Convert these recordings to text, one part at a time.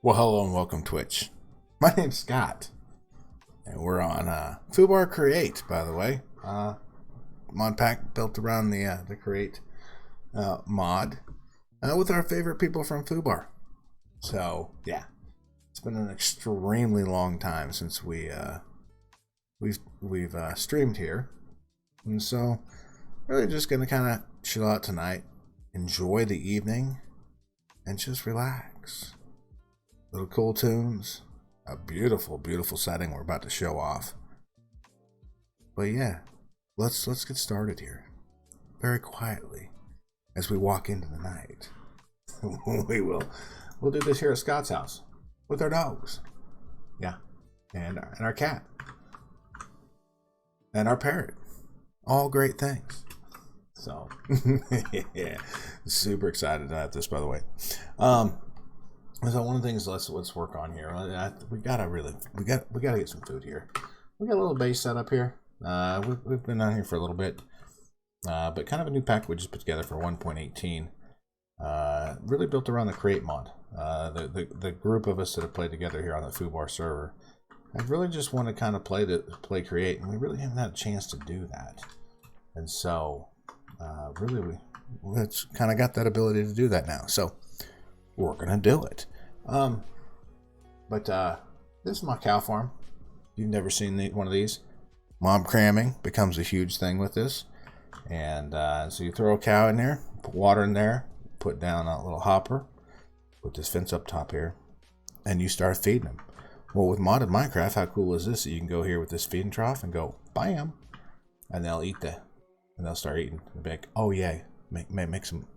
Well, hello and welcome, Twitch. My name's Scott, and we're on FUBAR Create, by the way. Modpack built around the Create mod with our favorite people from FUBAR. So, yeah, it's been an extremely long time since we've streamed here, and so really just gonna kind of chill out tonight, enjoy the evening, and just relax. Little cool tunes, a beautiful, beautiful setting we're about to show off. But yeah, let's get started here, very quietly, as we walk into the night. We'll do this here at Scott's house with our dogs, yeah, and our cat and our parrot, all great things. So yeah, super excited about this, by the way. So one of the things let's work on here. We gotta get some food here. We got a little base set up here. We've been on here for a little bit, but kind of a new pack we just put together for 1.18. Really built around the Create mod. The group of us that have played together here on the FUBAR server, I really just want to kind of play Create, and we really haven't had a chance to do that. And so, really, we've kind of got that ability to do that now. So we're gonna do it. This is my cow farm. You've never seen one of these. Mob cramming becomes a huge thing with this, and so you throw a cow in there, put water in there, put down a little hopper, put this fence up top here, and you start feeding them. Well, with modded Minecraft, how cool is this? You can go here with this feeding trough and go bam, and they'll eat and they'll start eating. They'll be like, oh yeah, make some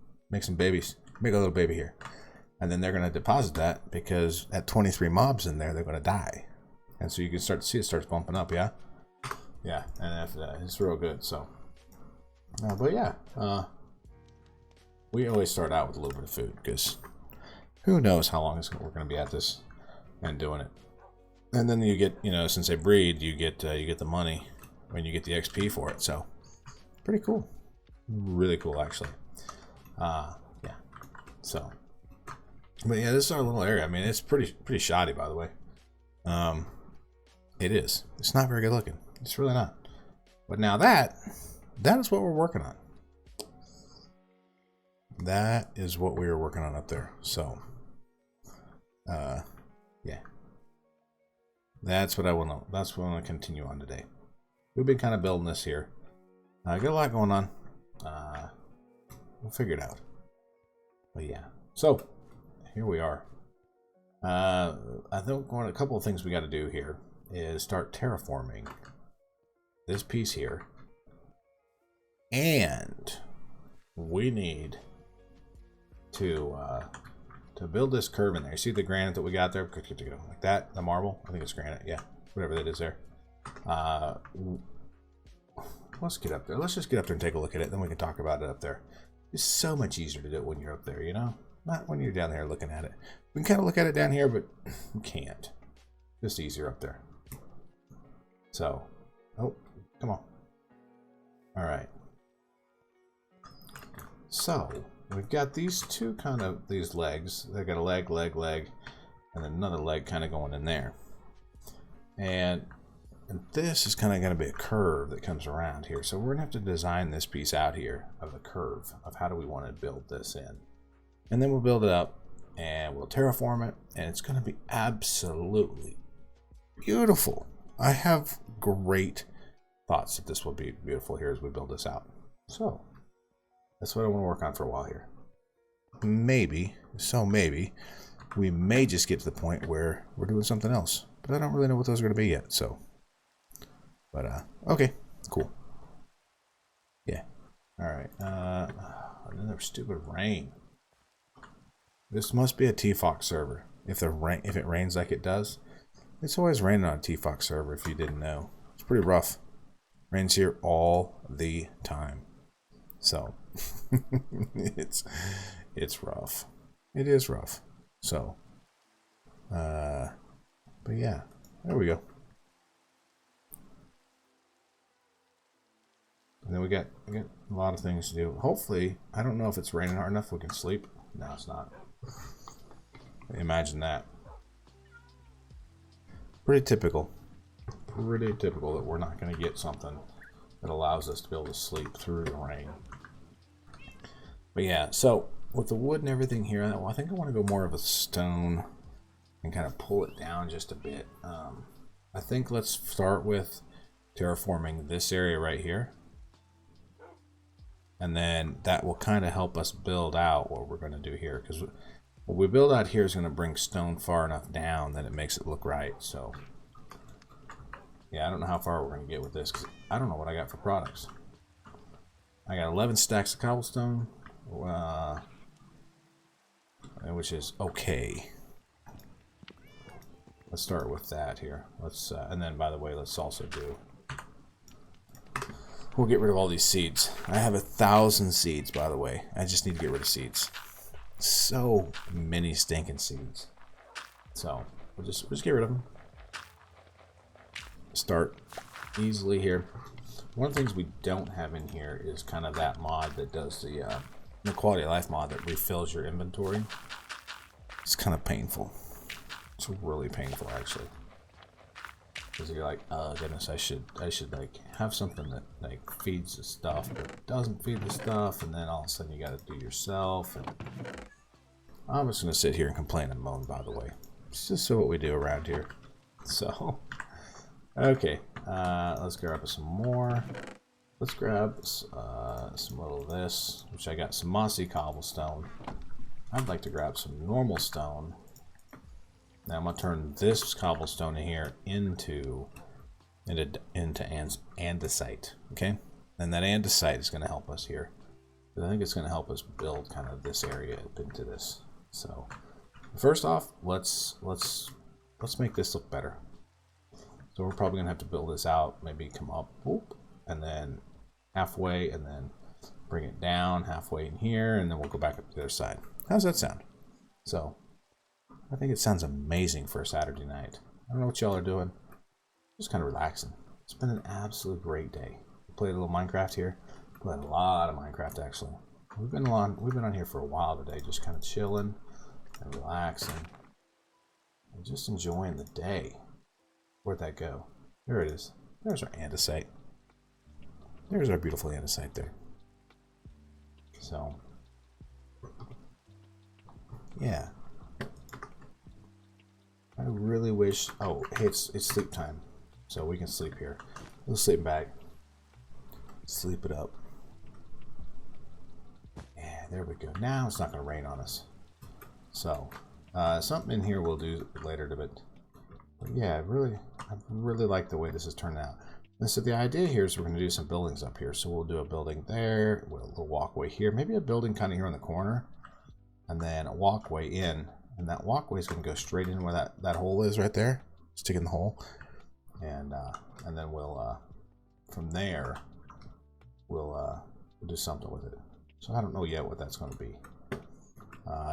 babies, make a little baby here. And then they're going to deposit that, because at 23 mobs in there, they're going to die. And so you can start to see it starts bumping up, yeah? Yeah, and after that, it's real good, so. But yeah, we always start out with a little bit of food, because who knows how long we're going to be at this and doing it. And then you get, since they breed, you get the money when you get the XP for it, so. Pretty cool. Really cool, actually. Yeah, so. But yeah, this is our little area. I mean, it's pretty shoddy, by the way. It is. It's not very good looking. It's really not. But now that is what we're working on. That is what we were working on up there. So, yeah. That's what I want to. That's what I want to continue on today. We've been kind of building this here. Got a lot going on. We'll figure it out. But yeah. So. Here we are. I think a couple of things we got to do here is start terraforming this piece here, and we need to build this curve in there. You see the granite that we got there, like that, the marble. I think it's granite. Yeah, whatever that is there. Let's get up there. Let's just get up there and take a look at it. Then we can talk about it up there. It's so much easier to do it when you're up there, Not when you're down there looking at it. We can kind of look at it down here, but we can't. Just easier up there. So, oh, come on. All right. So, we've got these two these legs. They've got a leg, and then another leg kind of going in there. And this is kind of going to be a curve that comes around here. So we're going to have to design this piece out here of the curve of how do we want to build this in. And then we'll build it up, and we'll terraform it, and it's going to be absolutely beautiful. I have great thoughts that this will be beautiful here as we build this out. So, that's what I want to work on for a while here. Maybe, we may just get to the point where we're doing something else. But I don't really know what those are going to be yet, so. But, okay, cool. Yeah, all right. Another stupid rain. This must be a TFOX server. If it rains like it does, it's always raining on a TFOX server. If you didn't know, it's pretty rough. Rains here all the time, so it's rough. It is rough. So, but yeah, there we go. And then we got a lot of things to do. Hopefully, I don't know if it's raining hard enough we can sleep. No, it's not. Imagine that. Pretty typical. Pretty typical that we're not going to get something that allows us to be able to sleep through the rain. But yeah, so with the wood and everything here, I think I want to go more of a stone and kind of pull it down just a bit. I think let's start with terraforming this area right here. And then that will kind of help us build out what we're going to do here. Because what we build out here is going to bring stone far enough down that it makes it look right. So, yeah, I don't know how far we're going to get with this, because I don't know what I got for products. I got 11 stacks of cobblestone, which is okay. Let's start with that here. Let's and then, by the way, let's also do... We'll get rid of all these seeds. I have 1,000 seeds, by the way. I just need to get rid of seeds. So many stinking seeds. So we'll just get rid of them. Start easily here. One of the things we don't have in here is kind of that mod that does the quality of life mod that refills your inventory. It's kind of painful. It's really painful, actually. Because you're like, oh goodness, I should like have something that like feeds the stuff but doesn't feed the stuff, and then all of a sudden you got to do yourself. And I'm just gonna sit here and complain and moan. By the way, it's just what we do around here. So, okay, let's grab some more. Let's grab some little of this, which I got some mossy cobblestone. I'd like to grab some normal stone. Now I'm gonna turn this cobblestone in here into andesite, okay? And that andesite is gonna help us here. I think it's gonna help us build kind of this area up into this. So first off, let's make this look better. So we're probably gonna have to build this out, maybe come up, whoop, and then halfway, and then bring it down halfway in here, and then we'll go back up to the other side. How's that sound? So I think it sounds amazing for a Saturday night. I don't know what y'all are doing. Just kind of relaxing. It's been an absolute great day. Played a little Minecraft here. Played a lot of Minecraft, actually. We've been on here for a while today, just kind of chilling and relaxing and just enjoying the day. Where'd that go? There it is. There's our andesite. There's our beautiful andesite there. So, yeah. I really wish... Oh, hey, it's sleep time. So we can sleep here. We'll sleep back. Sleep it up. Yeah, there we go. Now it's not going to rain on us. So, something in here we'll do later to it. But yeah, I really like the way this is turned out. And so the idea here is we're going to do some buildings up here. So we'll do a building there, with a little walkway here. Maybe a building kind of here in the corner. And then a walkway in. And that walkway is going to go straight in where that hole is right there. Stick in the hole. And then we'll, from there, we'll do something with it. So I don't know yet what that's going to be.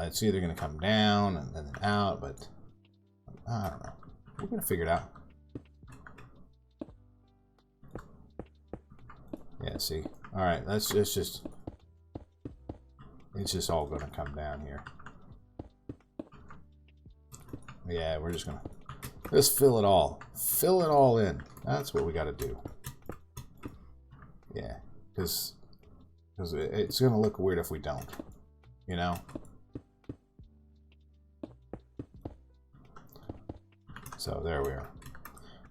It's either going to come down and then out, but I don't know. We're going to figure it out. Yeah, see. All right, it's just all going to come down here. Yeah, we're just going to just fill it all. Fill it all in. That's what we got to do. Yeah, because it's going to look weird if we don't, you know? So there we are.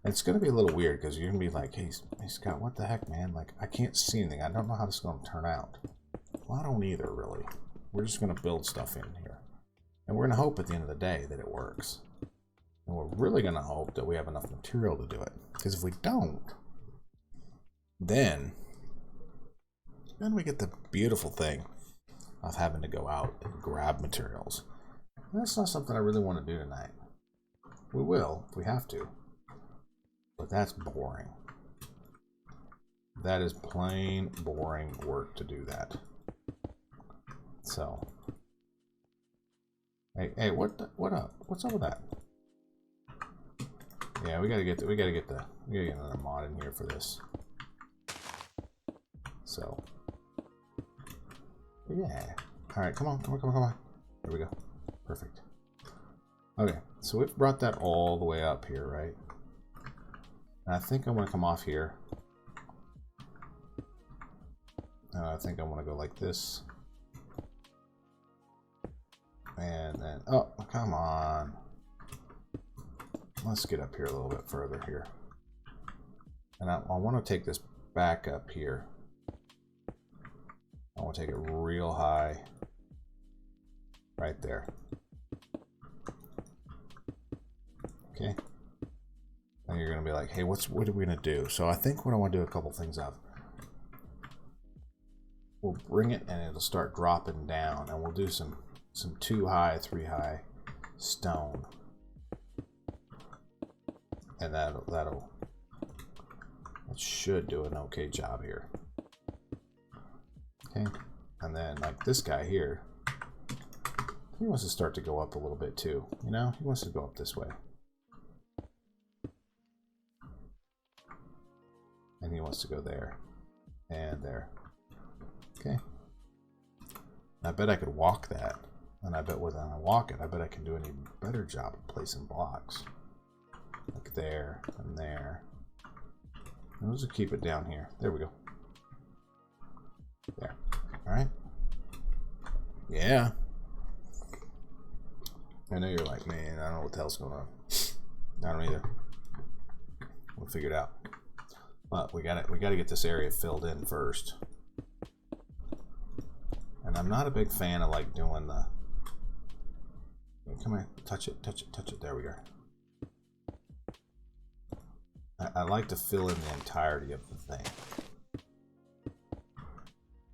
It's going to be a little weird because you're going to be like, hey, Scott, what the heck, man? Like, I can't see anything. I don't know how this is going to turn out. Well, I don't either, really. We're just going to build stuff in here. And we're going to hope at the end of the day that it works. And we're really going to hope that we have enough material to do it. Because if we don't, then we get the beautiful thing of having to go out and grab materials. And that's not something I really want to do tonight. We will, if we have to. But that's boring. That is plain boring work to do that. So, hey, what up? What's up with that? Yeah, we gotta get another mod in here for this. So, yeah. All right, come on. There we go. Perfect. Okay, so we've brought that all the way up here, right? And I think I want to come off here. And I think I want to go like this. And then, oh, come on. Let's get up here a little bit further here. And I want to take this back up here. I want to take it real high. Right there. Okay. And you're going to be like, hey, what are we going to do? So I think what I want to do a couple things of. We'll bring it and it'll start dropping down. And we'll do some 2 high, 3 high stone. And that should do an okay job here. Okay. And then like this guy here, he wants to start to go up a little bit too. You know, he wants to go up this way. And he wants to go there and there. Okay. I bet I could walk that. And I bet when I walk it, I bet I can do an even better job of placing blocks. Like there and there. And we'll just keep it down here. There we go. There. Alright. Yeah. I know you're like, man, I don't know what the hell's going on. I don't either. We'll figure it out. But we gotta get this area filled in first. And I'm not a big fan of like doing the, come here, touch it, touch it, touch it. There we go. I like to fill in the entirety of the thing.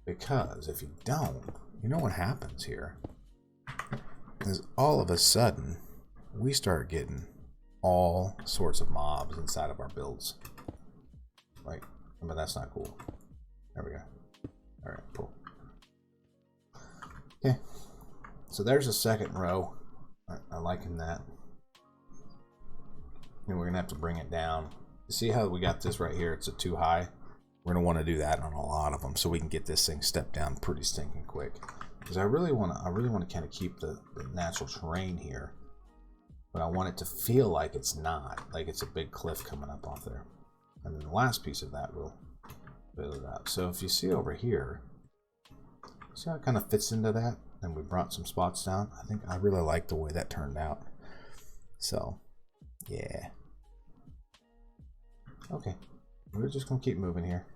Because if you don't, you know what happens here? Is all of a sudden, we start getting all sorts of mobs inside of our builds. Like, but that's not cool. There we go. Alright, cool. Okay. So there's a second row. I liking that. And we're going to have to bring it down. See how we got this right here? It's a 2 high. We're going to want to do that on a lot of them so we can get this thing stepped down pretty stinking quick. Because I really want to kind of keep the natural terrain here. But I want it to feel like it's not. Like it's a big cliff coming up off there. And then the last piece of that will build it up. So if you see over here, see how it kind of fits into that? And we brought some spots down. I really like the way that turned out. So, yeah. Okay. We're just going to keep moving here.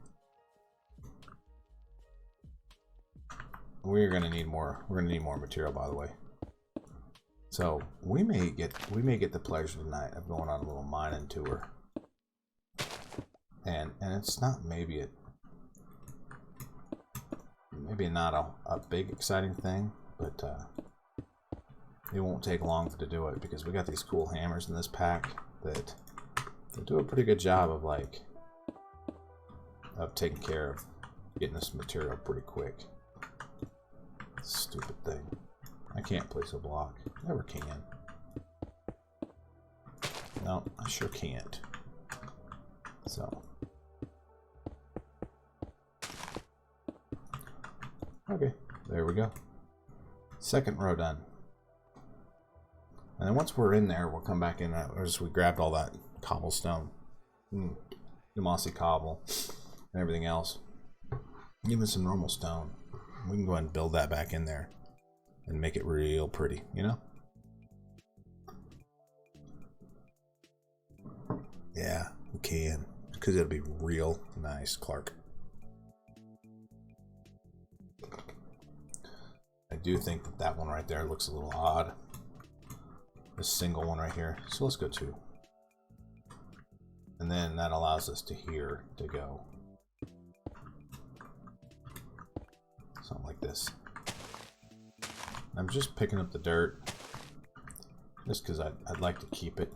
We're going to need more. We're going to need more material, by the way. So we may get the pleasure tonight of going on a little mining tour. And it's not maybe not a big exciting thing, but it won't take long to do it because we got these cool hammers in this pack that they do a pretty good job of taking care of getting this material pretty quick. Stupid thing. I can't place a block. Never can. No, I sure can't. So. Okay, there we go. Second row done. And then once we're in there, we'll come back in. We grabbed all that cobblestone, the mossy cobble, and everything else. Even some normal stone. We can go ahead and build that back in there and make it real pretty, you know? Yeah, we can. Because it'll be real nice, Clark. I do think that one right there looks a little odd. This single one right here. So let's go 2. And then that allows us to here to go. Something like this. I'm just picking up the dirt just because I'd like to keep it.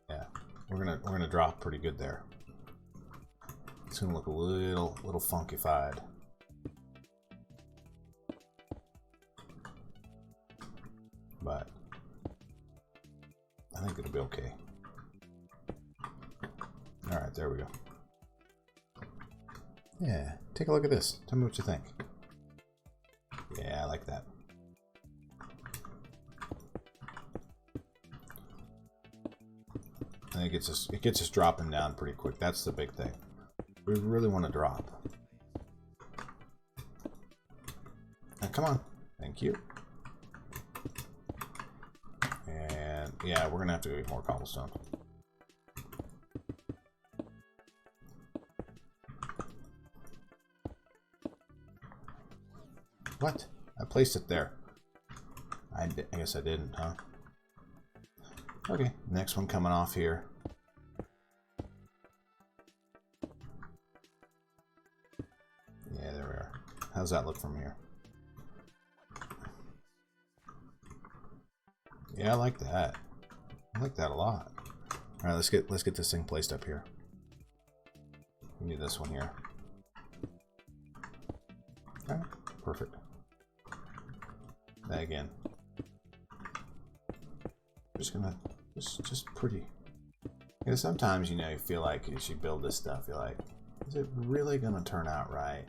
Yeah, we're gonna drop pretty good there. It's gonna look a little funkified. But I think it'll be okay. All right, there we go. Yeah, take a look at this. Tell me what you think. Yeah, I like that. And it gets us dropping down pretty quick. That's the big thing. We really want to drop. And come on. Thank you. And yeah, we're gonna have to get more cobblestone. What? I placed it there. I guess I didn't, huh? Okay, next one coming off here. Yeah, there we are. How's that look from here? Yeah, I like that. I like that a lot. All right, let's get this thing placed up here. We need this one here. All right, perfect. That again. Just gonna just pretty. Because sometimes, you know, you feel like as you build this stuff, you're like, is it really gonna turn out right?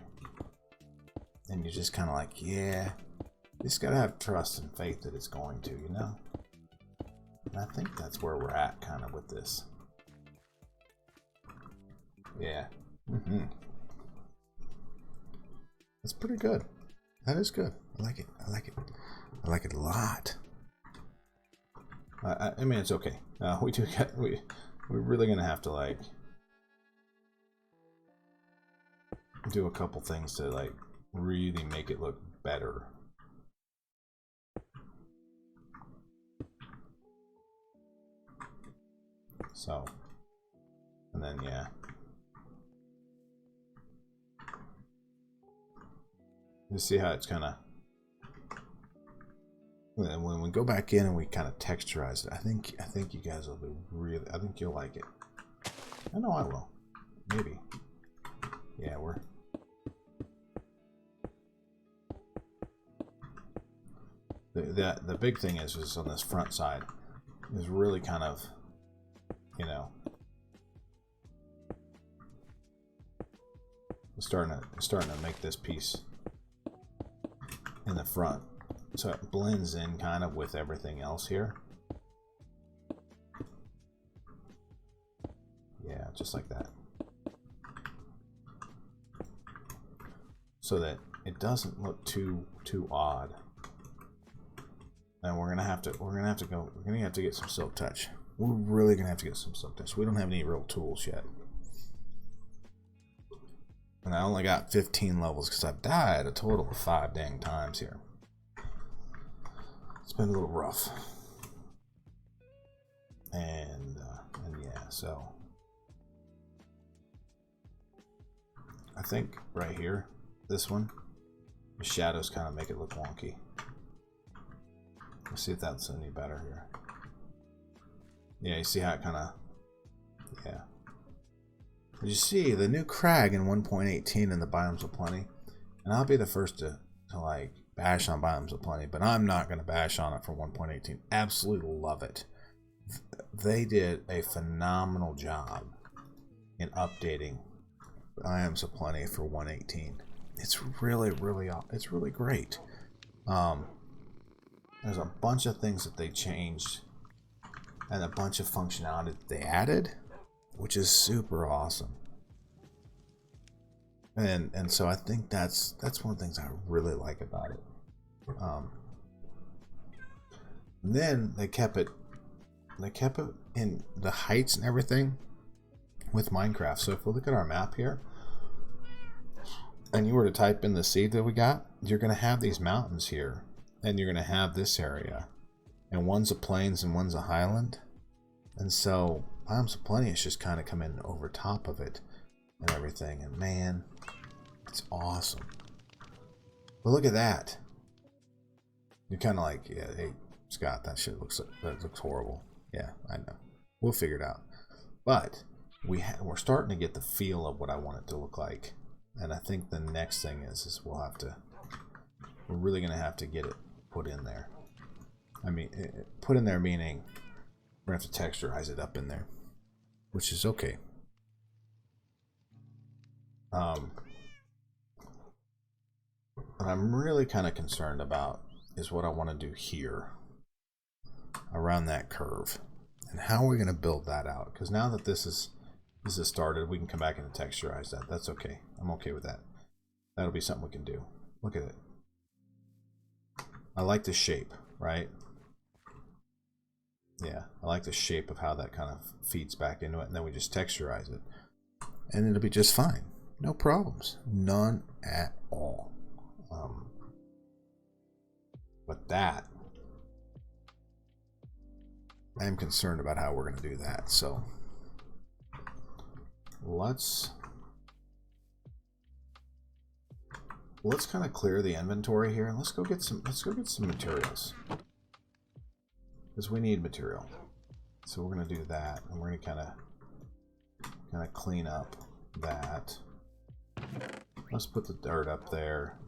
And you're just kind of like, yeah, you just gotta have trust and faith that it's going to, you know. And I think that's where we're at, kind of with this. Yeah. That's pretty good. That is good. I like it. I like it. I like it a lot. I mean, it's okay. We're really gonna have to like do a couple things to like really make it look better. So, and then yeah. You see how it's kind of, when we go back in and we kind of texturize it, I think you guys will be really, I think you'll like it. I know I will. Maybe. Yeah, the big thing is on this front side is really kind of, you know, starting to make this piece in the front so it blends in kind of with everything else here. Yeah, just like that, so that it doesn't look too odd. And we're gonna have to get some silk touch. We're really gonna have to get some silk touch. We don't have any real tools yet. And I only got 15 levels because I've died a total of 5 dang times here. It's been a little rough. And yeah, so I think right here, this one, the shadows kind of make it look wonky. Let's see if that's any better here. Yeah, you see how it kind of, yeah. As you see, the new crag in 1.18 in the Biomes of Plenty, and I'll be the first to like bash on Biomes of Plenty, but I'm not going to bash on it for 1.18. Absolutely love it. They did a phenomenal job in updating Biomes of Plenty for 1.18. It's really great. There's a bunch of things that they changed and a bunch of functionality that they added, which is super awesome. And so I think that's one of the things I really like about it. Then they kept it in the heights and everything with Minecraft. So if we look at our map here and you were to type in the seed that we got, you're going to have these mountains here, and you're going to have this area, and one's a plains and one's a highland. And so Biomes of Plenty is just kind of come in over top of it and everything, and man, it's awesome. But look at that. You're kind of like, yeah, hey Scott, that looks horrible. Yeah, I know. We'll figure it out. But we're starting to get the feel of what I want it to look like, and I think the next thing is we're really gonna have to get it put in there. I mean, put in there meaning we're gonna have to texturize it up in there, which is okay. What I'm really kind of concerned about is what I want to do here around that curve. And how are we going to build that out? Because now that this is started, we can come back and texturize that. That's okay. I'm okay with that. That'll be something we can do. Look at it. I like the shape, right? Yeah, I like the shape of how that kind of feeds back into it, and then we just texturize it. And it'll be just fine. No problems. None at all. But that, I am concerned about how we're going to do that. So let's kind of clear the inventory here, and let's go get some materials, because we need material. So we're going to do that, and we're going to kind of clean up that. Let's put the dirt up there.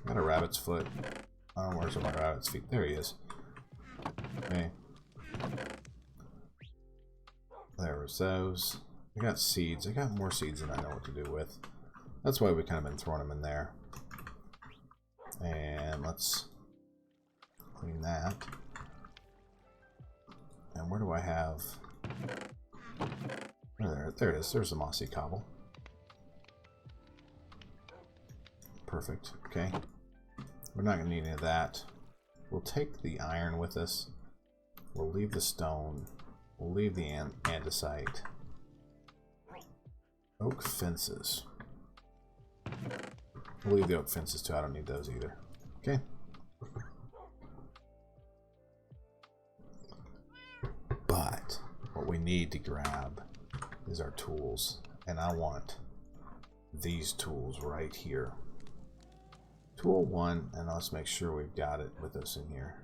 Got a rabbit's foot. I don't know where's my rabbit's feet. There he is. Okay. There was those. I got seeds. I got more seeds than I know what to do with. That's why we kind of been throwing them in there. And let's clean that. And where do I have? Oh, there it is. There's the mossy cobble. Perfect. Okay. We're not going to need any of that. We'll take the iron with us. We'll leave the stone. We'll leave the andesite. Oak fences. We'll leave the oak fences too. I don't need those either. Okay. But what we need to grab is our tools. And I want these tools right here. Tool 1, and let's make sure we've got it with us in here.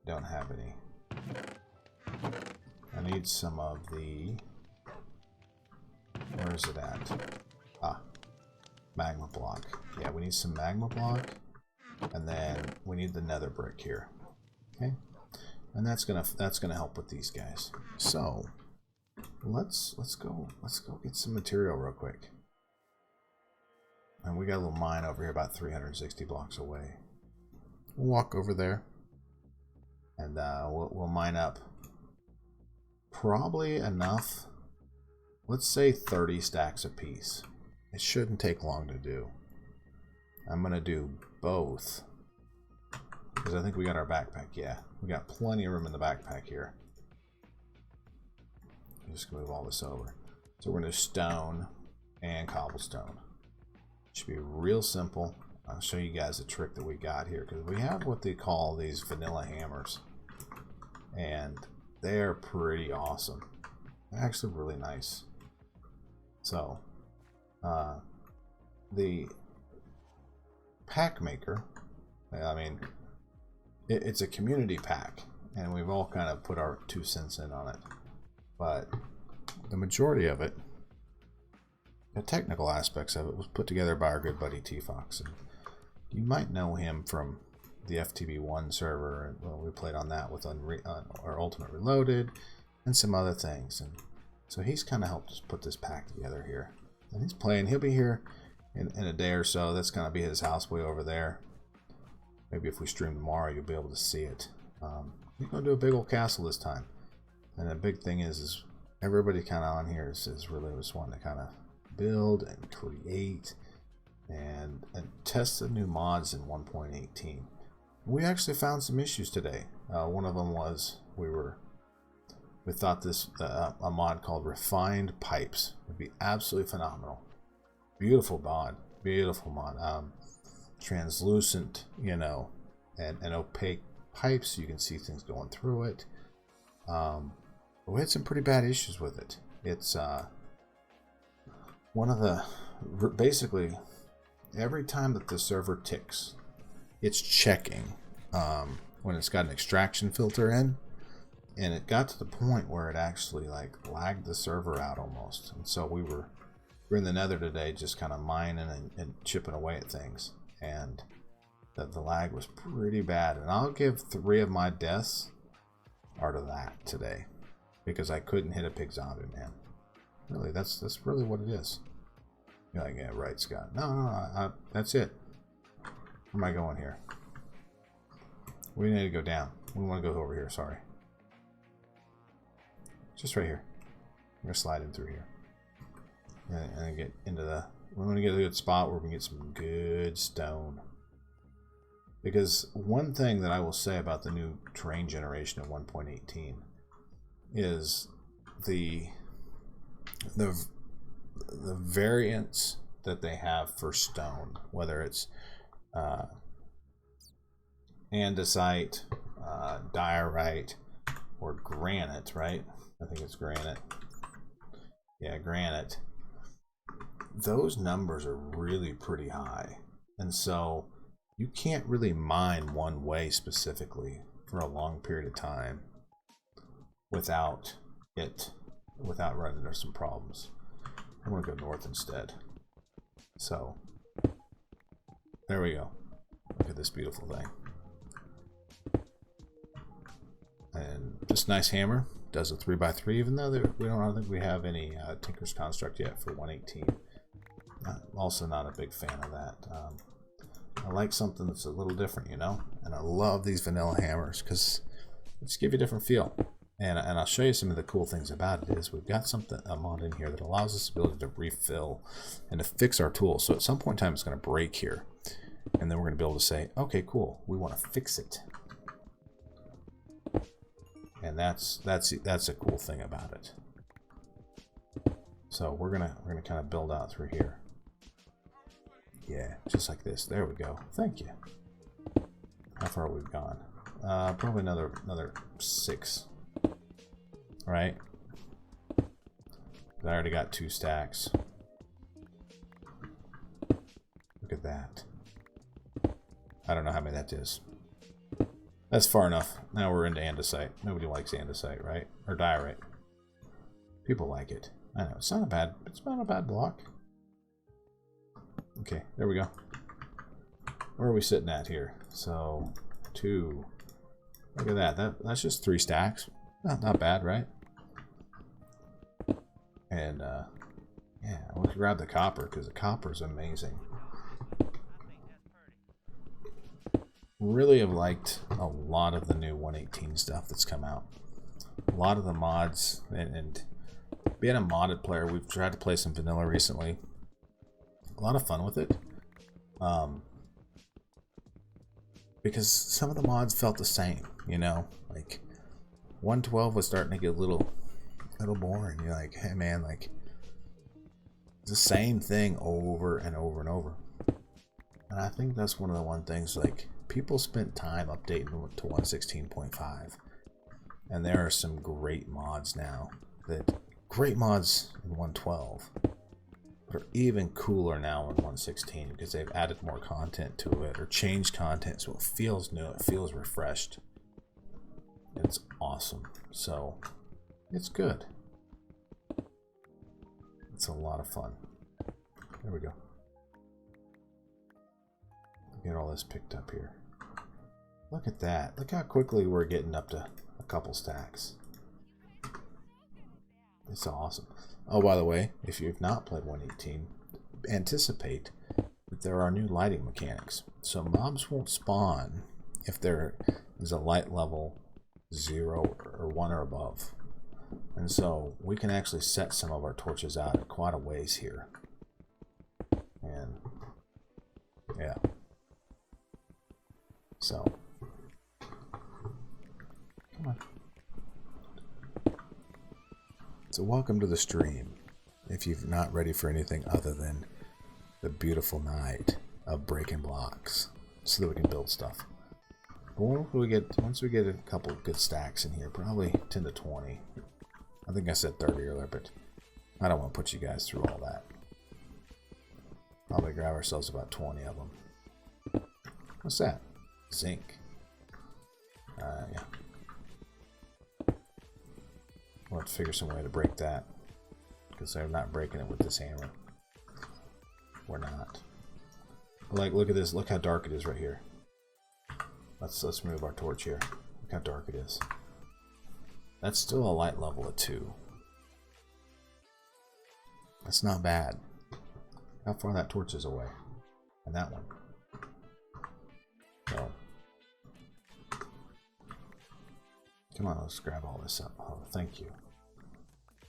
Don't have any. I need some of the... Where is it at? Ah, magma block. Yeah, we need some magma block, and then we need the nether brick here. Okay, and that's gonna help with these guys. So let's go get some material real quick. And we got a little mine over here about 360 blocks away. We'll walk over there, and we'll mine up probably enough. Let's say 30 stacks apiece. It shouldn't take long to do. I'm gonna do both because I think we got our backpack. Yeah, we got plenty of room in the backpack here. I'm just gonna move all this over. So we're gonna do stone and cobblestone. Should be real simple. I'll show you guys a trick that we got here, because we have what they call these vanilla hammers, and they're pretty awesome. They're actually really nice. So the pack maker, I mean, it's a community pack, and we've all kind of put our 2 cents in on it, but the majority of it, the technical aspects of it, was put together by our good buddy T-Fox. And you might know him from the FTB1 server, and well, we played on that with our Ultimate Reloaded and some other things. And so he's kind of helped us put this pack together here. And he's playing. He'll be here in a day or so. That's going to be his house way over there. Maybe if we stream tomorrow, you'll be able to see it. We're going to do a big old castle this time. And the big thing is everybody kind of on here is really just wanting to kind of build and create and test the new mods in 1.18. We actually found some issues today. One of them was we thought this a mod called Refined Pipes would be absolutely phenomenal. Beautiful mod, translucent, you know, and opaque pipes, so you can see things going through it. But we had some pretty bad issues with it. It's one of the, basically every time that the server ticks, it's checking when it's got an extraction filter in, and it got to the point where it actually like lagged the server out almost. And so we're in the nether today, just kind of mining and chipping away at things, and the lag was pretty bad. And I'll give 3 of my deaths are to that today, because I couldn't hit a pig zombie, man. Really, that's really what it is. You're like, yeah, right, Scott. No, that's it. Where am I going here? We need to go down. We want to go over here, sorry. Just right here. I'm going to slide in through here. And get into the... We're going to get a good spot where we can get some good stone. Because one thing that I will say about the new terrain generation of 1.18 is the variance that they have for stone, whether it's andesite, diorite, or granite, right? I think it's granite. Yeah, granite. Those numbers are really pretty high. And so you can't really mine one way specifically for a long period of time without running into some problems. I'm going to go north instead. So there we go. Look at this beautiful thing. And this nice hammer does a 3x3, even though I don't think we have any Tinker's Construct yet for 118. I'm also not a big fan of that. I like something that's a little different, you know? And I love these vanilla hammers because they just give you a different feel. And I'll show you some of the cool things about it is we've got a mod in here that allows us the ability to refill and to fix our tool. So at some point in time it's going to break here. And then we're going to be able to say, okay, cool, we want to fix it. And that's a cool thing about it. So we're gonna kind of build out through here. Yeah, just like this. There we go. Thank you. How far we've gone? Probably another 6. Right? I already got 2 stacks. Look at that. I don't know how many that is. That's far enough. Now we're into andesite. Nobody likes andesite, right? Or diorite. People like it. I know. It's not a bad block. Okay, there we go. Where are we sitting at here? So 2. Look at that. That's just 3 stacks. Not bad, right? And yeah, let's grab the copper because the copper is amazing. Really have liked a lot of the new 118 stuff that's come out. A lot of the mods, and being a modded player, we've tried to play some vanilla recently. A lot of fun with it. Because some of the mods felt the same, you know? Like 112 was starting to get a little boring. You're like, hey man, like it's the same thing over and over and over. And I think that's one of the things, like, people spent time updating to 116.5, and there are some great mods now. Great mods in 112, but are even cooler now in 116 because they've added more content to it or changed content so it feels new, it feels refreshed. It's awesome. So it's good. It's a lot of fun. There we go. Get all this picked up here. Look at that. Look how quickly we're getting up to a couple stacks. It's awesome. Oh, by the way, if you've not played 118, anticipate that there are new lighting mechanics. So mobs won't spawn if there is a light level 0 or 1 or above. And so we can actually set some of our torches out at quite a ways here. And yeah. So, come on. So welcome to the stream, if you're not ready for anything other than the beautiful night of breaking blocks, so that we can build stuff. But once we get a couple good stacks in here, probably 10 to 20. I think I said 30 earlier, but I don't want to put you guys through all that. Probably grab ourselves about 20 of them. What's that? Zinc. Yeah. We'll have to figure some way to break that, because they're not breaking it with this hammer. We're not. Like, look at this. Look how dark it is right here. Let's move our torch here. Look how dark it is. That's still a light level of 2. That's not bad. How far that torch is away? And that one. So, come on, let's grab all this up. Oh, thank you.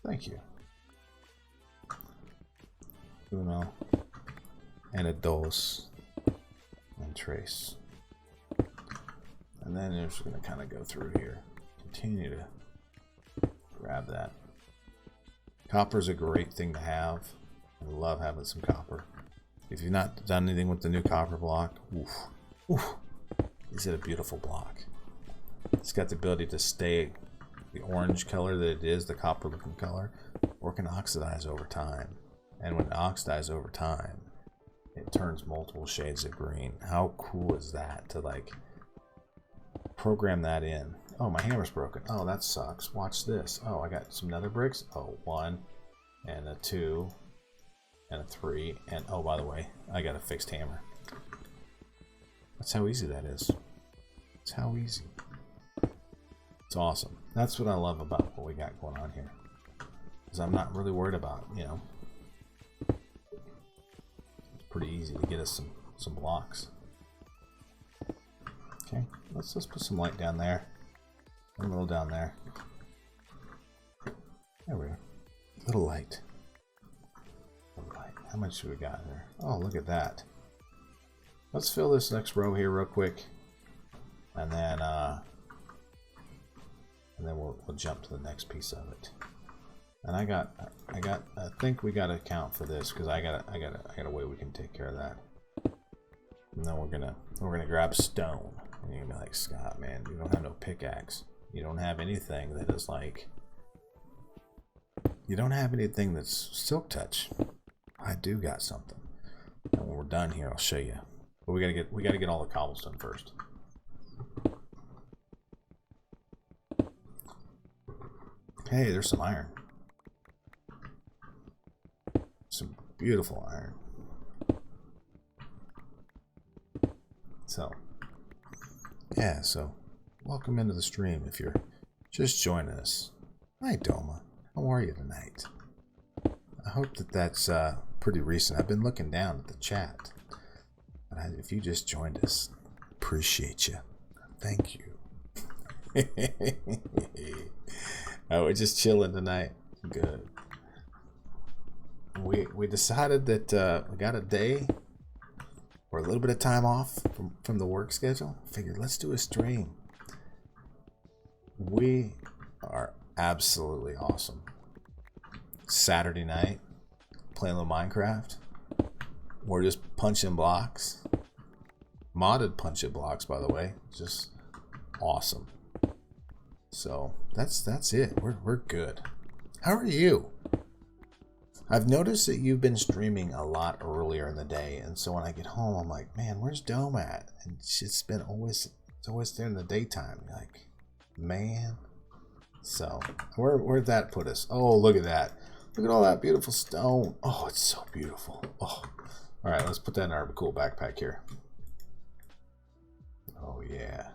Thank you. Uno. And a dos. And trace. And then you're just going to kind of go through here. Continue to grab that. Copper is a great thing to have. I love having some copper. If you've not done anything with the new copper block, is it a beautiful block? It's got the ability to stay the orange color that it is, the copper looking color, or it can oxidize over time. And when it oxidizes over time, it turns multiple shades of green. How cool is that to like program that in? Oh, my hammer's broken. Oh, that sucks. Watch this. Oh, I got some nether bricks. Oh, 1 and a 2 and a 3 and oh, by the way, I got a fixed hammer. That's how easy that is. It's how easy. It's awesome. That's what I love about what we got going on here. Because I'm not really worried about, you know. It's pretty easy to get us some blocks. Okay, let's put some light down there. A little down there. There we go. Little light. Little light. How much do we got there? Oh, look at that. Let's fill this next row here real quick, and then we'll jump to the next piece of it. And I think we got to account for this because I got a way we can take care of that. And then we're gonna grab stone. And you're gonna be like, Scott, man, you don't have no pickaxe. You don't have anything that is like. You don't have anything that's silk touch. I do got something. And when we're done here, I'll show you. But we gotta get all the cobblestone first. Hey, there's some iron. Some beautiful iron. So, yeah, so welcome into the stream if you're just joining us. Hi, Doma. How are you tonight? I hope that that's pretty recent. I've been looking down at the chat. And if you just joined us, appreciate you. Thank you. Oh, we're just chilling tonight. Good. We decided that we got a day or a little bit of time off from the work schedule. Figured let's do a stream. We are absolutely awesome. Saturday night, playing a little Minecraft. We're just punching blocks. Modded punching blocks, by the way. Just awesome. So that's it. We're good. How are you? I've noticed that you've been streaming a lot earlier in the day, and so when I get home, I'm like, man, where's Dome at? And it's always there in the daytime. You're like, man. So where'd that put us? Oh, look at that. Look at all that beautiful stone. Oh, it's so beautiful. Oh. All right, let's put that in our cool backpack here. Oh, yeah.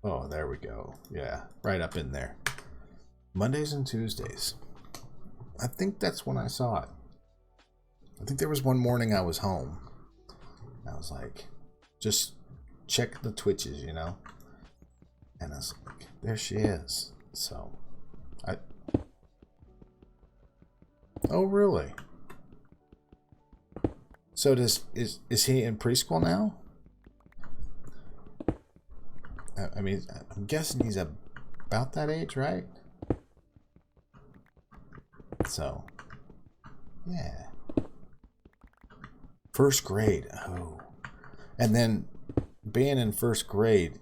Oh, there we go. Yeah, right up in there. Mondays and Tuesdays. I think that's when I saw it. I think there was one morning I was home. I was like, just check the Twitches, you know? And I was like, there she is. So, oh, really? So is he in preschool now? I mean, I'm guessing he's about that age, right? So, yeah. First grade. Oh. And then being in first grade,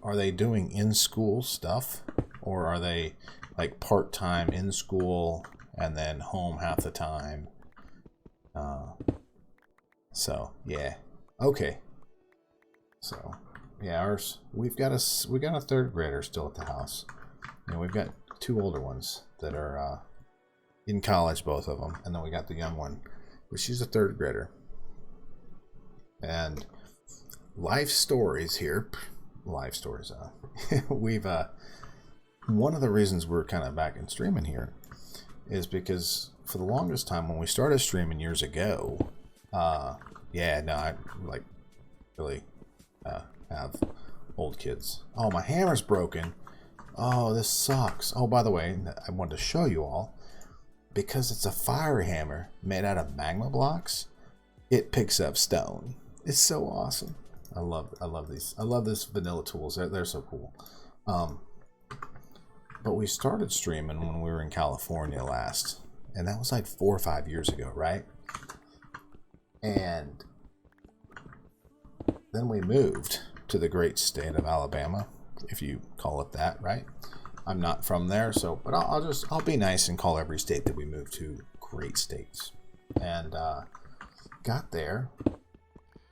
are they doing in-school stuff? Or are they like part-time in school and then home half the time? So, yeah. Okay. So, yeah, we got a third grader still at the house. And we've got two older ones that are in college, both of them, and then we got the young one, but she's a third grader. And life stories here. Life stories. We've one of the reasons we're kind of back in streaming here is because for the longest time when we started streaming years ago, yeah, no, I like really have old kids. Oh, my hammer's broken. Oh, this sucks. Oh, by the way, I wanted to show you all. because it's a fire hammer made out of magma blocks, it picks up stone. It's so awesome. I love these. I love this vanilla tools. They're so cool. But we started streaming when we were in California last, and that was like 4 or 5 years ago, right? And then we moved to the great state of Alabama, if you call it that, right? I'm not from there, so but I'll be nice and call every state that we moved to great states. And got there,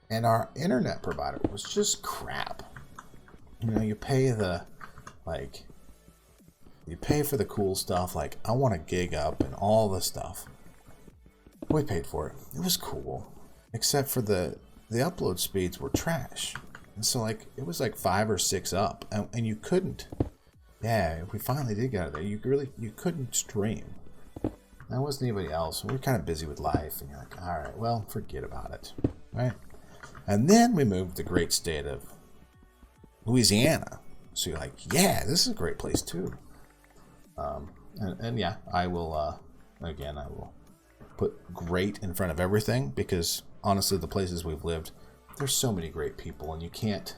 and our internet provider was just crap. You know, you pay for the cool stuff, like I want a gig up and all this stuff. We paid for it. It was cool, except for the upload speeds were trash. And so like it was like 5 or 6 up, and you couldn't. Yeah, we finally did get out of there. You couldn't stream. There wasn't anybody else. We were kind of busy with life, and you're like, all right, well, forget about it, right? And then we moved to the great state of Louisiana. So you're like, yeah, this is a great place too. And yeah, I will put great in front of everything, because honestly, the places we've lived, there's so many great people, and you can't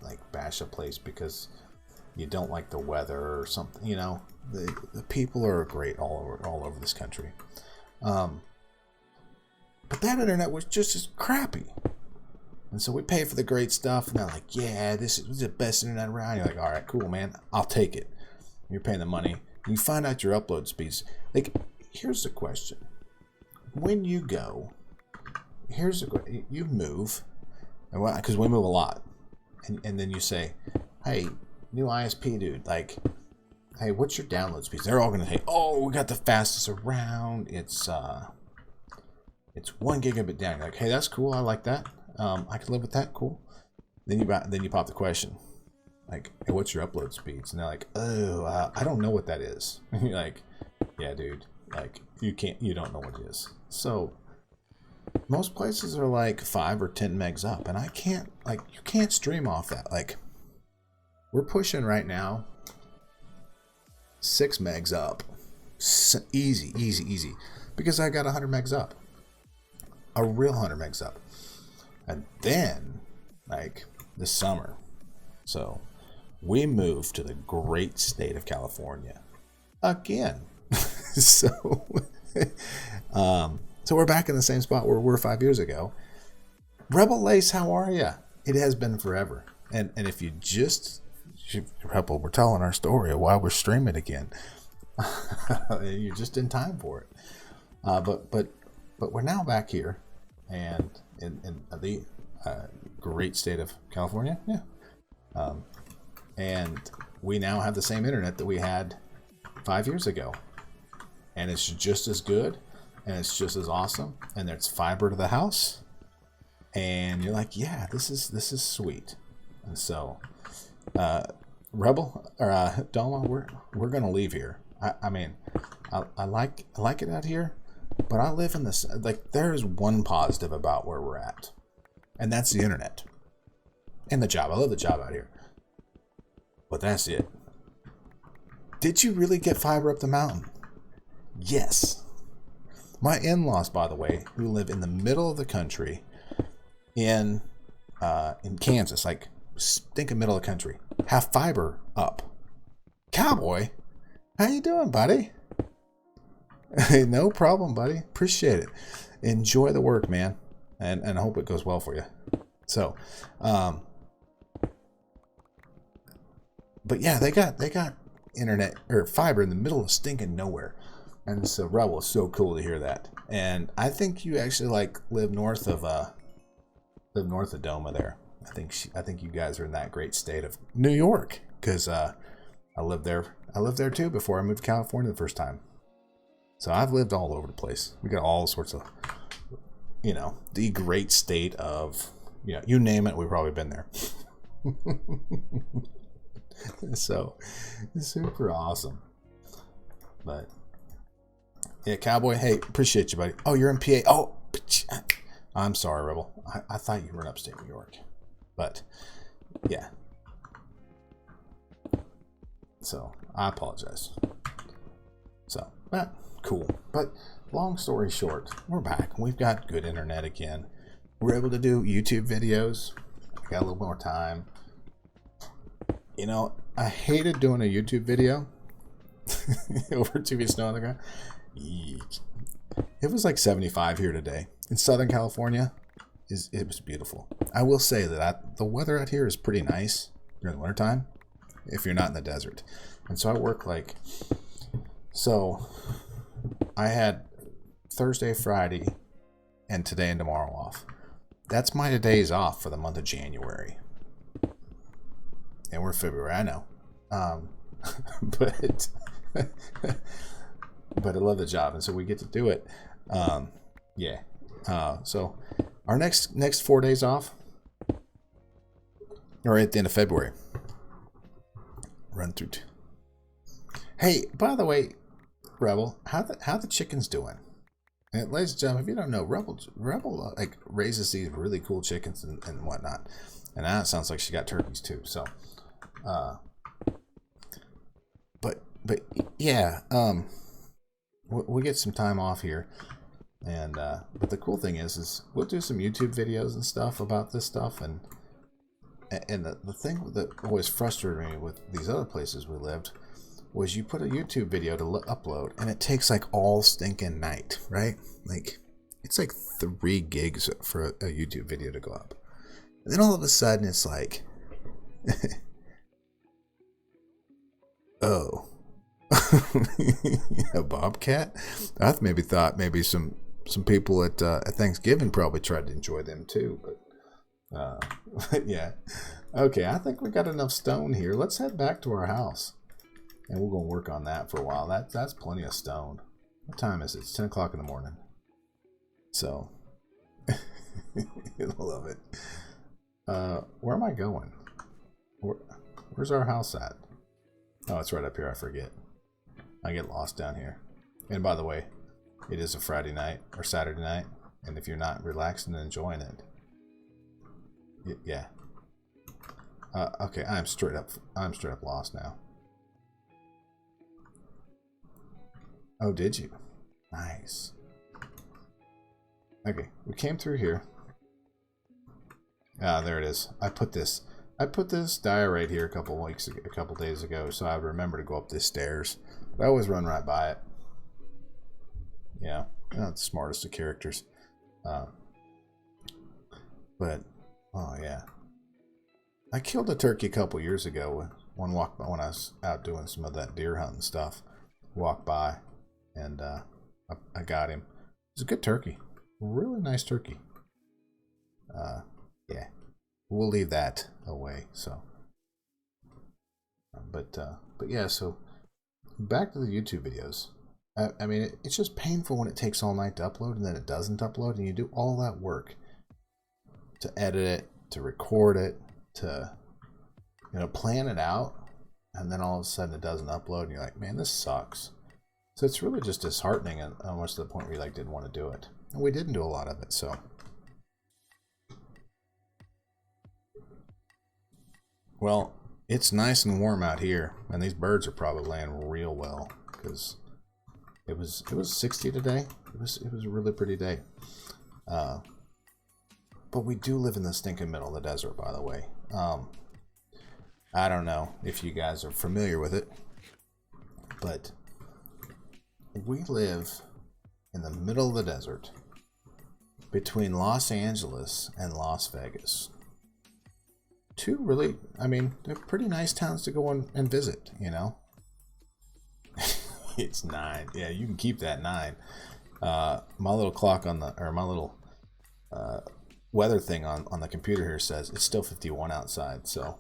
like bash a place because you don't like the weather or something. You know, the people are great all over this country. But that internet was just as crappy. And so we pay for the great stuff, and they're like, yeah, this is the best internet around. You're like, all right, cool, man, I'll take it. You're paying the money. You find out your upload speeds. Like, here's the question. When you go, you move, because we move a lot, and then you say, hey, new ISP dude, like, hey, what's your download speeds? They're all going to say, oh, we got the fastest around. It's 1 gigabit down. You're like, hey, that's cool. I like that. I can live with that. Cool. Then you pop the question, like, hey, what's your upload speeds? And they're like, oh, I don't know what that is. And you're like, yeah, dude, like, you don't know what it is. So most places are like 5 or 10 megs up, and you can't stream off that. Like, we're pushing right now 6 megs up. Easy. Because I got 100 megs up. A real 100 megs up. And then, like, this summer, so we moved to the great state of California again. So we're back in the same spot where we were 5 years ago. Rebel Lace, how are you? It has been forever. And if you just, Rebel, we're telling our story of why we're streaming again. You're just in time for it. But we're now back here, and in the great state of California, yeah. And we now have the same internet that we had 5 years ago, and it's just as good, and it's just as awesome, and there's fiber to the house, and you're like, yeah, this is sweet. And so, Rebel or Doma, we're gonna leave here. I mean, I like it out here, but I live in this, like, there is one positive about where we're at, and that's the internet and the job. I love the job out here, but that's it. Did you really get fiber up the mountain? Yes. My in-laws, by the way, who live in the middle of the country in Kansas, like, think of middle of the country, have fiber up. Cowboy, how you doing, buddy? No problem, buddy. Appreciate it. Enjoy the work, man, and I hope it goes well for you. So, but yeah, they got internet or fiber in the middle of stinking nowhere, and so Rebel, is so cool to hear that. And I think you actually like live north of Doma there. I think you guys are in that great state of New York, because I lived there too before I moved to California the first time. So I've lived all over the place. We got all sorts of, the great state of, you name it, we've probably been there. So it's super awesome. But yeah, Cowboy, hey, appreciate you, buddy. Oh, you're in PA. Oh, I'm sorry, Rebel. I thought you were in upstate New York. But yeah. So I apologize. So, but cool. But long story short, we're back. We've got good internet again. We're able to do YouTube videos. I got a little more time. You know, I hated doing a YouTube video over 2 feet of snow on the ground. Eek. It was like 75 here today in Southern California. It was beautiful. I will say that the weather out here is pretty nice during the wintertime if you're not in the desert. And so I work so I had Thursday, Friday, and today and tomorrow off. That's my days off for the month of January. And we're February, I know. But I love the job, and so we get to do it. Yeah. So our next 4 days off, or at the end of February. Run through. Hey, by the way, Rebel, how the chickens doing? And ladies and gentlemen, if you don't know, Rebel like raises these really cool chickens and whatnot. And now it sounds like she got turkeys too. So, but yeah, we get some time off here, and but the cool thing is we'll do some YouTube videos and stuff about this stuff, and the thing that always frustrated me with these other places we lived was you put a YouTube video to upload, and it takes like all stinking night, right? Like it's like 3 gigs for a YouTube video to go up, and then all of a sudden it's like, oh. A bobcat? I thought maybe some people at Thanksgiving probably tried to enjoy them too, but yeah. Okay, I think we got enough stone here. Let's head back to our house, and we're gonna work on that for a while. That's plenty of stone. What time is it? It's 10 o'clock in the morning. So I love it. Where am I going? Where's our house at? Oh, it's right up here. I forget. I get lost down here. And by the way, it is a Friday night or Saturday night, and if you're not relaxing and enjoying it, yeah. Okay, I'm straight up lost now. Oh, did you? Nice. Okay, we came through here. Ah, there it is. I put this diorite here a couple days ago, so I remember to go up these stairs. But I always run right by it. Yeah, not the smartest of characters. But oh yeah, I killed a turkey a couple years ago. When I was out doing some of that deer hunting stuff. Walked by, and I got him. It's a good turkey, really nice turkey. Yeah. We'll leave that away. So, but yeah. So back to the YouTube videos. I mean, it's just painful when it takes all night to upload and then it doesn't upload, and you do all that work to edit it, to record it, to plan it out, and then all of a sudden it doesn't upload, and you're like, man, this sucks. So it's really just disheartening, and almost to the point where you didn't want to do it, and we didn't do a lot of it. So. Well, it's nice and warm out here, and these birds are probably laying real well because it was 60 today. It was a really pretty day. But we do live in the stinking middle of the desert, by the way. I don't know if you guys are familiar with it, but we live in the middle of the desert between Los Angeles and Las Vegas. 2 really, I mean, they're pretty nice towns to go and visit, It's 9. Yeah, you can keep that 9. My little clock my little weather thing on the computer here says it's still 51 outside. So,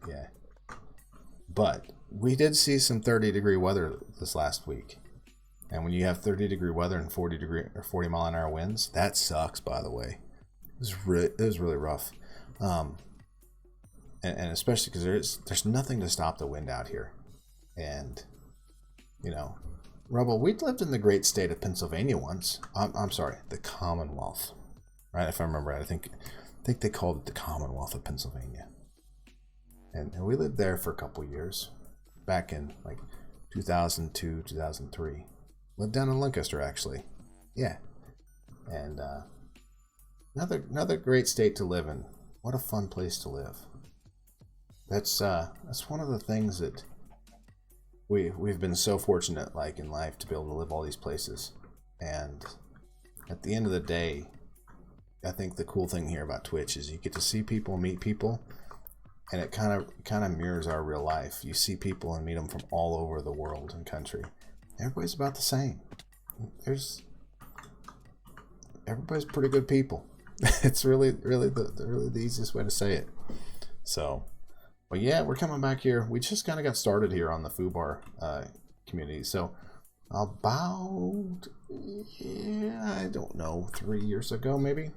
yeah. But we did see some 30-degree weather this last week. And when you have 30-degree weather and 40 mile an hour winds, that sucks, by the way. It was really rough. And especially because there's nothing to stop the wind out here. And, Rebel, we lived in the great state of Pennsylvania once. I'm sorry, the Commonwealth, right? If I remember right, I think they called it the Commonwealth of Pennsylvania. And we lived there for a couple years, back in like 2002, 2003. Lived down in Lancaster, actually. Yeah. And another great state to live in. What a fun place to live. That's one of the things that we've been so fortunate, like, in life, to be able to live all these places. And at the end of the day, I think the cool thing here about Twitch is you get to see people, meet people, and it kind of mirrors our real life. You see people and meet them from all over the world and country. Everybody's about the same. Everybody's pretty good people. It's really the easiest way to say it. So, but yeah, we're coming back here. We just kind of got started here on the FUBAR community. So about, yeah, I don't know, 3 years ago maybe.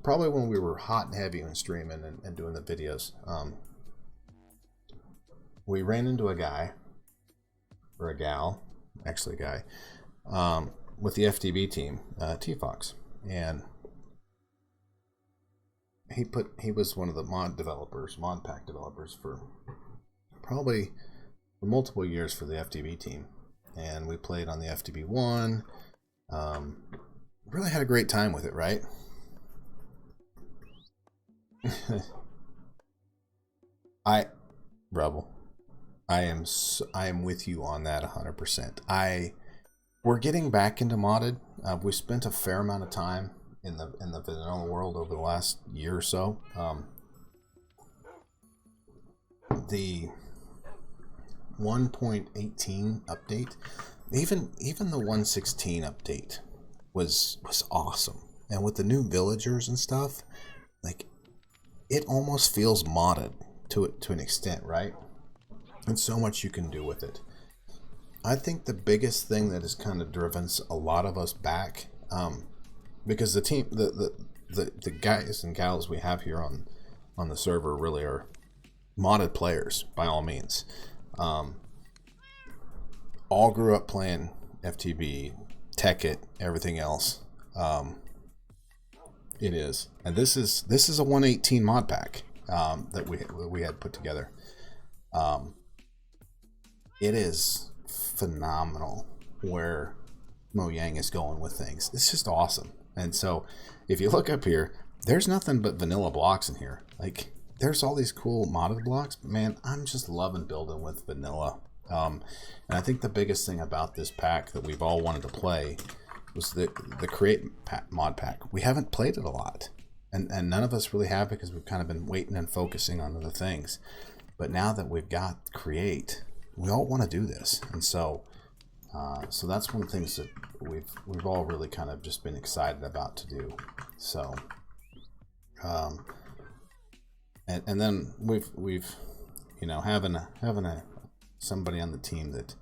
Probably when we were hot and heavy and streaming and doing the videos. We ran into a guy, or a gal, actually a guy, with the FTB team, T-Fox, and he was one of the Modpack developers for multiple years for the FTB team, and we played on the FTB1. Really had a great time with it, right? Rebel, I am with you on that 100%. We're getting back into modded. We spent a fair amount of time in the vanilla world over the last year or so. The 1.18 update, even the 1.16 update was awesome. And with the new villagers and stuff, like, it almost feels modded to an extent, right? And so much you can do with it. I think the biggest thing that has kind of driven a lot of us back, because the team, the guys and gals we have here on the server really are modded players by all means. All grew up playing FTB, Tekkit, everything else. It is, and this is a 1.18 mod pack that we had put together. It is phenomenal where Mojang is going with things. It's just awesome. And so if you look up here, there's nothing but vanilla blocks in here. Like, there's all these cool modded blocks, but man, I'm just loving building with vanilla. And I think the biggest thing about this pack that we've all wanted to play was the Create mod pack. We haven't played it a lot, and none of us really have, because we've kind of been waiting and focusing on other things. But now that we've got Create, we all want to do this, and so that's one of the things that we've all really kind of just been excited about to do. So, and then we've having somebody on the team that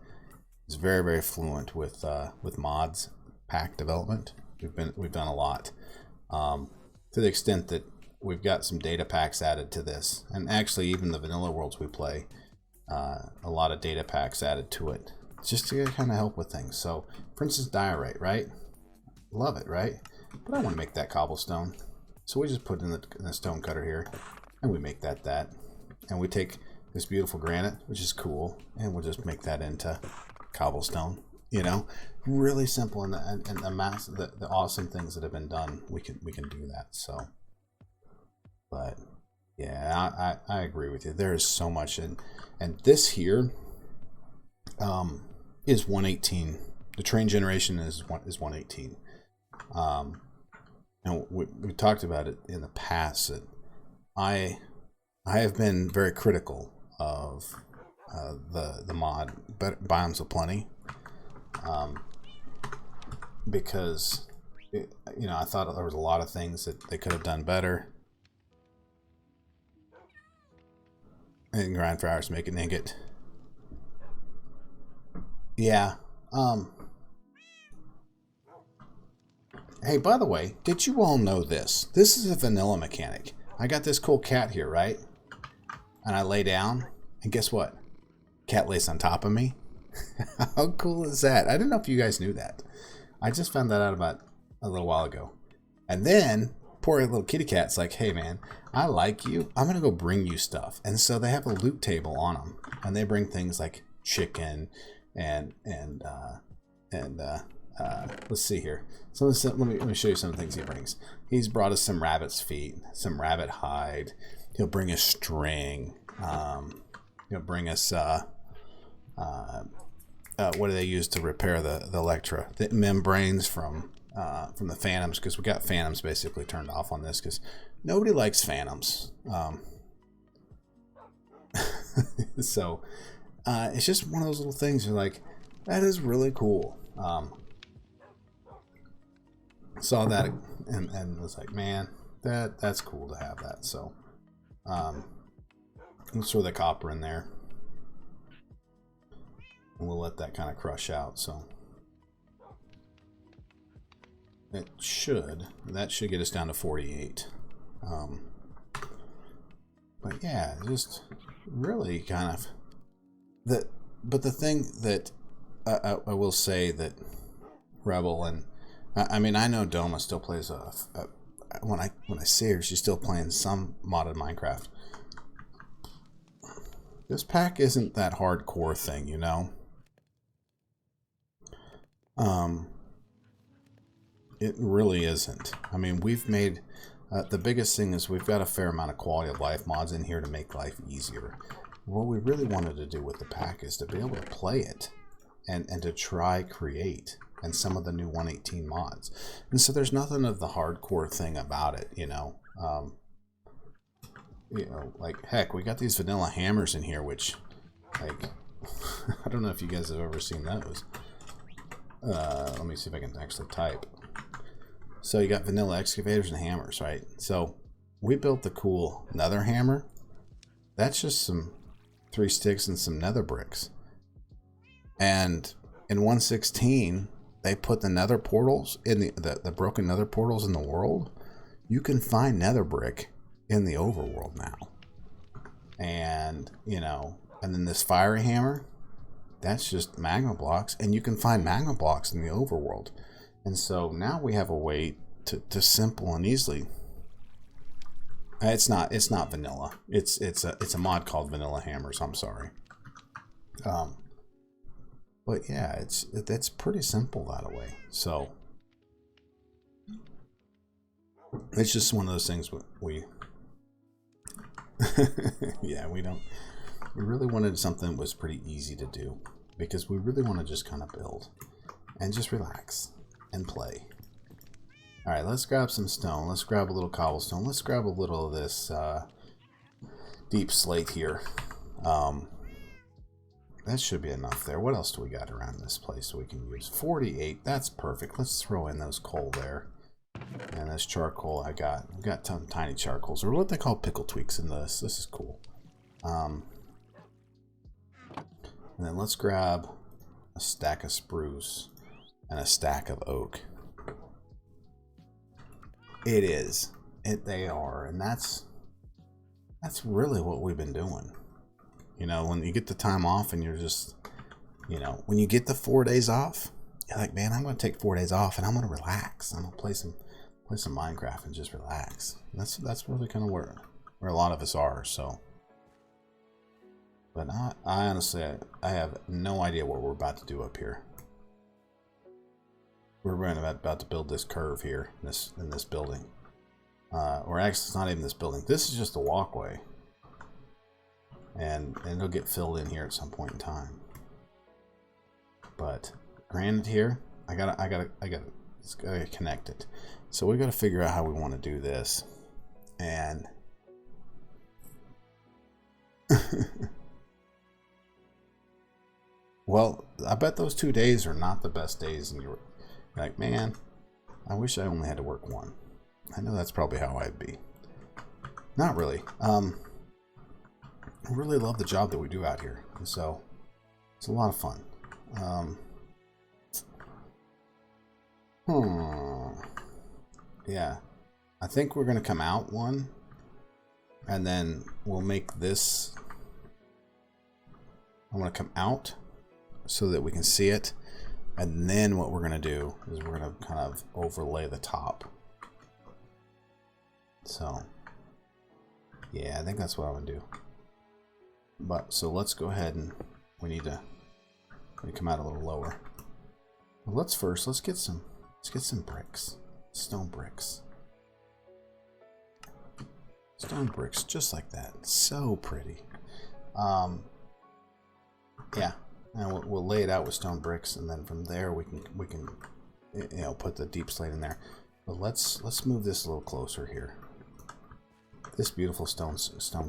is very, very fluent with mods pack development. We've done a lot, to the extent that we've got some data packs added to this, and actually even the vanilla worlds we play, a lot of data packs added to it, just to kind of help with things. So, for instance, diorite, right? Love it, right? But I want to make that cobblestone, so we just put in the stone cutter here, and we make that, and we take this beautiful granite, which is cool, and we'll just make that into cobblestone. You know, really simple, and the awesome things that have been done, we can do that. So, but yeah, I agree with you. There is so much, and this here is 1.18. The train generation is 1.18. And we talked about it in the past, that I have been very critical of the mod Biomes of Plenty, because I thought there was a lot of things that they could have done better. And grind for hours, make it ingot. Yeah. Hey, by the way, did you all know this? This is a vanilla mechanic. I got this cool cat here, right? And I lay down, and guess what? Cat lays on top of me. How cool is that? I didn't know if you guys knew that. I just found that out about a little while ago. And then poor little kitty cat's like, hey man, I like you. I'm gonna go bring you stuff. And so they have a loot table on them, and they bring things like chicken and let's see here. Let me show you some of the things he brings. He's brought us some rabbit's feet, some rabbit hide. He'll bring us string. He'll bring us what do they use to repair the Electra? The membranes from the Phantoms, because we got Phantoms basically turned off on this because nobody likes Phantoms. So it's just one of those little things. You're like, that is really cool. Saw that and was like, man, that's cool to have that. So let's throw the copper in there, and we'll let that kind of crush out. So that should get us down to 48. But yeah, just really kind of but the thing that I will say that Rebel, and I mean, I know Doma still plays when I see her, she's still playing some modded Minecraft. This pack isn't that hardcore thing, you know. It really isn't. I mean, we've made the biggest thing is we've got a fair amount of quality of life mods in here to make life easier. What we really wanted to do with the pack is to be able to play it and to try Create and some of the new 118 mods. And so there's nothing of the hardcore thing about it, you know. Like, heck, we got these vanilla hammers in here, which, like, I don't know if you guys have ever seen those. Let me see if I can actually type. So you got vanilla excavators and hammers, right? So we built the cool nether hammer. That's just some 3 sticks and some nether bricks. And in 1.16, they put the nether portals in the broken nether portals in the world. You can find nether brick in the overworld now. And, you know, and then this fiery hammer, that's just magma blocks, and you can find magma blocks in the overworld. And so now we have a way to simple and easily. It's not vanilla. It's a mod called Vanilla Hammers. I'm sorry. But yeah, it's pretty simple that way. So it's just one of those things we yeah, we really wanted something that was pretty easy to do, because we really want to just kind of build and just relax and play. All right, let's grab some stone. Let's grab a little cobblestone. Let's grab a little of this deep slate here. That should be enough there. What else do we got around this place we can use? 48, that's perfect. Let's throw in those coal there. And this charcoal I've got some tiny charcoals, or what they call pickle tweaks in this. This is cool. And then let's grab a stack of spruce and a stack of oak. It is. They are. And that's really what we've been doing. You know, when you get the time off and you're just, you know, when you get the 4 days off, you're like, man, I'm going to take 4 days off and I'm going to relax. I'm going to play some Minecraft and just relax. And that's really kind of where a lot of us are. So, but I honestly, I have no idea what we're about to do up here. We're about to build this curve here in this building. Or actually, it's not even this building. This is just a walkway. And it'll get filled in here at some point in time. But granted, here I gotta connect it. So we gotta figure out how we want to do this. And well, I bet those 2 days are not the best days, and you're like, man, I wish I only had to work one. I know that's probably how I'd be. Not really. I really love the job that we do out here, and so it's a lot of fun. Yeah, I think we're gonna come out one, and then we'll make this. I want to come out so that we can see it, and then what we're gonna do is we're gonna kind of overlay the top. So, yeah, I think that's what I'm gonna do. But so let's go ahead and we need to come out a little lower. But let's get some bricks, stone bricks, just like that. So pretty. Yeah, and we'll lay it out with stone bricks, and then from there we can you know, put the deep slate in there. But let's move this a little closer here. This beautiful stone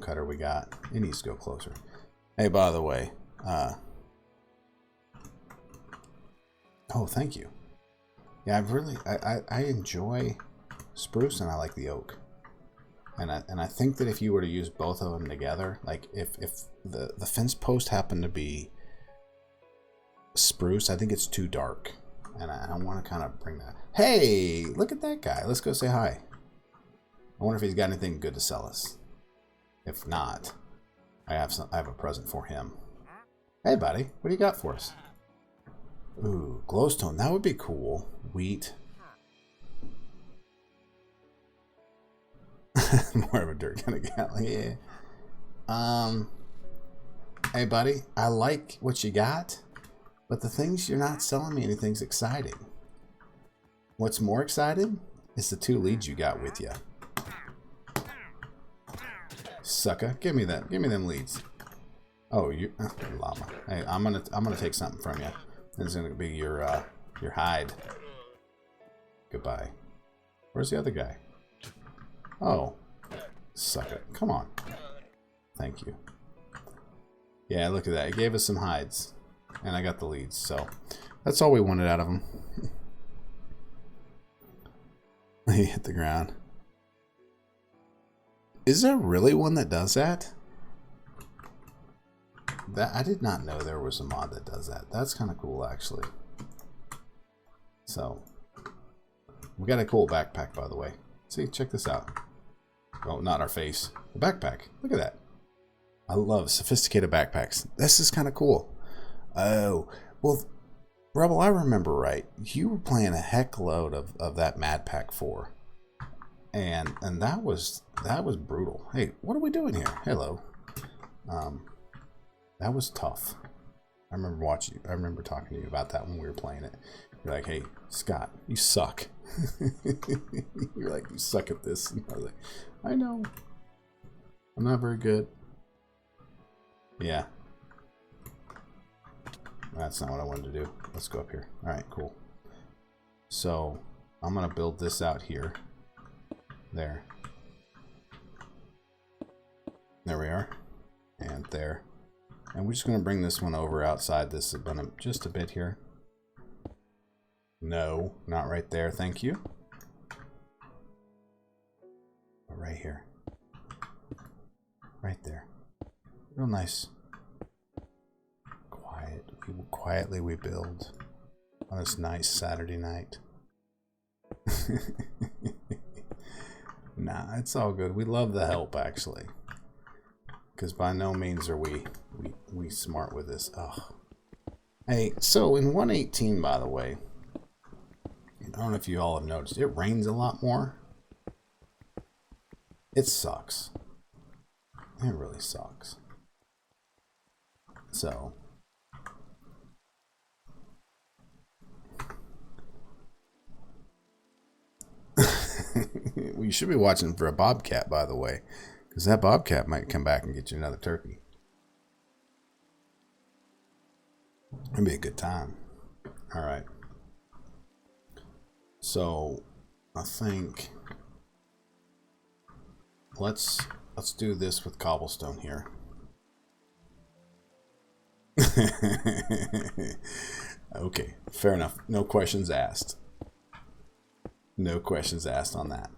cutter we got, it needs to go closer. Hey, by the way, oh, thank you. Yeah, I enjoy spruce and I like the oak. And I think that if you were to use both of them together, like if the fence post happened to be spruce, I think it's too dark. And I want to kind of bring that. Hey, look at that guy. Let's go say hi. I wonder if he's got anything good to sell us. If not, I have a present for him. Hey, buddy, what do you got for us? Ooh, glowstone. That would be cool. Wheat. More of a dirt kind of guy. Yeah. Hey, buddy, I like what you got, but the things you're not selling me anything's exciting. What's more exciting is the 2 leads you got with you. Sucker, give me that. Give me them leads. Oh, you llama. Hey, I'm gonna take something from you. This is gonna be your hide. Goodbye. Where's the other guy? Oh, sucker. Come on. Thank you. Yeah, look at that. It gave us some hides. And I got the leads, so that's all we wanted out of them. He hit the ground. Is there really one that does that? I did not know there was a mod that does that. That's kind of cool, actually. So, we got a cool backpack, by the way. See, check this out. Oh, not our face. The backpack. Look at that. I love sophisticated backpacks. This is kind of cool. Oh, well, Rebel, I remember right. You were playing a heck load of that Modpack 4. And that was brutal. Hey, what are we doing here? Hello. That was tough. I remember talking to you about that when we were playing it. You're like, hey, Scott, you suck. You're like, you suck at this. And I was like, I know. I'm not very good. Yeah. That's not what I wanted to do. Let's go up here. Alright, cool. So, I'm going to build this out here. There. There we are. And there. And we're just going to bring this one over outside this just a bit here. No, not right there. Thank you. But right here. Right there. Real nice. Quietly we build on this nice Saturday night. Nah, it's all good. We love the help, actually. Because by no means are we smart with this. Ugh. Hey, so in 1.18, by the way, I don't know if you all have noticed, it rains a lot more. It sucks. It really sucks. So... well, you should be watching for a bobcat, by the way, because that bobcat might come back and get you another turkey. It'd be a good time. All right. So, I think let's do this with cobblestone here. Okay, fair enough. No questions asked. No questions asked on that.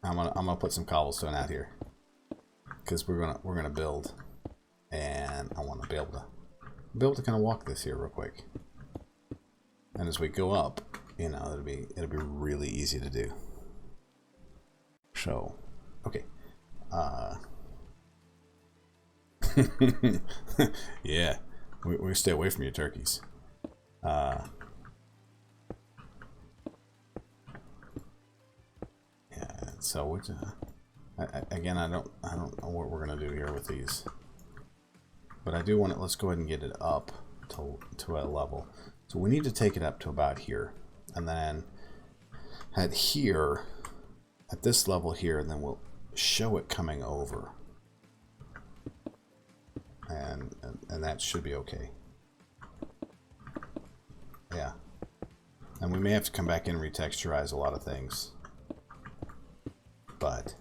I'm gonna put some cobblestone out here because we're gonna build, and I want to be able to kind of walk this here real quick. And as we go up, you know, it'll be really easy to do. So, okay. Yeah, we stay away from your turkeys. So which, again, I don't know what we're gonna do here with these, but I do want it. Let's go ahead and get it up to a level. So we need to take it up to about here, and then at here, at this level here, and then we'll show it coming over, and that should be okay. Yeah, and we may have to come back in and retexturize a lot of things, but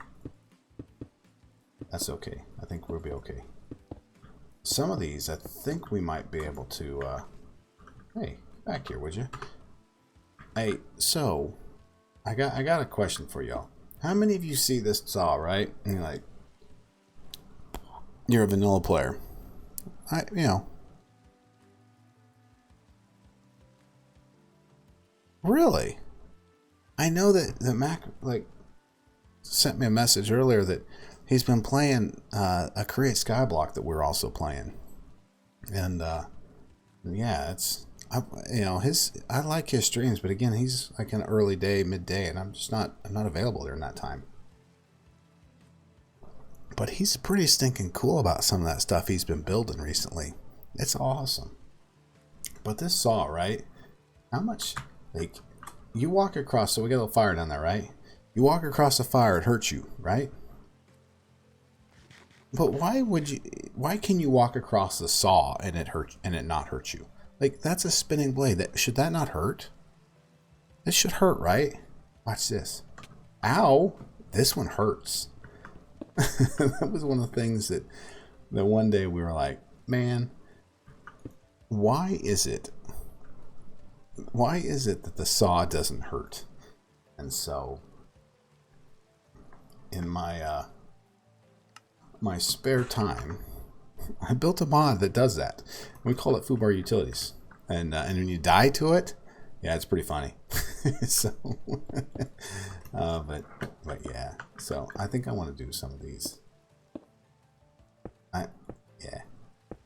that's okay. I think we'll be okay. Some of these, I think we might be able to. Hey, back here, would you? Hey, so I got a question for y'all. How many of you see this saw, right? And you're like, you're a vanilla player. You know. Really? I know that the Mac sent me a message earlier that he's been playing a Create Skyblock that we're also playing, and yeah, it's I like his streams, but again, he's like an early day, midday, and I'm not available during that time. But he's pretty stinking cool about some of that stuff he's been building recently. It's awesome. But this saw, right? How much, like, you walk across, so we got a little fire down there, right? You walk across the fire, it hurts you, right? But why can you walk across the saw and it not hurt you? Like, that's a spinning blade. Should that not hurt? This should hurt, right? Watch this. Ow! This one hurts. That was one of the things that one day we were like, man, why is it that the saw doesn't hurt? And so in my my spare time, I built a mod that does that. We call it FUBAR Utilities, and when you die to it, yeah, it's pretty funny. So, but yeah. So I think I want to do some of these. Yeah.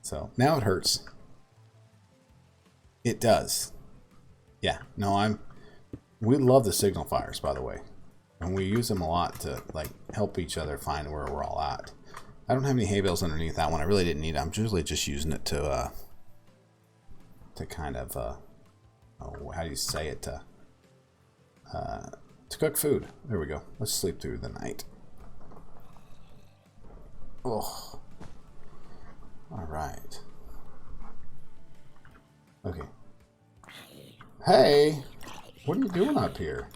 So now it hurts. It does. Yeah. No, we love the signal fires, by the way, and we use them a lot to like help each other find where we're all at. I don't have any hay bales underneath that one. I really didn't need it. I'm usually just using it to kind of how do you say it, to cook food. There we go. Let's sleep through the night. Oh, all right. Okay. Hey, what are you doing up here?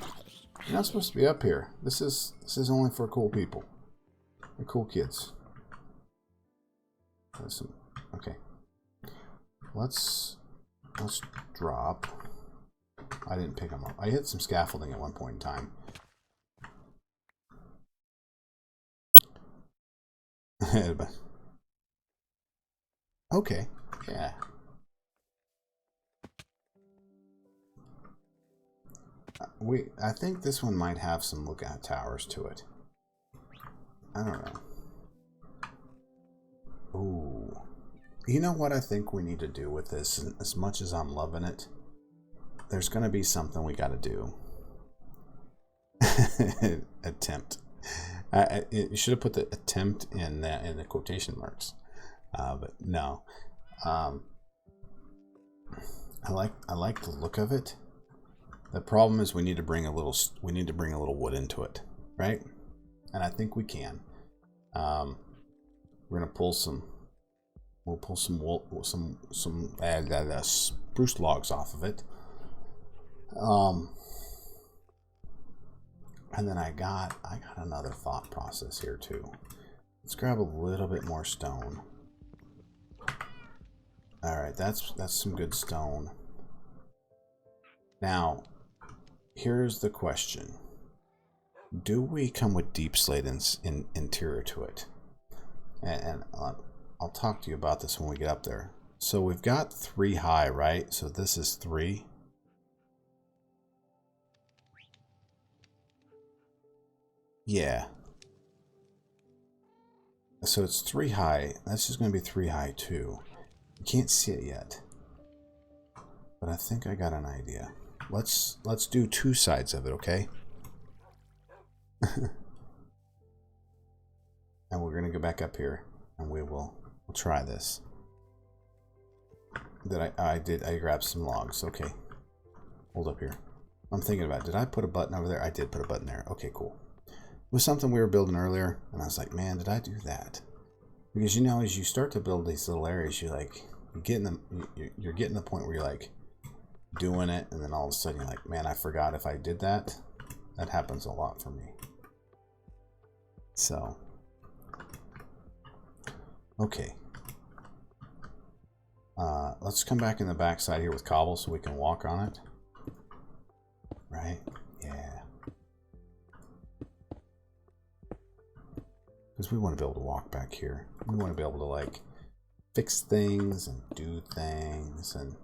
You're not supposed to be up here. This is only for cool people, the cool kids. Okay. Let's drop. I didn't pick them up. I hit some scaffolding at one point in time. Okay. Yeah. I think this one might have some lookout towers to it. I don't know. Ooh. You know what I think we need to do with this? As much as I'm loving it, there's going to be something we got to do. Attempt. You should have put the attempt in the quotation marks. But no. I like the look of it. The problem is we need to bring a little wood into it, right? And I think we can. We're gonna pull some. We'll pull some spruce logs off of it. And then I got another thought process here too. Let's grab a little bit more stone. All right, that's some good stone. Now, here's the question: do we come with deep slate in interior to it? And I'll talk to you about this when we get up there. So we've got 3 high, right? So this is 3. Yeah. So it's 3 high. That's just going to be 3 high too. You can't see it yet, but I think I got an idea. Let's do 2 sides of it, okay? And we're gonna go back up here and we'll try this. I grabbed some logs. Okay. Hold up here. I'm thinking about, did I put a button over there? I did put a button there. Okay, cool. It was something we were building earlier, and I was like, man, did I do that? Because you know, as you start to build these little areas, you're getting to the point where you're like doing it, and then all of a sudden you're like, man, I forgot if I did that. That happens a lot for me. So, okay. Let's come back in the back side here with cobble so we can walk on it. Right? Yeah. Because we want to be able to walk back here. We want to be able to like fix things and do things and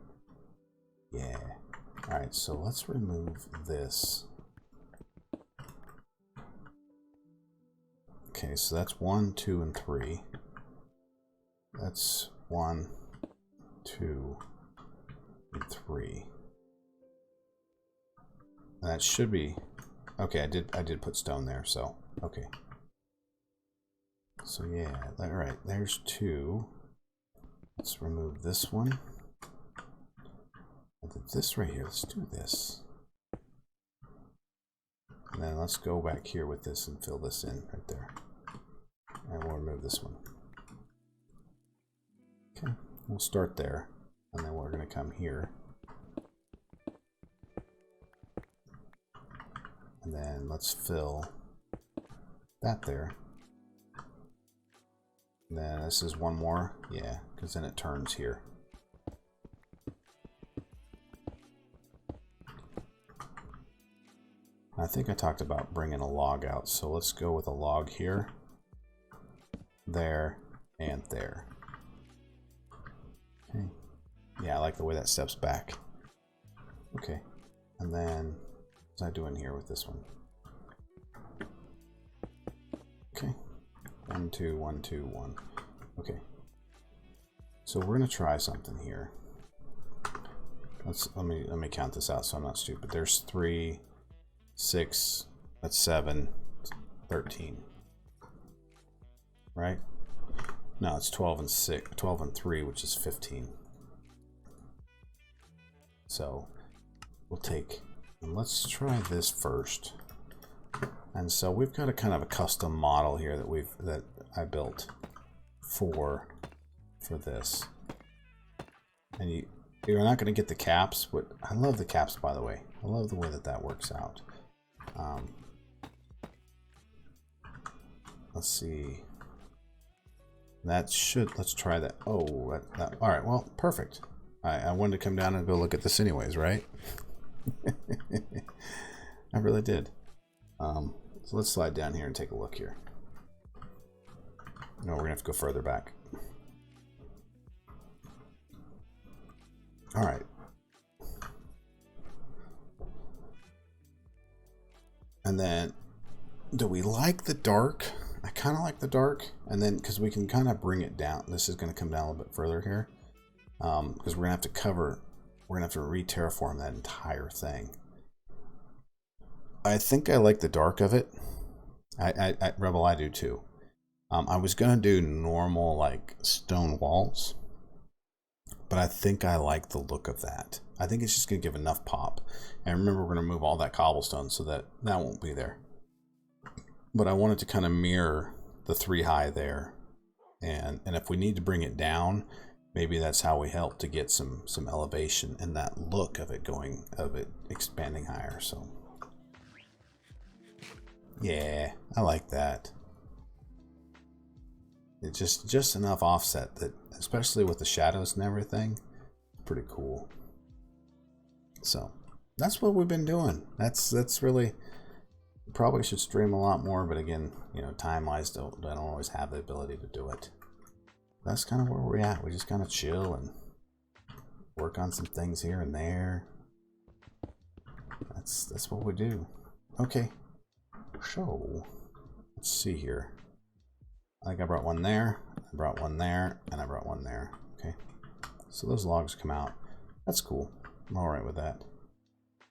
yeah. Alright, so let's remove this. Okay, so that's 1, 2, and 3. That's 1, 2, and 3. And that should be okay. I did put stone there, so okay. So yeah, all right. There's 2. Let's remove this one. And then this right here. Let's do this. And then let's go back here with this and fill this in right there. And we'll remove this one. Okay, we'll start there, and then we're going to come here. And then let's fill that there. And then this is one more. Yeah, because then it turns here. I think I talked about bringing a log out. So let's go with a log here, there, and there. Okay. Yeah, I like the way that steps back. Okay. And then what's I doing here with this one? Okay. 1, 2, 1, 2, 1. Okay. So we're gonna try something here. Let me count this out so I'm not stupid. There's 3, 6, that's 7, 13. Right? No, it's 12 and 6, 12 and 3, which is 15. So we'll take, and let's try this first. And so we've got a kind of a custom model here that I built for this. And you're not going to get the caps, but I love the caps, by the way. I love the way that works out. Let's see. Let's try that. Oh, all right. Well, perfect. I wanted to come down and go look at this anyways, right? I really did. So let's slide down here and take a look here. No, we're gonna have to go further back. All right. And then, do we like the dark? I kind of like the dark, and then because we can kind of bring it down. This is going to come down a little bit further here, because we're gonna have to re-terraform that entire thing. I think I like the dark of it. Rebel, I do too. I was gonna do normal like stone walls, but I think I like the look of that. I think it's just gonna give enough pop. And remember, we're gonna move all that cobblestone so that won't be there. But I wanted to kind of mirror the 3 high there, and if we need to bring it down, maybe that's how we help to get some elevation and that look of it expanding higher. So yeah, I like that. It's just enough offset that, especially with the shadows and everything, pretty cool. So that's what we've been doing. That's really, probably should stream a lot more, but again, you know, time-wise, I don't always have the ability to do it. That's kind of where we're at. We just kind of chill and work on some things here and there. That's what we do. Okay. So let's see here. I think I brought one there, I brought one there, and I brought one there. Okay. So those logs come out. That's cool. I'm all right with that.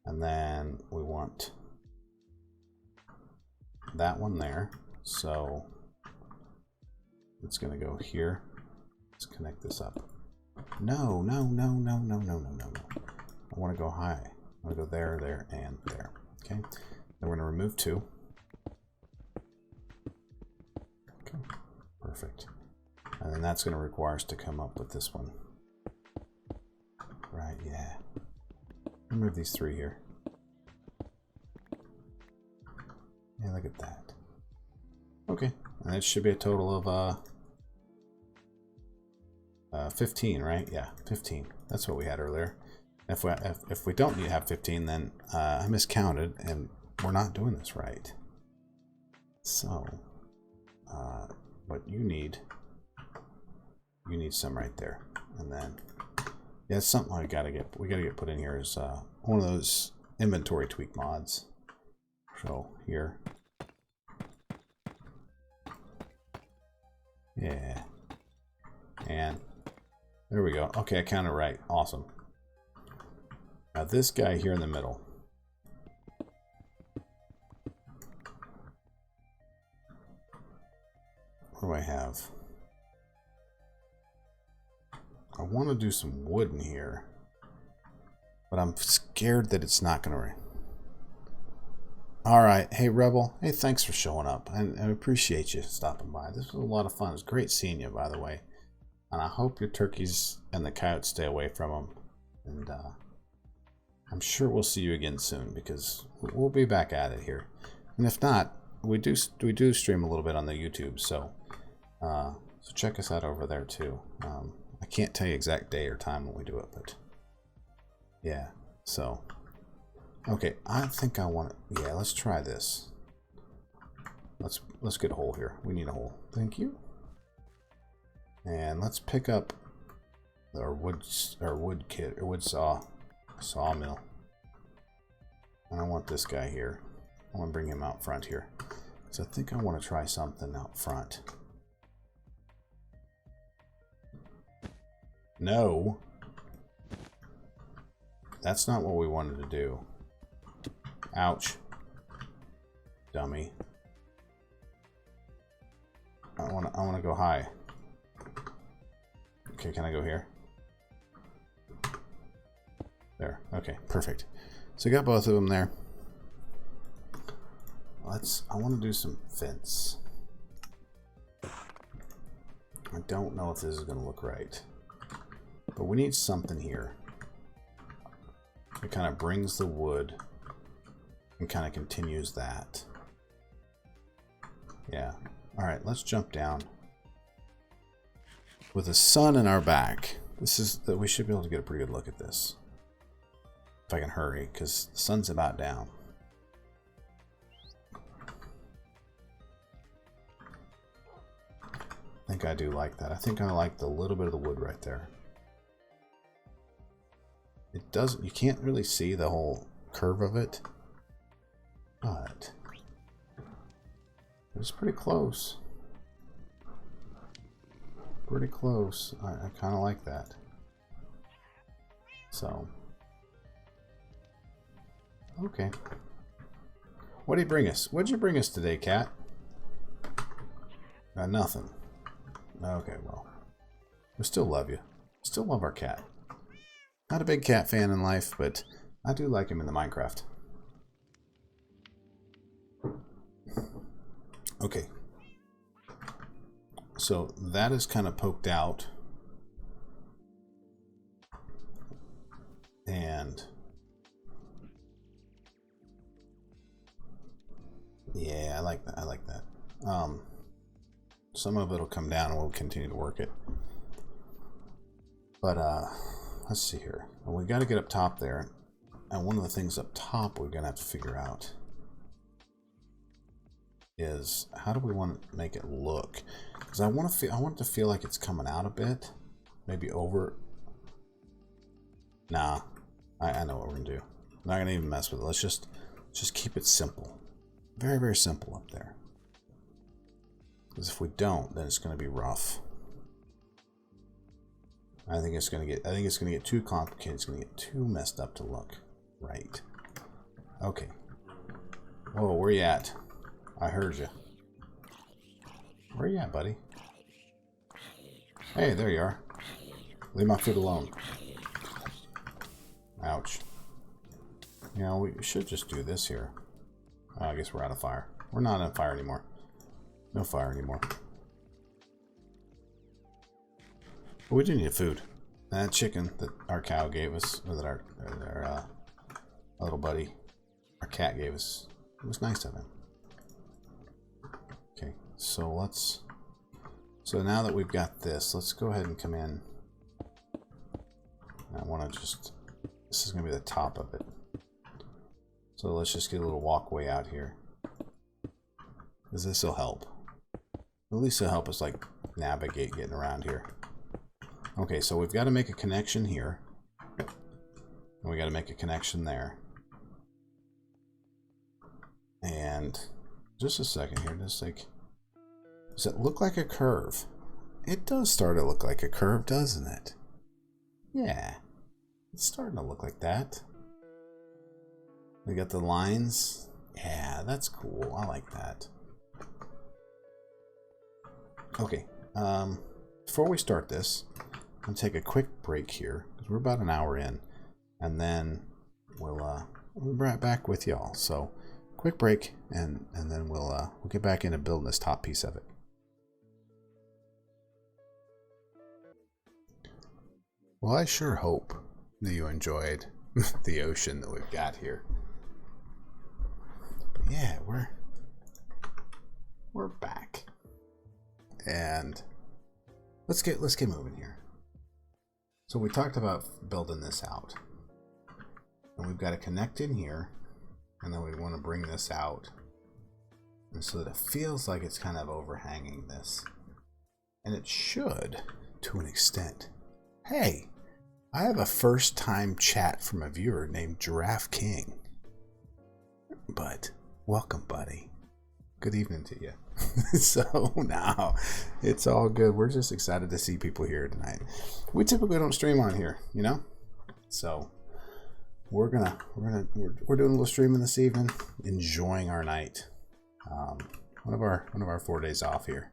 And then we want that one there. So It's going to go here. Let's connect this up. No, no, no, no, no, no, no, no, no. I want to go high. I want to go there, there, and there. Okay. Then we're going to remove 2. Okay. Perfect. And then that's going to require us to come up with this one. Right, yeah. Remove these 3 here. Yeah, look at that. Okay. And it should be a total of 15, right? Yeah, 15. That's what we had earlier. If we don't have 15, then I miscounted, and we're not doing this right. So, what you need some right there, and then yeah, it's something we gotta get put in here is one of those inventory tweak mods. So here, yeah, and there we go. Okay, I counted right. Awesome. Now this guy here in the middle. What do I have? I want to do some wood in here, but I'm scared that it's not going to. All right. Hey, Rebel. Hey, thanks for showing up. And I appreciate you stopping by. This was a lot of fun. It was great seeing you, by the way. And I hope your turkeys and the coyotes stay away from them. And I'm sure we'll see you again soon, because we'll be back at it here. And if not, we do stream a little bit on the YouTube, so check us out over there too. I can't tell you exact day or time when we do it, but yeah. So okay, I think I want to. Yeah, let's try this. Let's get a hole here. We need a hole. Thank you. And let's pick up our wood kit or wood sawmill. And I want this guy here. I want to bring him out front here. So I think I want to try something out front. No. That's not what we wanted to do. Ouch. Dummy. I want to go high. Okay, can I go here? There. Okay, perfect. So we got both of them there. I want to do some fence. I don't know if this is going to look right, but we need something here. It kind of brings the wood and kind of continues that. Yeah. All right, let's jump down. With the sun in our back, we should be able to get a pretty good look at this. If I can hurry, because the sun's about down. I think I do like that. I think I like the little bit of the wood right there. It doesn't, you can't really see the whole curve of it, but it's pretty close. Pretty close. I kind of like that. So, okay. What did he bring us? What'd you bring us today, cat? Nothing. Okay, well, we still love you. Still love our cat. Not a big cat fan in life, but I do like him in the Minecraft. Okay. So that is kind of poked out. And yeah, I like that. I like that. Some of it will come down and we'll continue to work it. But let's see here. Well, we got to get up top there. And one of the things up top we're going to have to figure out is how do we want to make it look? Because I want it to feel like it's coming out a bit. Maybe over. Nah, I know what we're going to do. I'm not going to even mess with it. Let's just keep it simple. Very, very simple up there. Because if we don't, then it's going to be rough. I think it's going to get too complicated. It's going to get too messed up to look right. Okay. Whoa, where you at? I heard you. Where you at, buddy? Hey, there you are. Leave my food alone. Ouch. You know, we should just do this here. I guess we're out of fire. We're not on fire anymore. No fire anymore. But we do need food. That chicken that our cow gave us, or that our little buddy, our cat gave us, it was nice of him. Okay, so let's... So now that we've got this, let's go ahead and come in. I want to just... This is going to be the top of it. So let's just get a little walkway out here. Because this will help. At least it'll help us like navigate getting around here. Okay, so we've got to make a connection here. And we got to make a connection there. And just a second here, just like, does it look like a curve? It does start to look like a curve, doesn't it? Yeah, it's starting to look like that. We got the lines. Yeah, that's cool. I like that. Okay, before we start this, I'm gonna take a quick break here because we're about an hour in, and then we'll be right back with y'all. So, quick break, and then we'll get back into building this top piece of it. Well, I sure hope that you enjoyed the ocean that we've got here. But yeah, we're back, and let's get moving here. So we talked about building this out, and we've got to connect in here, and then we want to bring this out, and so that it feels like it's kind of overhanging this, and it should to an extent. Hey, I have a first-time chat from a viewer named Giraffe King. But welcome, buddy. Good evening to you. So now it's all good. We're just excited to see people here tonight. We typically don't stream on here, you know. So we're doing a little streaming this evening, enjoying our night. One of our 4 days off here,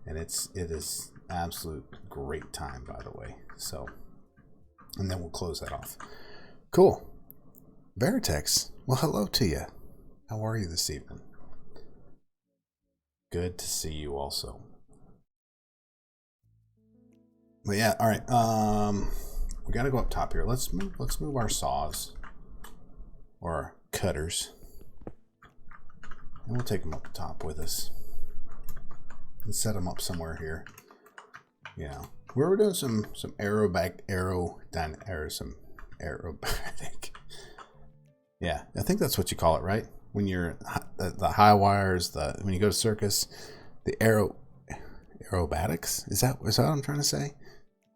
and it is absolute great time, by the way. So, and then we'll close that off. Cool. Veritex, well, hello to you. How are you this evening? Good to see you also. But yeah, all right. We got to go up top here. Let's move our saws or our cutters, and we'll take them up the top with us and set them up somewhere here. You know, we're doing some aerobatic. Yeah, I think that's what you call it, right? When you're the high wires, when you go to circus, the aerobatics. Is that what I'm trying to say?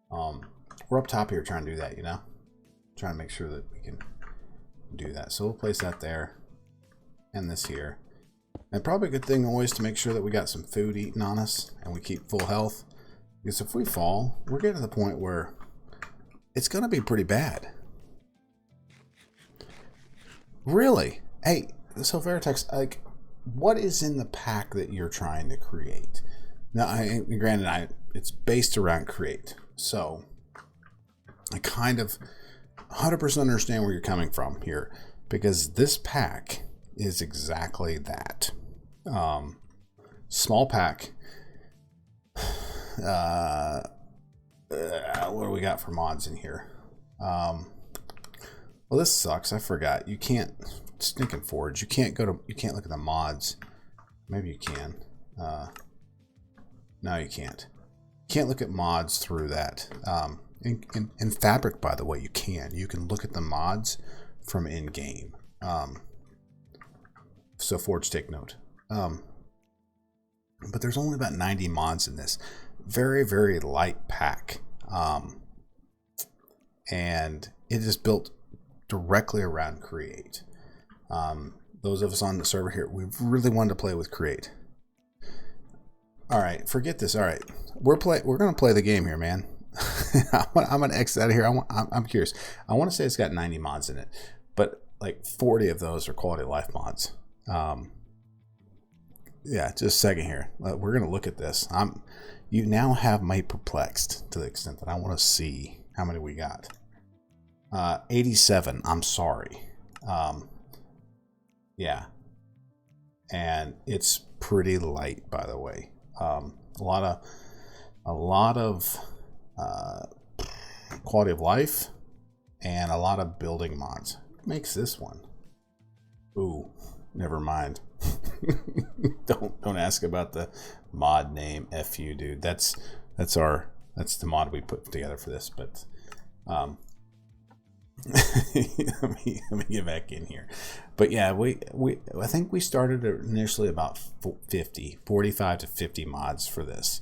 We're up top here trying to do that, you know, trying to make sure that we can do that. So we'll place that there, and this here. And probably a good thing always to make sure that we got some food eaten on us and we keep full health, because if we fall, we're getting to the point where it's gonna be pretty bad. Really? Hey, so Veritex, like, what is in the pack that you're trying to create? Now, granted, it's based around Create, so I kind of 100% understand where you're coming from here, because this pack is exactly that. Small pack. What do we got for mods in here? Well, this sucks. I forgot. You can't stinking Forge. You can't look at the mods. Maybe you can. No, you can't. You can't look at mods through that. In Fabric, by the way, you can. You can look at the mods from in-game. So Forge, take note. But there's only about 90 mods in this. Very, very light pack. And it is built directly around Create. Those of us on the server here, we really wanted to play with Create. All right, forget this. All right, we're gonna play the game here, man. I'm gonna exit out of here. I'm curious. I want to say it's got 90 mods in it, but like 40 of those are quality of life mods. Yeah, just a second here. We're gonna look at this. you now have me perplexed to the extent that I want to see how many we got. 87. I'm sorry. Yeah. And it's pretty light, by the way. A lot of quality of life and a lot of building mods. What makes this one? Ooh, never mind. Don't ask about the mod name. FU, dude. That's the mod we put together for this. But let me get back in here. But yeah, I think we started initially about 45 to 50 mods for this,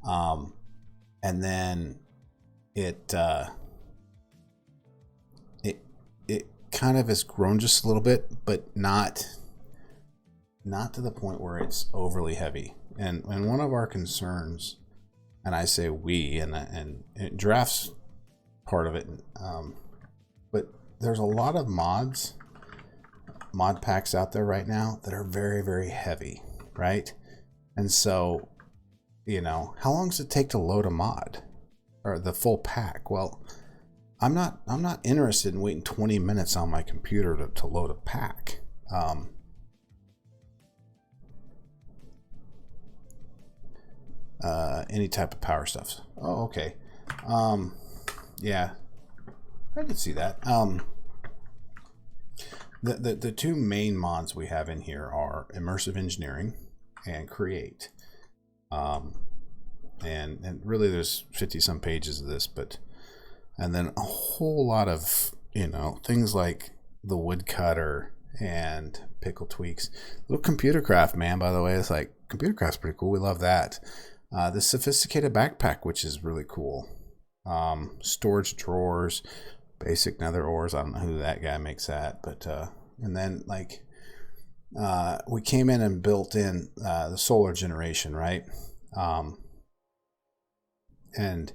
and then it kind of has grown just a little bit, but not to the point where it's overly heavy. And one of our concerns, and I say we, and it drafts part of it, but there's a lot of mod packs out there right now that are very, very heavy, right? And so, you know, how long does it take to load a mod or the full pack? Well, I'm not interested in waiting 20 minutes on my computer to load a pack. Any type of power stuff. Oh, okay. Yeah, I can see that. The two main mods we have in here are Immersive Engineering and Create. And really there's 50 some pages of this, and then a whole lot of, you know, things like the woodcutter and pickle tweaks. Little computer craft, man, by the way. It's like, computer craft's pretty cool. We love that. The sophisticated backpack, which is really cool. Storage drawers, basic nether ores. I don't know who that guy makes that, but and then like we came in and built in the solar generation, right? And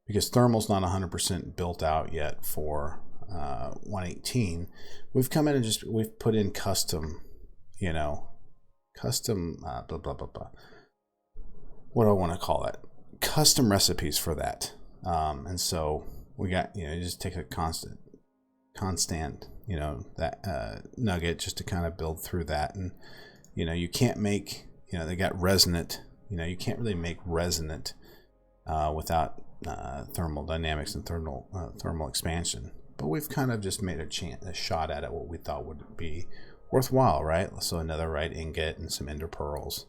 because thermal's not 100% built out yet for 118, we've come in and we've put in custom, you know, blah blah blah blah. What do I want to call it? Custom recipes for that. And so we got, you know, you just take a constant, you know, that nugget just to kind of build through that. And, you know, you can't make, you know, they got resonant, you know, you can't really make resonant without thermal dynamics and thermal expansion. But we've kind of just made a shot at it, what we thought would be worthwhile, right? So another right ingot and some ender pearls.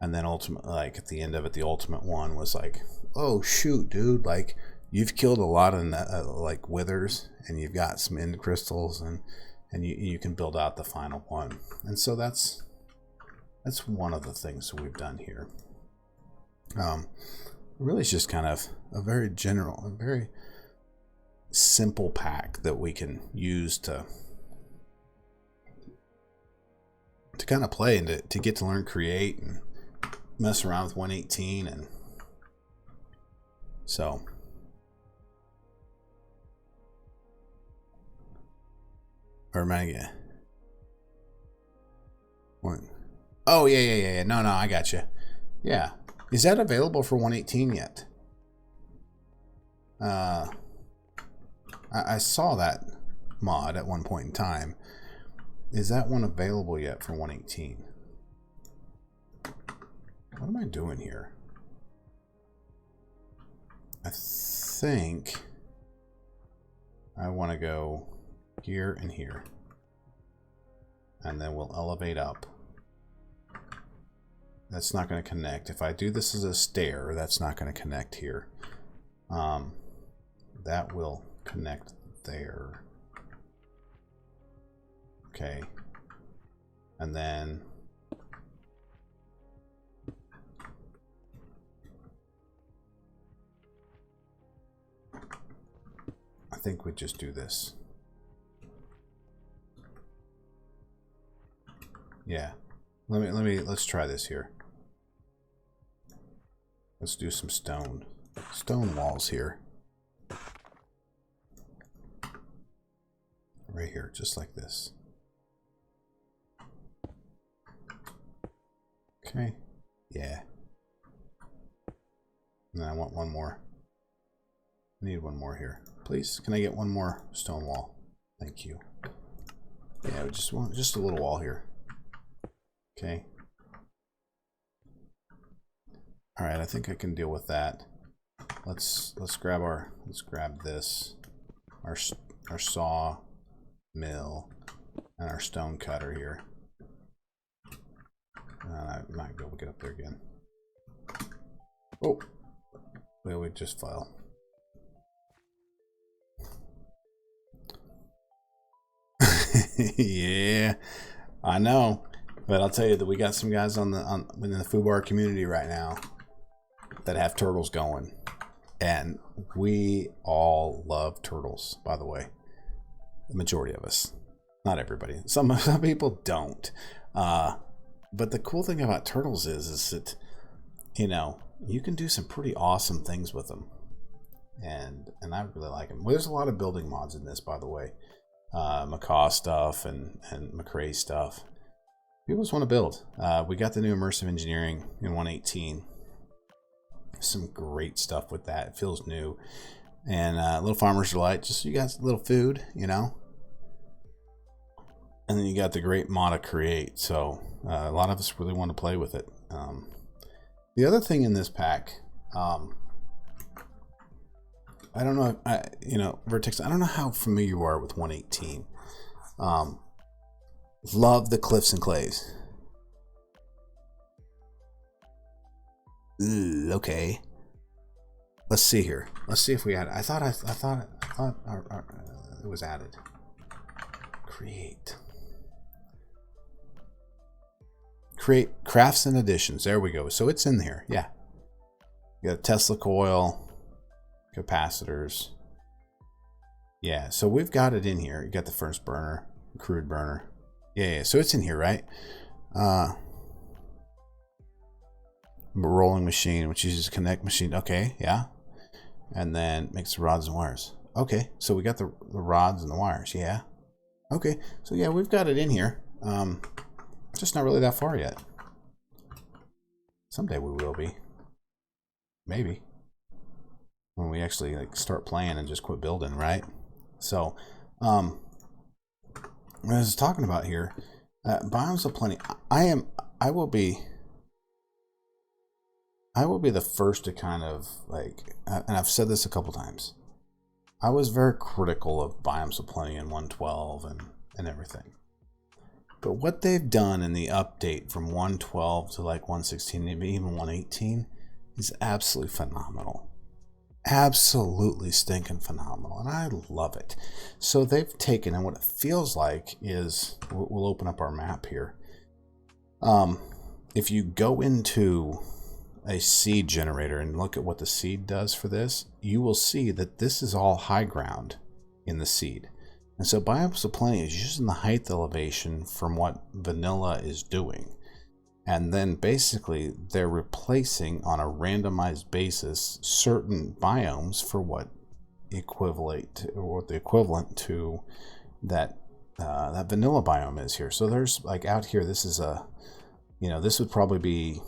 And then ultimately, like at the end of it, the ultimate one was like, oh shoot, dude, like you've killed a lot of like withers, and you've got some end crystals, and you can build out the final one. And so that's one of the things that we've done here. Really, it's just kind of a very general, a very simple pack that we can use to kind of play and to get to learn Create and mess around with 118. And so or am I what? Oh yeah. No, I got you. Yeah, is that available for 118 yet? I saw that mod at one point in time. Is that one available yet for 118? What am I doing here? I think I want to go here and here, and then we'll elevate up. That's not going to connect. If I do this as a stair, that's not going to connect here. That will connect there. Okay. And then I think we just do this. Yeah. Let's try this here. Let's do some stone walls here. Right here, just like this. Okay. Yeah. And then I want one more. I need one more here. Please, can I get one more stone wall? Thank you. Yeah, we just want just a little wall here. Okay. All right, I think I can deal with that. Let's grab this, our saw mill, and our stone cutter here. I might be able to get up there again. Oh, well, we just fell. Yeah, I know, but I'll tell you that we got some guys in the FUBAR community right now that have turtles going, and we all love turtles. By the way, the majority of us, not everybody. Some people don't. But the cool thing about turtles is that, you know, you can do some pretty awesome things with them, and I really like them. Well, there's a lot of building mods in this, by the way. Macaw stuff and McRae stuff. People just want to build. We got the new immersive engineering in 1.18. Some great stuff with that. It feels new. And little farmer's delight. Just so you got a little food, you know. And then you got the great FUBAR Create. So a lot of us really want to play with it. The other thing in this pack, I don't know, you know, Vertex, I don't know how familiar you are with 1.18. Love the cliffs and clays. Ooh, okay. Let's see here. Let's see if we add. I thought it was added. Create crafts and additions. There we go. So it's in here. Yeah. You got a Tesla coil. Capacitors. Yeah, so we've got it in here. You got the furnace burner, crude burner. Yeah, so it's in here, right? Rolling machine, which uses connect machine. Okay, yeah. And then makes the rods and wires. Okay, so we got the rods and the wires. Yeah. Okay, so yeah, we've got it in here. Just not really that far yet. Someday we will be. Maybe. When we actually like start playing and just quit building, right? So, what I was talking about here, biomes of plenty. I will be the first to kind of like, and I've said this a couple times. I was very critical of biomes of plenty in 1.12 and everything. But what they've done in the update from 1.12 to like 1.16, maybe even 1.18, is absolutely phenomenal. Absolutely stinking phenomenal, and I love it. So they've taken, and what it feels like is, we'll open up our map here. If you go into a seed generator and look at what the seed does for this, you will see that this is all high ground in the seed. And so Biomes of Plenty is using the height elevation from what vanilla is doing. And then basically they're replacing on a randomized basis certain biomes for what the equivalent to that that vanilla biome is here. So there's like out here, this is a, you know, this would probably be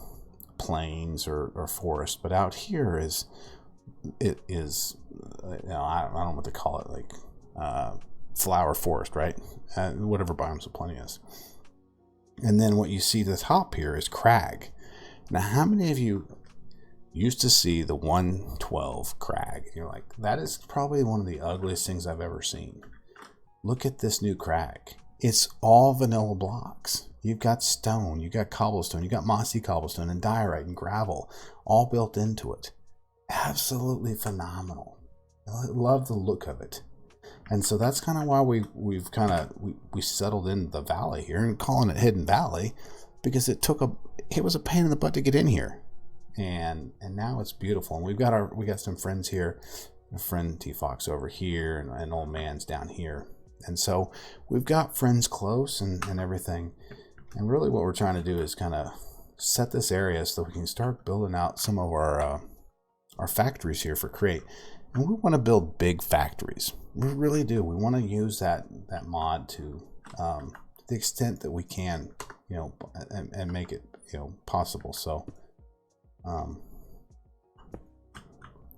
plains or forest, but out here is, it is, you know, I don't know what to call it, like flower forest, right? Whatever Biomes of Plenty is. And then what you see at the top here is crag. Now, how many of you used to see the 1.12 crag? And you're like, that is probably one of the ugliest things I've ever seen. Look at this new crag. It's all vanilla blocks. You've got stone, you've got cobblestone, you've got mossy cobblestone and diorite and gravel all built into it. Absolutely phenomenal. I love the look of it. And so that's kind of why we've kind of we settled in the valley here and calling it Hidden Valley, because it was a pain in the butt to get in here, and now it's beautiful. And we got some friends here, a friend T Fox over here, and an old man's down here, and so we've got friends close and everything. And really, what we're trying to do is kind of set this area so that we can start building out some of our factories here for Create. And we want to build big factories. We really do. We want to use that mod to the extent that we can, you know, and make it, you know, possible. So,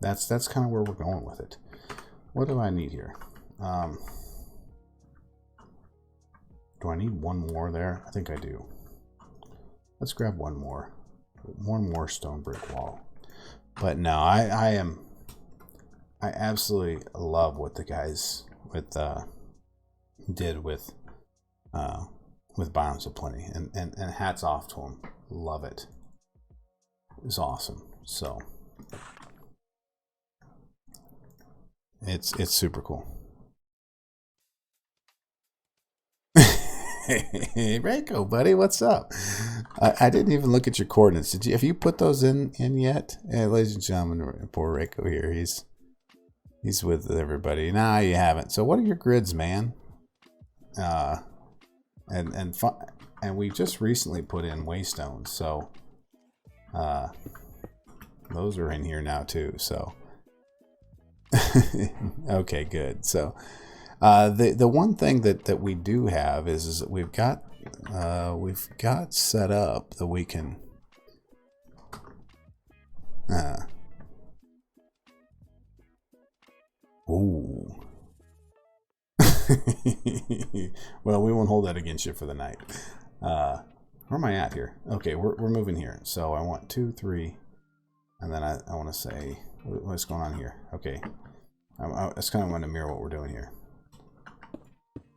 that's kind of where we're going with it. What do I need here? Do I need one more there? I think I do. Let's grab one more stone brick wall. But no, I absolutely love what the guys did with Biomes of Plenty, and hats off to them. Love it. It's awesome. So it's super cool. Hey, Reiko, buddy, what's up? I didn't even look at your coordinates. Have you put those in yet? Hey, ladies and gentlemen, poor Reiko here. He's with everybody. Nah, you haven't. So what are your grids, man? And we just recently put in waystones, so those are in here now too. So okay, good. So the one thing that we do have is that we've got set up that we can ooh. Well, we won't hold that against you for the night. Where am I at here? Okay, we're moving here. So I want 2, 3, and then I want to say what's going on here. Okay, I just kind of want to mirror what we're doing here.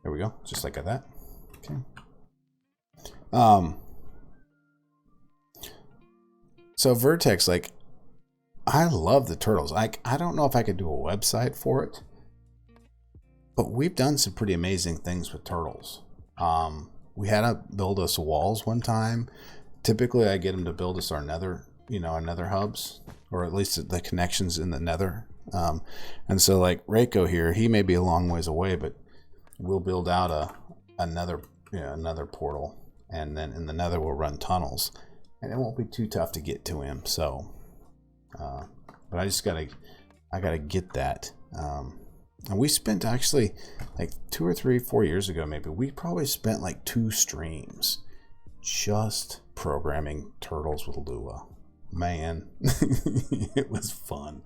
There we go, just like that. Okay. So Vertex, like, I love the turtles. I don't know if I could do a website for it, but we've done some pretty amazing things with turtles. We had to build us walls one time. Typically, I get them to build us our nether, our nether hubs, or at least the connections in the nether. And so, like Reiko here, he may be a long ways away, but we'll build out another portal, and then in the nether we'll run tunnels, and it won't be too tough to get to him. So, but I gotta get that. And we spent actually like 2 or 3, 4 years ago, maybe we probably spent like 2 streams just programming turtles with Lua. Man, it was fun.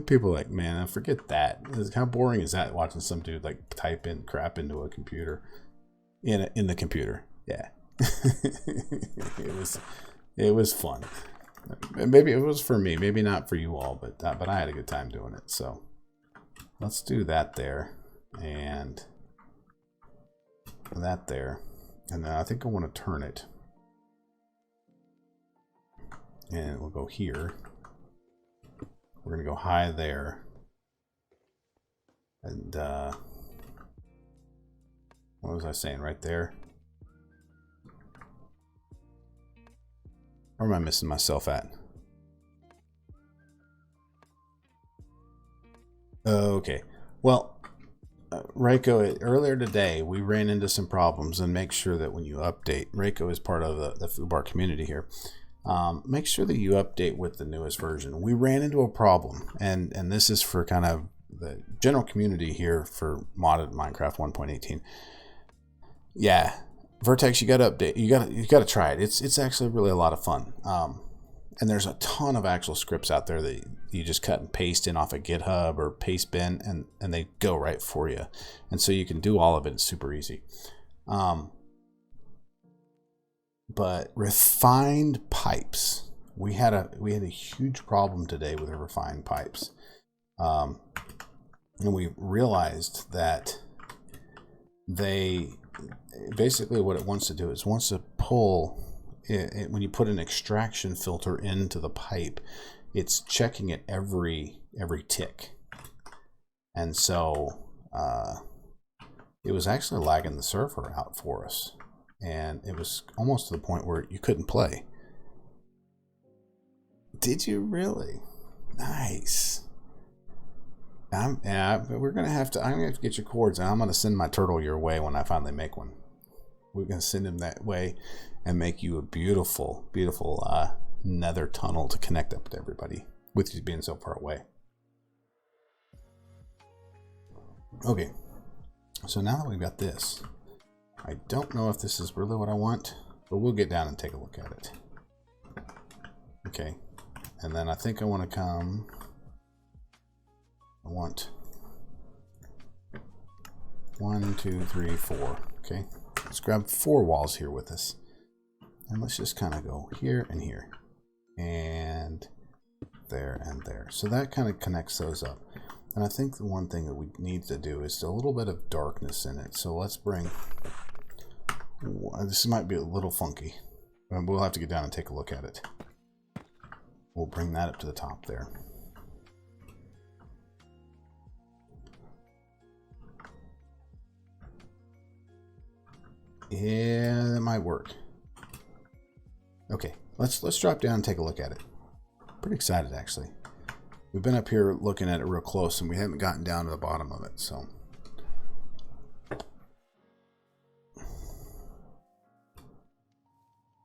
People are like, man, forget that. How boring is that, watching some dude like type in crap into a computer in the computer? Yeah. it was fun. Maybe it was for me, maybe not for you all, but I had a good time doing it. So let's do that there, and that there, and then I think I want to turn it, and we'll go here. We're gonna go high there, and what was I saying right there? Where am I missing myself at? Okay, well, Reiko, earlier today we ran into some problems, and make sure that when you update, Reiko is part of the FUBAR community here. Make sure that you update with the newest version. We ran into a problem, and this is for kind of the general community here for modded Minecraft 1.18. Yeah, Vertex, you got to update. You got to try it. It's actually really a lot of fun. And there's a ton of actual scripts out there that you just cut and paste in off of GitHub or Pastebin, and they go right for you. And so you can do all of it. It's super easy. But refined pipes, we had a huge problem today with the refined pipes, and we realized that they basically, what it wants to do is wants to pull it, when you put an extraction filter into the pipe, it's checking it every tick, and so it was actually lagging the server out for us. And it was almost to the point where you couldn't play. Did you really? Nice. Yeah, but I'm gonna have to get your cords, and I'm gonna send my turtle your way when I finally make one. We're gonna send him that way and make you a beautiful, beautiful nether tunnel to connect up to everybody, with you being so far away. Okay, so now that we've got this, I don't know if this is really what I want, but we'll get down and take a look at it. Okay, and then I think I want to come I want 1, 2, 3, 4. Okay, let's grab 4 walls here with us. And let's just kind of go here and here. And there and there. So that kind of connects those up. And I think the one thing that we need to do is a little bit of darkness in it. So let's bring, this might be a little funky, but we'll have to get down and take a look at it. We'll bring that up to the top there. Yeah, that might work. Okay, let's drop down and take a look at it. Pretty excited, actually. We've been up here looking at it real close, and we haven't gotten down to the bottom of it. So,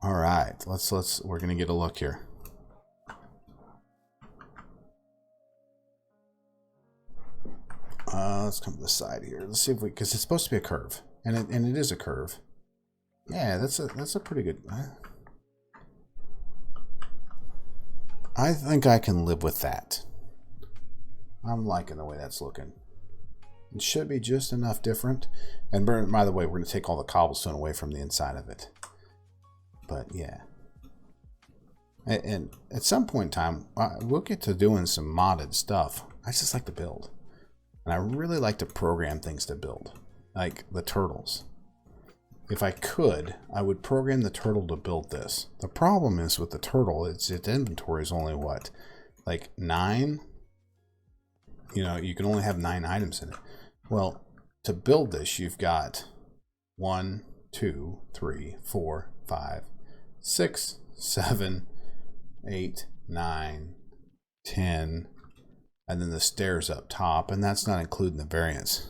all right, we're gonna get a look here. Let's come to the side here. Let's see if we, because it's supposed to be a curve, and it is a curve. Yeah, that's a pretty good. I think I can live with that. I'm liking the way that's looking. It should be just enough different. And by the way, we're going to take all the cobblestone away from the inside of it. But yeah. And at some point in time, we'll get to doing some modded stuff. I just like to build. And I really like to program things to build. Like the turtles. If I could, I would program the turtle to build this. The problem is with the turtle, its inventory is only what? Like 9? You know, you can only have 9 items in it. Well, to build this, you've got 1, 2, 3, 4, 5, 6, 7, 8, 9, 10, and then the stairs up top, and that's not including the variants.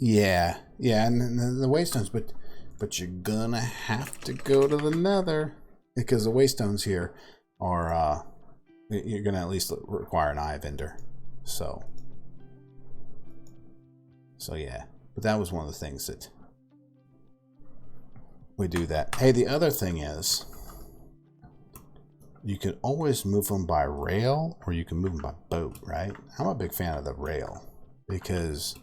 Yeah, and the waystones, but you're gonna have to go to the nether, because the waystones here are you're gonna at least require an eye vendor. So yeah, but that was one of the things that we do that. Hey, the other thing is you could always move them by rail, or you can move them by boat, right? I'm a big fan of the rail because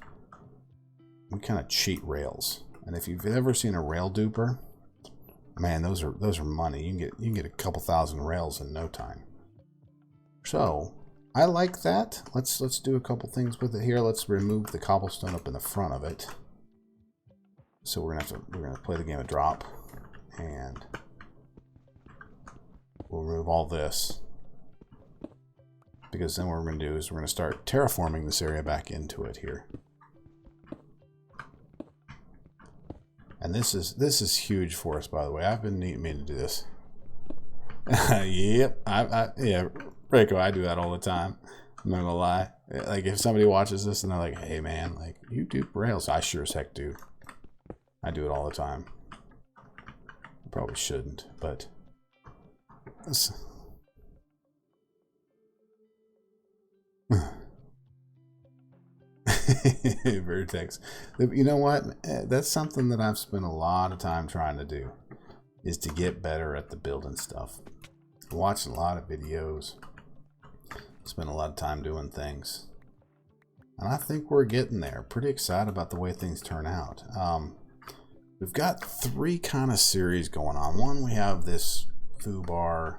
we kind of cheat rails. And if you've ever seen a rail duper, man, those are money. You can get a couple thousand rails in no time. So I like that. Let's do a couple things with it here. Let's remove the cobblestone up in the front of it. So we're gonna play the game of drop, and we'll remove all this, because then what we're gonna do is we're gonna start terraforming this area back into it here. And this is huge for us, by the way. I've been meaning to do this. Yep, yeah, Rico, I do that all the time. I'm not gonna lie. Like if somebody watches this and they're like, "Hey man, like you do rails," I sure as heck do. I do it all the time. I probably shouldn't, but Vertex. You know what? That's something that I've spent a lot of time trying to do, is to get better at the building stuff. I watched a lot of videos, spent a lot of time doing things, and I think we're getting there. Pretty excited about the way things turn out. We've got 3 kind of series going on. One, we have this FUBAR,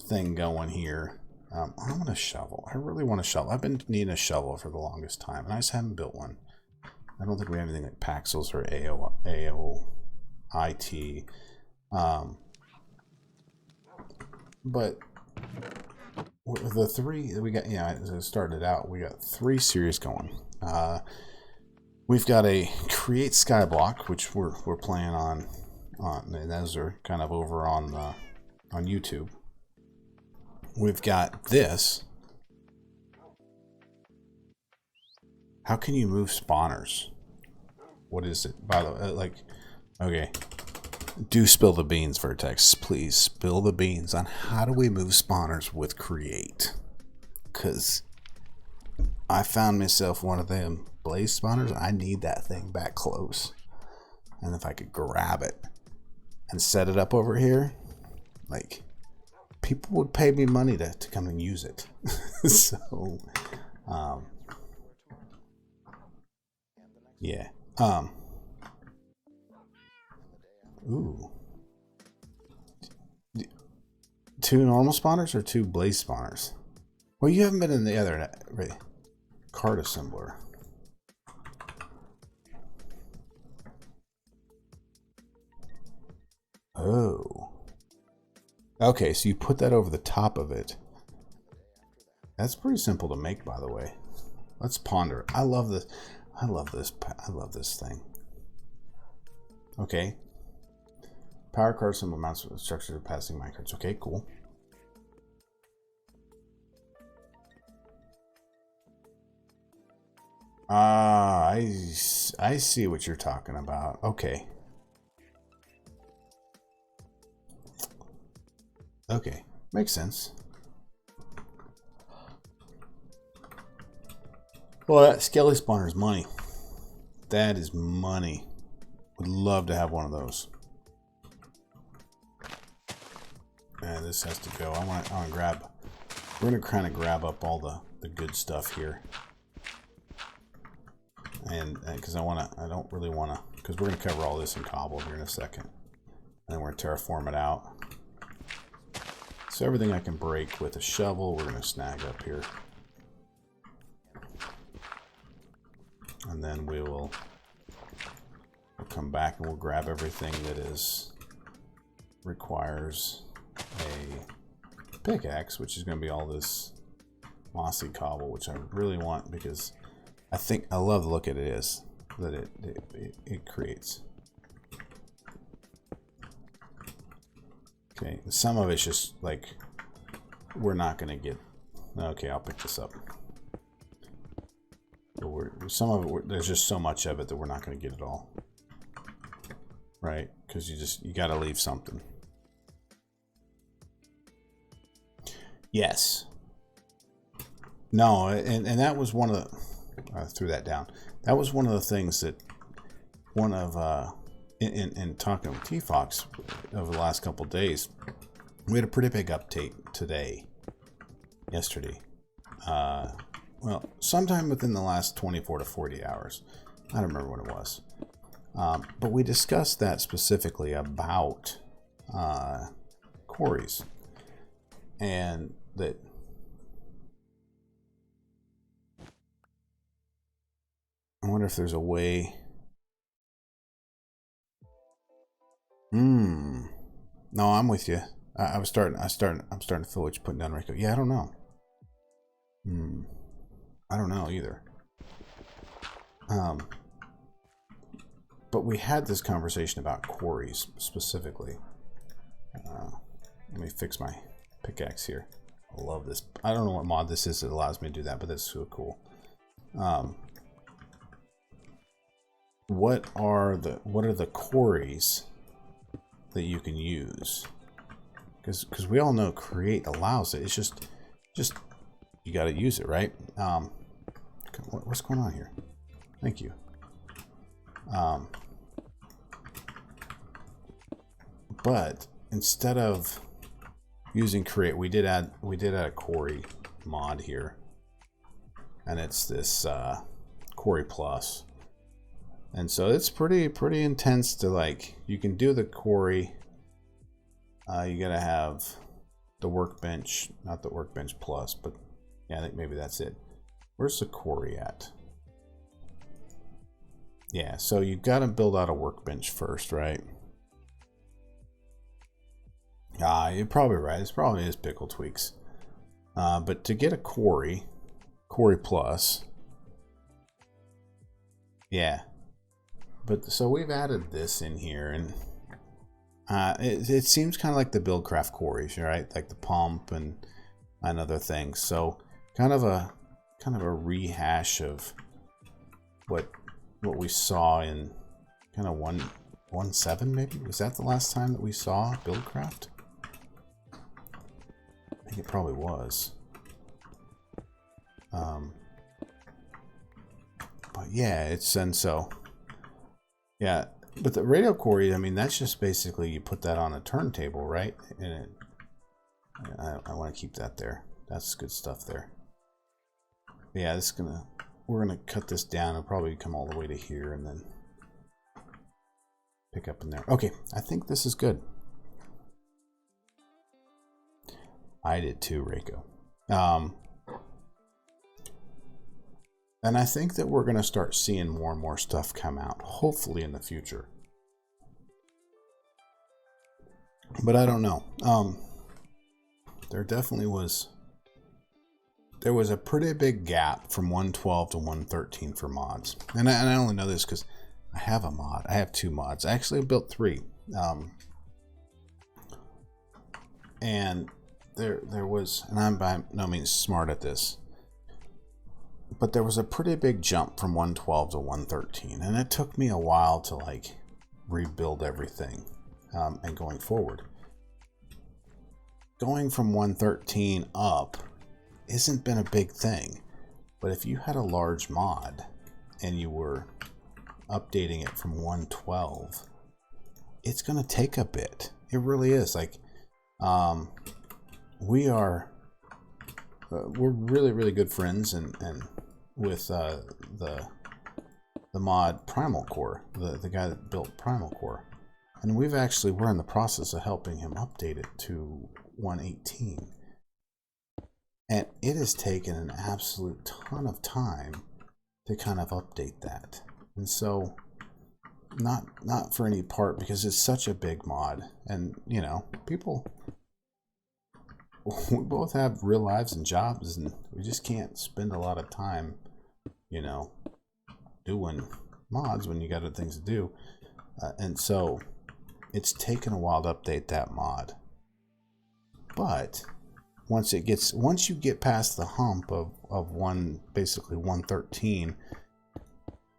thing going here. I want a shovel. I really want a shovel. I've been needing a shovel for the longest time, and I just haven't built one. I don't think we have anything like Paxels or AOIT. But the 3 that we got, as I started out, we got 3 series going. We've got a Create Skyblock, which we're playing on, and those are kind of over on YouTube. We've got this. How can you move spawners? What is it? By the way, okay. Do spill the beans, Vertex. Please spill the beans on how do we move spawners with Create. Because I found myself one of them blaze spawners. I need that thing back close. And if I could grab it and set it up over here, like, people would pay me money to come and use it. So, yeah. Ooh. 2 normal spawners or 2 blaze spawners? Well, you haven't been in the other card assembler. Oh. Okay, so you put that over the top of it. That's pretty simple to make, by the way. Let's ponder it. I love this. I love this thing. Okay. Power card symbol mounts with structure to passing minecarts. Okay, cool. I see what you're talking about. Okay. Okay, makes sense. Well, that skelly spawner is money. That is money. Would love to have one of those. And this has to go. I want to grab. We're gonna kind of grab up all the good stuff here. And because I don't really want to, because we're gonna cover all this in cobble here in a second, and then we're gonna terraform it out. So everything I can break with a shovel, we're gonna snag up here, and then we'll come back and we'll grab everything that requires a pickaxe, which is gonna be all this mossy cobble, which I really want because I love the look it creates. Okay, some of it's just like we're not gonna get. Okay, I'll pick this up. But some of it, there's just so much of it that we're not gonna get it all. Right? Because you gotta leave something. Yes. No, and that was one of the. I threw that down. That was one of the things that in talking with T-Fox over the last couple of days, we had a pretty big update yesterday. Well, sometime within the last 24 to 40 hours. I don't remember what it was. But we discussed that specifically about quarries. And that I wonder if there's a way. No, I'm with you. I'm starting to feel what you're putting down, Rico. Yeah, I don't know. I don't know either. But we had this conversation about quarries specifically. Let me fix my pickaxe here. I love this. I don't know what mod this is that allows me to do that, but that's so cool. What are the quarries that you can use? Because we all know Create allows it. It's just you got to use it, right? What's going on here? Thank you. But instead of using Create, we did add a quarry mod here, and it's this Quarry Plus. And so it's pretty intense to, like, you can do the quarry. You gotta have the workbench, not the workbench plus, but yeah, I think maybe that's it. Where's the quarry at? Yeah, so you've got to build out a workbench first, right? You're probably right. It's probably is pickle tweaks. But to get a quarry plus, yeah. But so we've added this in here, and it seems kind of like the Buildcraft quarries, right? Like the pump and other things. So kind of a rehash of what we saw in kind of 1.7 maybe. Was that the last time that we saw Buildcraft? I think it probably was. But yeah, and so. Yeah, But the radio core, I mean, that's just basically you put that on a turntable, right? And I want to keep that there. That's good stuff there. Yeah, we're gonna cut this down and probably come all the way to here and then pick up in there. Okay, I think this is good. I did too, Reiko. And I think that we're going to start seeing more and more stuff come out, hopefully in the future. But I don't know. There definitely was... There was a pretty big gap from 112 to 113 for mods. And I only know this because I have a mod. I have 2 mods. I actually built 3. And there was... And I'm by no means smart at this. But there was a pretty big jump from 112 to 113, and it took me a while to like rebuild everything. And going forward, going from 113 up isn't been a big thing, but if you had a large mod and you were updating it from 112, it's going to take a bit. It really is. Like we're really good friends and with the mod Primal Core, the guy that built Primal Core, and we're in the process of helping him update it to 118, and it has taken an absolute ton of time to kind of update that. And so not for any part, because it's such a big mod, and you know, people, we both have real lives and jobs, and we just can't spend a lot of time, you know, doing mods when you got other things to do. And so it's taken a while to update that mod. But once you get past the hump of basically 113,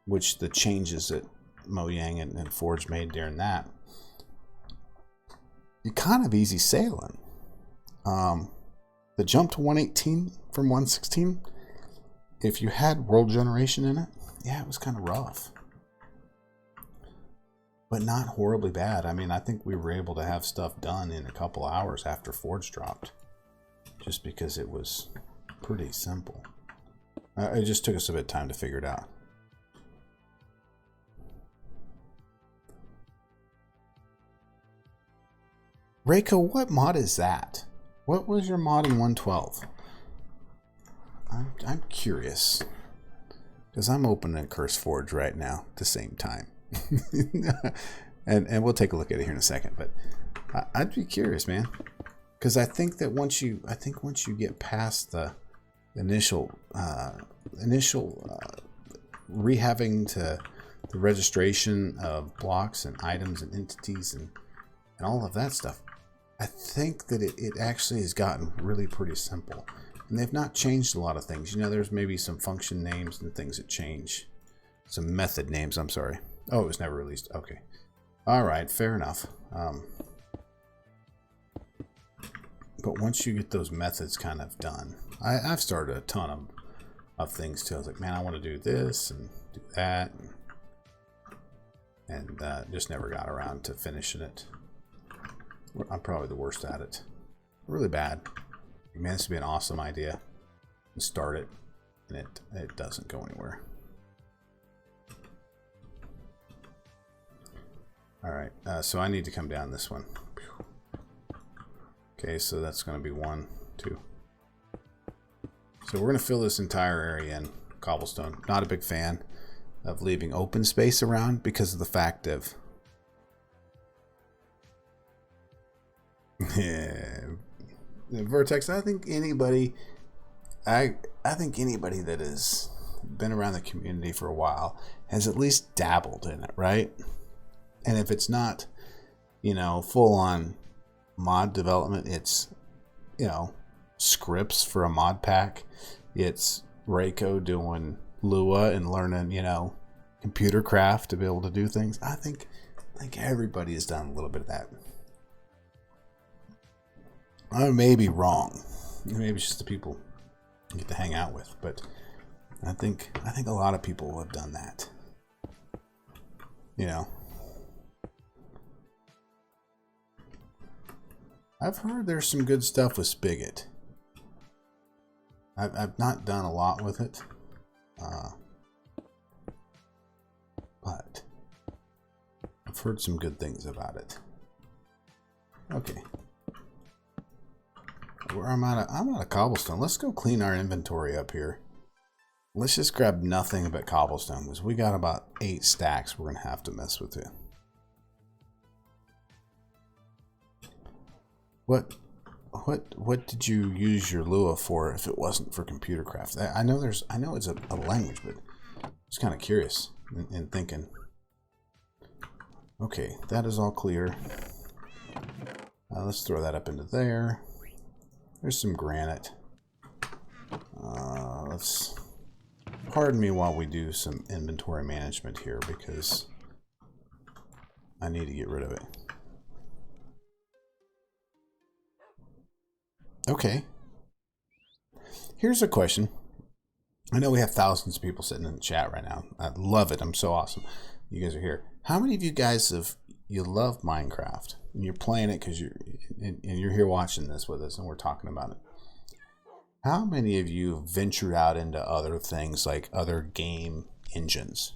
which the changes that Mojang and Forge made during that, you're kind of easy sailing. The jump to 118 from 116, if you had world generation in it, yeah, it was kind of rough, but not horribly bad. I mean, I think we were able to have stuff done in a couple hours after Forge dropped, just because it was pretty simple. It just took us a bit of time to figure it out. Reiko, what mod is that? What was your mod in 112? I'm curious, because I'm opening CurseForge right now at the same time, and we'll take a look at it here in a second. But I'd be curious, man, because I think once you get past the initial rehaving to the registration of blocks and items and entities and all of that stuff, I think that it actually has gotten really pretty simple. And they've not changed a lot of things. You know, there's maybe some function names and things that change. Some method names, I'm sorry. Oh, it was never released. Okay. All right, fair enough. But once you get those methods kind of done, I've started a ton of things too. I was like, man, I want to do this and do that. And just never got around to finishing it. I'm probably the worst at it. Really bad. It managed to be an awesome idea and start it, and it doesn't go anywhere. All right, so I need to come down this one. Okay, so that's going to be 1, 2. So we're going to fill this entire area in cobblestone. Not a big fan of leaving open space around because of the fact of Vertex. I think anybody that has been around the community for a while has at least dabbled in it, right? And if it's not, you know, full on mod development, it's, you know, scripts for a mod pack. It's Reiko doing Lua and learning, you know, computer craft to be able to do things. I think everybody has done a little bit of that. I may be wrong. Maybe it's just the people you get to hang out with, but I think a lot of people have done that. You know, I've heard there's some good stuff with Spigot. I've not done a lot with it, but I've heard some good things about it. Okay. I'm out of cobblestone. Let's go clean our inventory up here. Let's just grab nothing but cobblestone, because we got about 8 stacks we're going to have to mess with it. What did you use your Lua for if it wasn't for computer craft? I know it's a language, but I was kind of curious and thinking. Okay, that is all clear. Let's throw that up into there. There's some granite. Let's pardon me while we do some inventory management here, because I need to get rid of it. Okay. Here's a question. I know we have thousands of people sitting in the chat right now. I love it. I'm so awesome. You guys are here. How many of you guys you love Minecraft and you're playing it because you're here watching this with us and we're talking about it? How many of you ventured out into other things, like other game engines?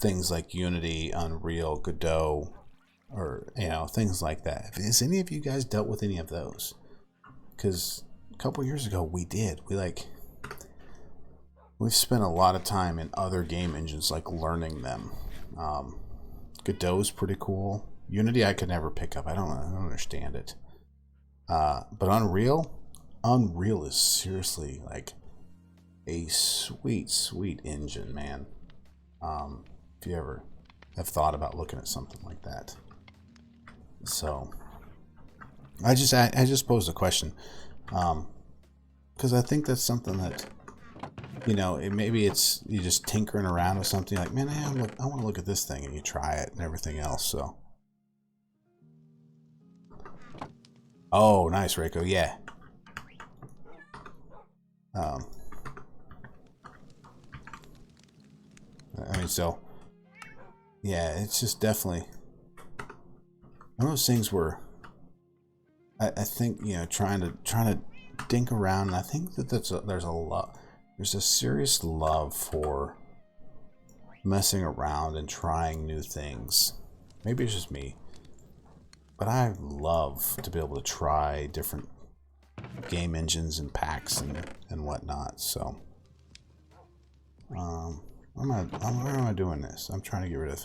Things like Unity, Unreal, Godot, or things like that. Has any of you guys dealt with any of those? Because a couple years ago we did. We've spent a lot of time in other game engines, like learning them. Godot's pretty cool. Unity I could never pick up. I don't understand it. But Unreal is seriously like a sweet engine, man. If you ever have thought about looking at something like that. So I just posed a question, because I think that's something that, maybe it's you just tinkering around with something, like, man, I want to look at this thing, and you try it and everything else. So, oh, nice, Reiko, yeah. So yeah, it's just definitely one of those things where I think trying to dink around, and I think that there's a serious love for messing around and trying new things. Maybe it's just me, but I love to be able to try different game engines and packs and whatnot. So where am I doing this? I'm trying to get rid of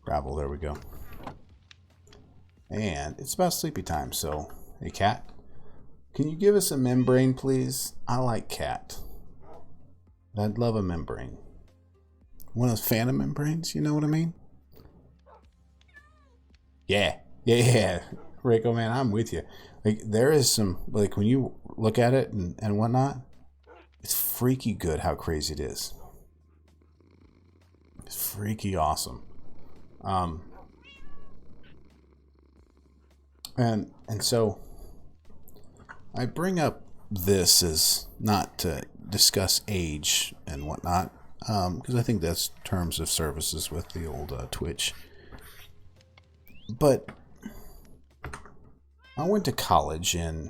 gravel. There we go. And it's about sleepy time, so hey, cat, can you give us a membrane, please? I like cat. I'd love a membrane. One of those phantom membranes, you know what I mean? Yeah. Reiko, man, I'm with you. Like, there is some, like, when you look at it and whatnot, it's freaky good how crazy it is. It's freaky awesome. And so I bring up this as not to discuss age and whatnot, because I think that's terms of services with the old Twitch. But I went to college in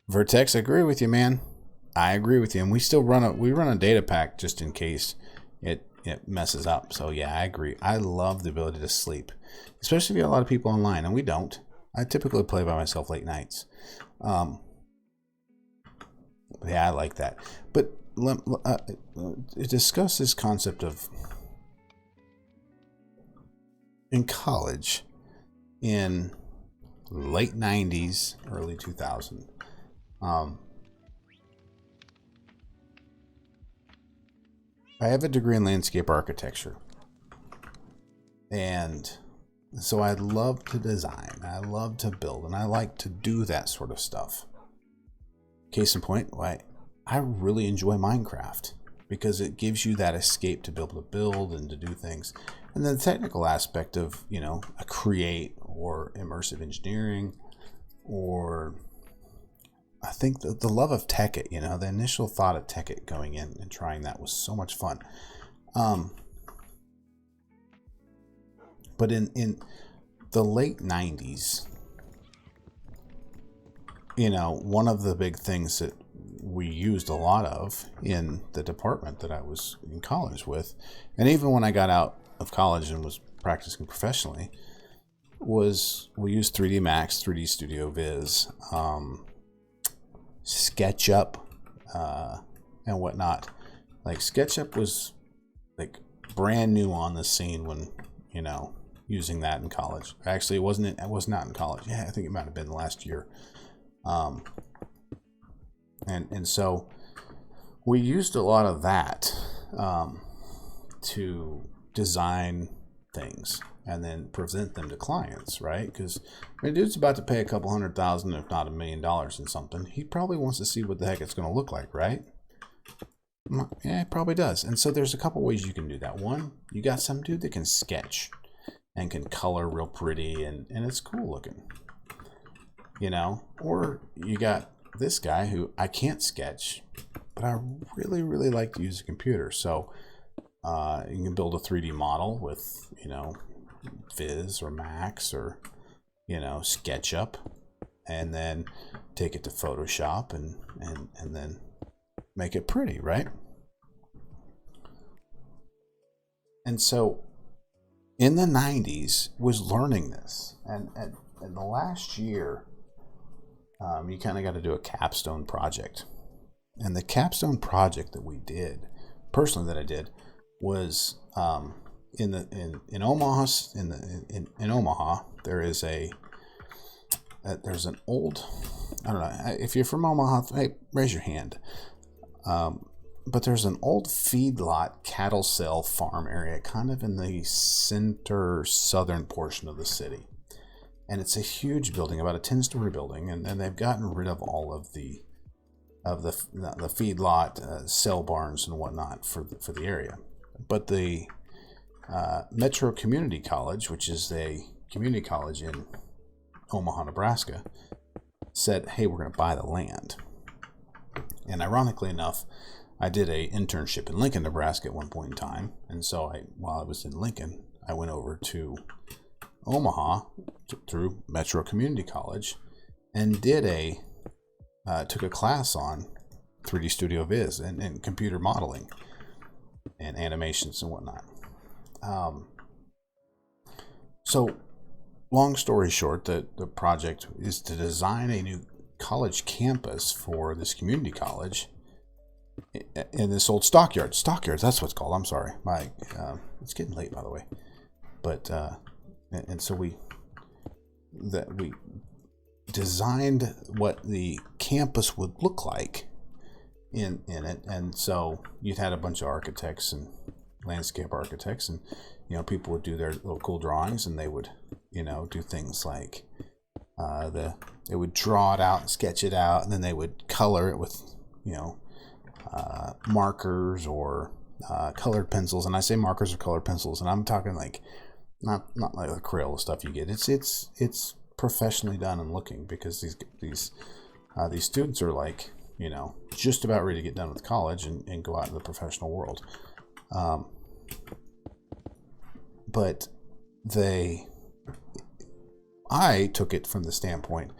Vertex. I agree with you, man. I agree with you, and we still run a data pack just in case it messes up. So yeah, I agree. I love the ability to sleep, especially if you have a lot of people online, and we don't. I typically play by myself late nights. Yeah, I like that. But discuss this concept of in college in late 90s, early 2000. I have a degree in landscape architecture, and so I love to design, I love to build, and I like to do that sort of stuff. Case in point, I really enjoy Minecraft because it gives you that escape to be able to build and to do things. And then the technical aspect of, a create or immersive engineering, or I think the love of Tekkit, the initial thought of Tekkit going in and trying that was so much fun. But in the late 90s, you know, one of the big things that we used a lot of in the department that I was in college with, and even when I got out of college and was practicing professionally, was we used 3D Max, 3D Studio Viz, SketchUp, and whatnot. Like SketchUp was like brand new on the scene when, you know, using that in college. Actually, it was not in college. Yeah, I think it might have been the last year. And so we used a lot of that to design things and then present them to clients, right? Because a dude's about to pay a couple $100,000, if not $1 million in something. He probably wants to see what the heck it's going to look like, right? Yeah, it probably does. And so there's a couple ways you can do that. One, you got some dude that can sketch and can color real pretty, and it's cool looking, you know? Or you got this guy who I can't sketch, but I really, really like to use a computer. So you can build a 3D model with, you know, Viz or Max or, you know, SketchUp, and then take it to Photoshop and then make it pretty, right? And so in the 90s was learning this, and in the last year, you kind of got to do a capstone project. And the capstone project that we did, personally that I did, was in Omaha. In Omaha, there's an old, I don't know if you're from Omaha. Hey, raise your hand. But there's an old feedlot cattle sale farm area, kind of in the center southern portion of the city. And it's a huge building, about a 10-story building, and they've gotten rid of all of the feedlot cell barns and whatnot for the area. But the Metro Community College, which is a community college in Omaha, Nebraska, said, "Hey, we're going to buy the land." And ironically enough, I did an internship in Lincoln, Nebraska at one point in time, and so while I was in Lincoln, I went over to Omaha through Metro Community College and took a class on 3D Studio Viz and computer modeling and animations and whatnot. So long story short, the project is to design a new college campus for this community college in this old stockyards, that's what it's called. I'm sorry. It's getting late, by the way. But and so we designed what the campus would look like in it, and so you'd had a bunch of architects and landscape architects, and you know, people would do their little cool drawings, and they would, you know, do things like they would draw it out and sketch it out, and then they would color it with, you know, markers or colored pencils. And I say markers or colored pencils, and I'm talking like not like the Crayola stuff you get. It's professionally done and looking, because these students are like, you know, just about ready to get done with college and go out in the professional world. But I took it from the standpoint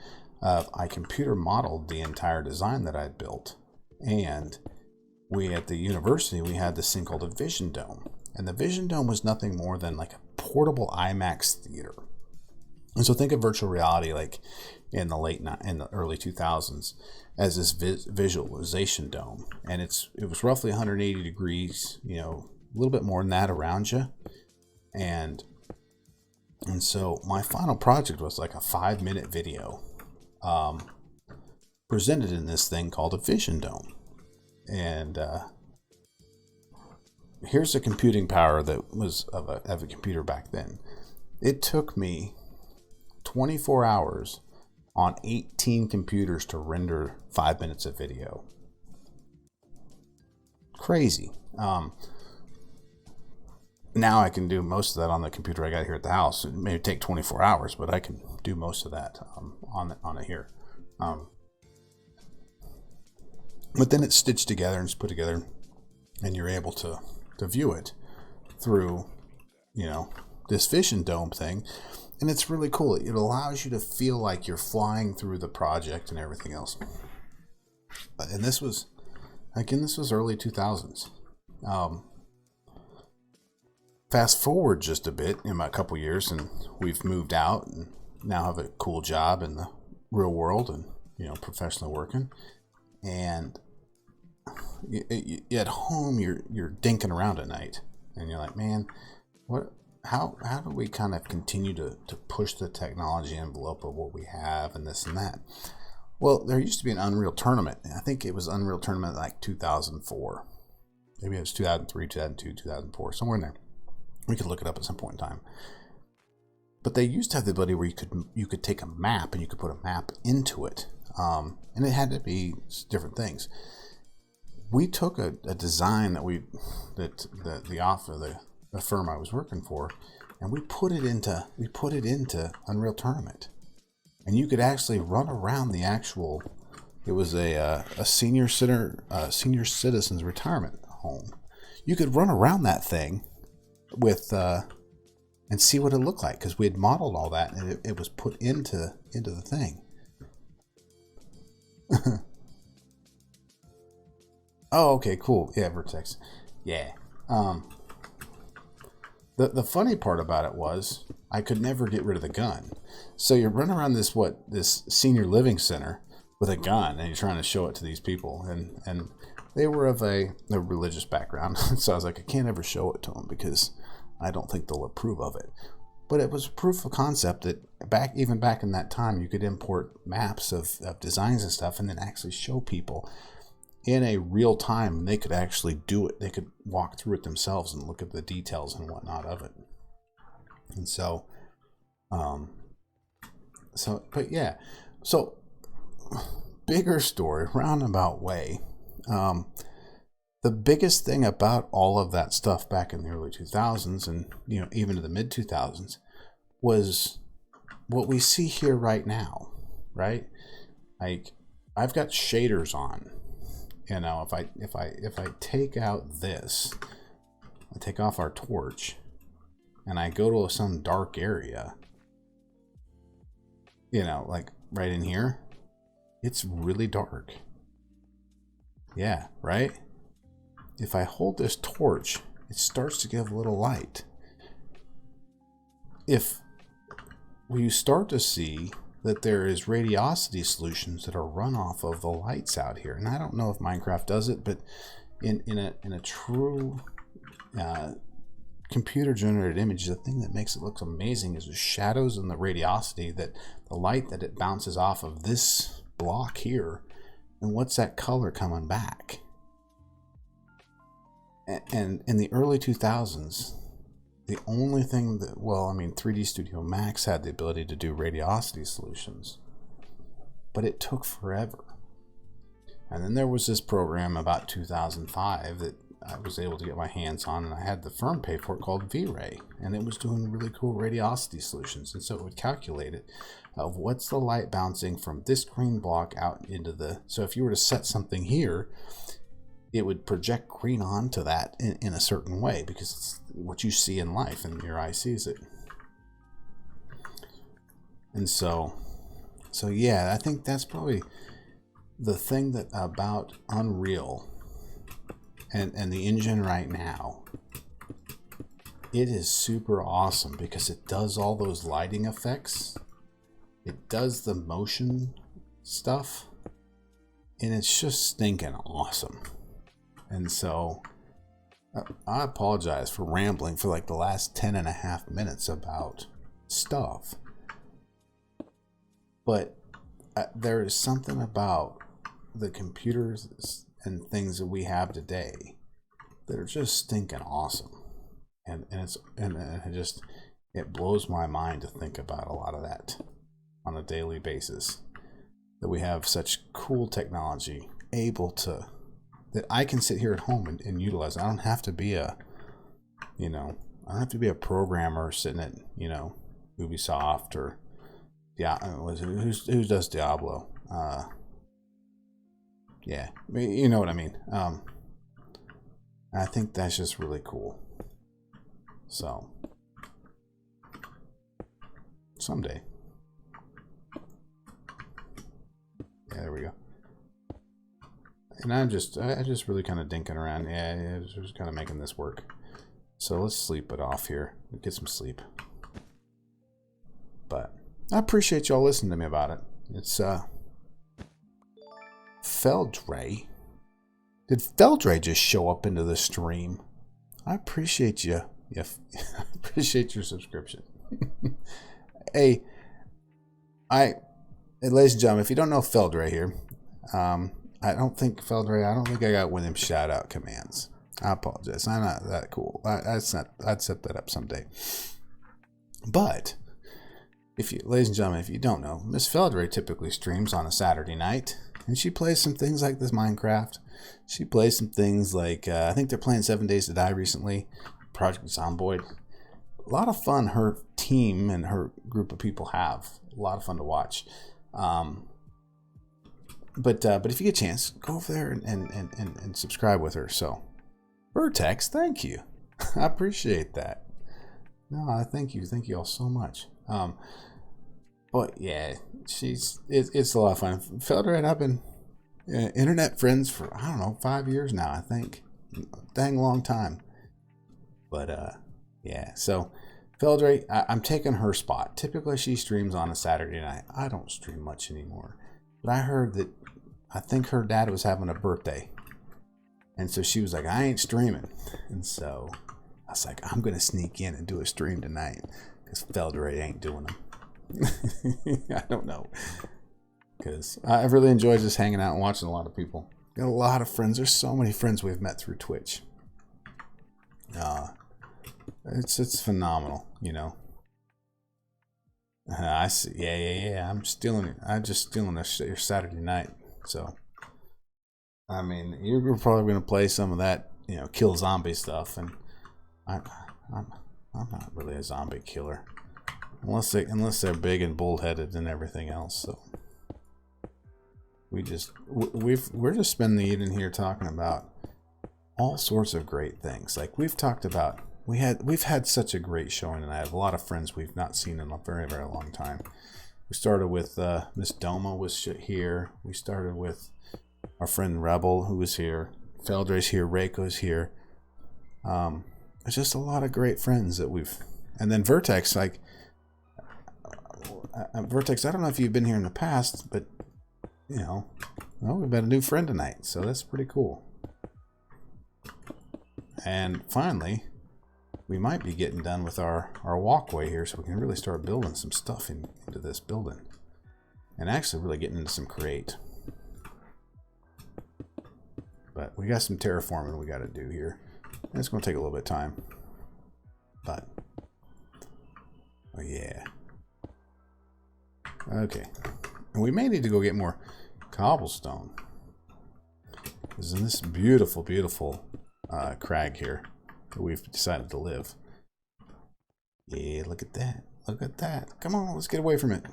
of I computer modeled the entire design that I'd built, and we at the university, we had this thing called a Vision Dome, and the Vision Dome was nothing more than like a portable IMAX theater. And so think of virtual reality like in the early 2000s as this visualization dome, and it was roughly 180 degrees, you know, a little bit more than that around you, and so my final project was like a 5-minute video presented in this thing called a Vision Dome. And here's the computing power that was of a computer back then. It took me 24 hours on 18 computers to render 5 minutes of video. Crazy. Now I can do most of that on the computer I got here at the house. It may take 24 hours, but I can do most of that on it here. But then it's stitched together and it's put together, and you're able to view it through, you know, this vision dome thing, and it's really cool. It allows you to feel like you're flying through the project and everything else. And this was early 2000s. Fast forward just a bit in a couple years, and we've moved out and now have a cool job in the real world and, professionally working. And at home, you're dinking around at night, and you're like, man, how do we kind of continue to push the technology envelope of what we have and this and that? Well, there used to be an Unreal Tournament. I think it was Unreal Tournament like 2004. Maybe it was 2003, 2002, 2004, somewhere in there. We could look it up at some point in time. But they used to have the ability where you could take a map and you could put a map into it. And it had to be different things. We took a design that the firm I was working for, and we put it into Unreal Tournament. And you could actually run around the actual. It was a senior citizens retirement home. You could run around that thing with and see what it looked like, because we had modeled all that, and it was put into the thing. Oh, okay, cool. Yeah, Vertex. Yeah. The funny part about it was I could never get rid of the gun. So you run around this senior living center with a gun, and you're trying to show it to these people, and they were of a religious background. So I was like, I can't ever show it to them because I don't think they'll approve of it. But it was proof of concept that even back in that time, you could import maps of designs and stuff, and then actually show people in a real time. They could actually do it. They could walk through it themselves and look at the details and whatnot of it. And so, bigger story, roundabout way. The biggest thing about all of that stuff back in the early 2000s and, even to the mid 2000s was what we see here right now, right? Like, I've got shaders on. If I take out this, I take off our torch, and I go to some dark area, like right in here, it's really dark. Yeah, right? If I hold this torch, it starts to give a little light. If we start to see that there is radiosity solutions that are run off of the lights out here, and I don't know if Minecraft does it, but in a true computer generated image, the thing that makes it look amazing is the shadows and the radiosity, that the light that it bounces off of this block here, and what's that color coming back. And in the early 2000s, the only thing 3D Studio Max had the ability to do radiosity solutions, but it took forever. And then there was this program about 2005 that I was able to get my hands on, and I had the firm pay for it, called V-Ray, and it was doing really cool radiosity solutions. And so it would calculate it of what's the light bouncing from this green block out into the. So if you were to set something here, it would project green onto that in a certain way, because it's what you see in life and your eye sees it. And so yeah, I think that's probably the thing that about Unreal and the engine right now. It is super awesome because it does all those lighting effects. It does the motion stuff, and it's just stinking awesome. And so I apologize for rambling for like the last 10.5 minutes about stuff. But there is something about the computers and things that we have today that are just stinking awesome. And it blows my mind to think about a lot of that on a daily basis. That we have such cool technology that I can sit here at home and utilize. I don't have to be a programmer sitting at, Ubisoft or who does Diablo. Yeah, you know what I mean. I think that's just really cool. So, someday. Yeah, there we go. And I just really kind of dinking around. Yeah, just kind of making this work. So let's sleep it off here. Get some sleep. But I appreciate y'all listening to me about it. It's Feldray. Did Feldray just show up into the stream? I appreciate you. Yeah, I appreciate your subscription. Hey, ladies and gentlemen, if you don't know Feldray here, I don't think I got one of them shout out commands. I apologize. I'm not that cool. I'd set that up someday. But ladies and gentlemen, if you don't know, Miss Feldray typically streams on a Saturday night, and she plays some things like this Minecraft. She plays some things like I think they're playing 7 Days to Die recently, Project Zomboid. A lot of fun her team and her group of people have. A lot of fun to watch. But if you get a chance, go over there and subscribe with her. So, Vertex, thank you. I appreciate that. No, thank you all so much. But yeah, it's a lot of fun. Felder and I've been internet friends for, I don't know, 5 years now, I think. Dang long time. But yeah, so Feldray, I'm taking her spot. Typically she streams on a Saturday night. I don't stream much anymore. But I heard that, I think her dad was having a birthday. And so she was like, I ain't streaming. And so I was like, I'm going to sneak in and do a stream tonight. Because Feldray ain't doing them. I don't know. Because I really enjoy just hanging out and watching a lot of people. Got a lot of friends. There's so many friends we've met through Twitch. It's phenomenal, you know. I see. Yeah. I'm just stealing your Saturday night. So, I mean, you're probably going to play some of that, you know, kill zombie stuff, and I'm not really a zombie killer, unless they're big and bullheaded and everything else. So, we're just spending the evening here talking about all sorts of great things. Like we've talked about. We've had such a great showing, and I have a lot of friends we've not seen in a very, very long time. We started with Miss Doma was here. We started with our friend Rebel, who was here. Feldray's here. Reiko's here. There's just a lot of great friends that we've... And then Vertex, like... Vertex, I don't know if you've been here in the past, but, you know, well, we've got a new friend tonight, so that's pretty cool. And finally... we might be getting done with our walkway here, so we can really start building some stuff into this building. And actually really getting into some Create. But we got some terraforming we got to do here. And it's going to take a little bit of time. But, oh yeah. Okay. And we may need to go get more cobblestone. Because in this beautiful, beautiful crag here, we've decided to live. Yeah, look at that. Look at that. Come on, let's get away from it.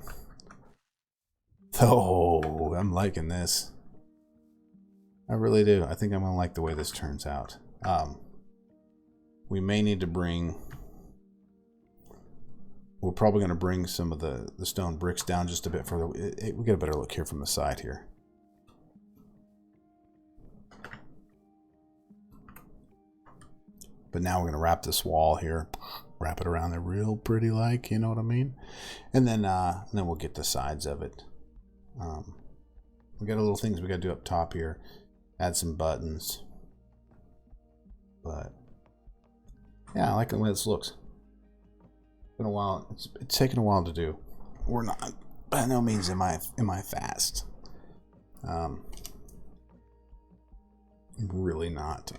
Oh, I'm liking this. I really do. I think I'm going to like the way this turns out. We may need to bring... we're probably going to bring some of the stone bricks down just a bit further. We get a better look here from the side here. But now we're going to wrap this wall here. Wrap it around there real pretty like, you know what I mean? And then we'll get the sides of it. We got a little things we got to do up top here. Add some buttons. But, yeah, I like the way this looks. Been a while. It's taken a while to do. We're not, by no means am I fast. Really not.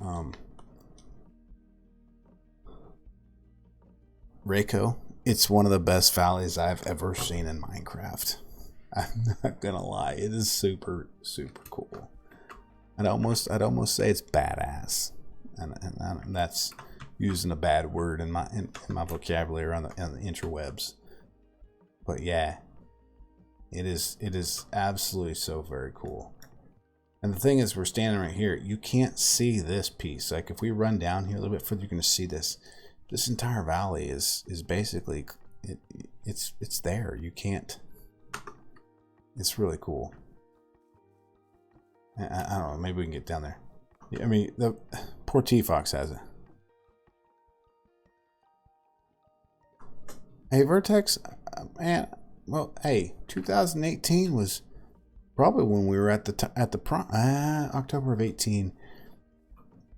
Reiko, it's one of the best valleys I've ever seen in Minecraft. I'm not gonna lie, it is super, super cool. I'd almost say it's badass, and that's using a bad word in my vocabulary on the interwebs. But yeah, it is absolutely so very cool. And the thing is, we're standing right here. You can't see this piece. Like if we run down here a little bit further, you're gonna see this. This entire valley is basically it's there. You can't. It's really cool. I don't know. Maybe we can get down there. I mean, the poor T-Fox has it. Hey, Vertex, man. Well, hey, 2018 was probably when we were at the October of 18.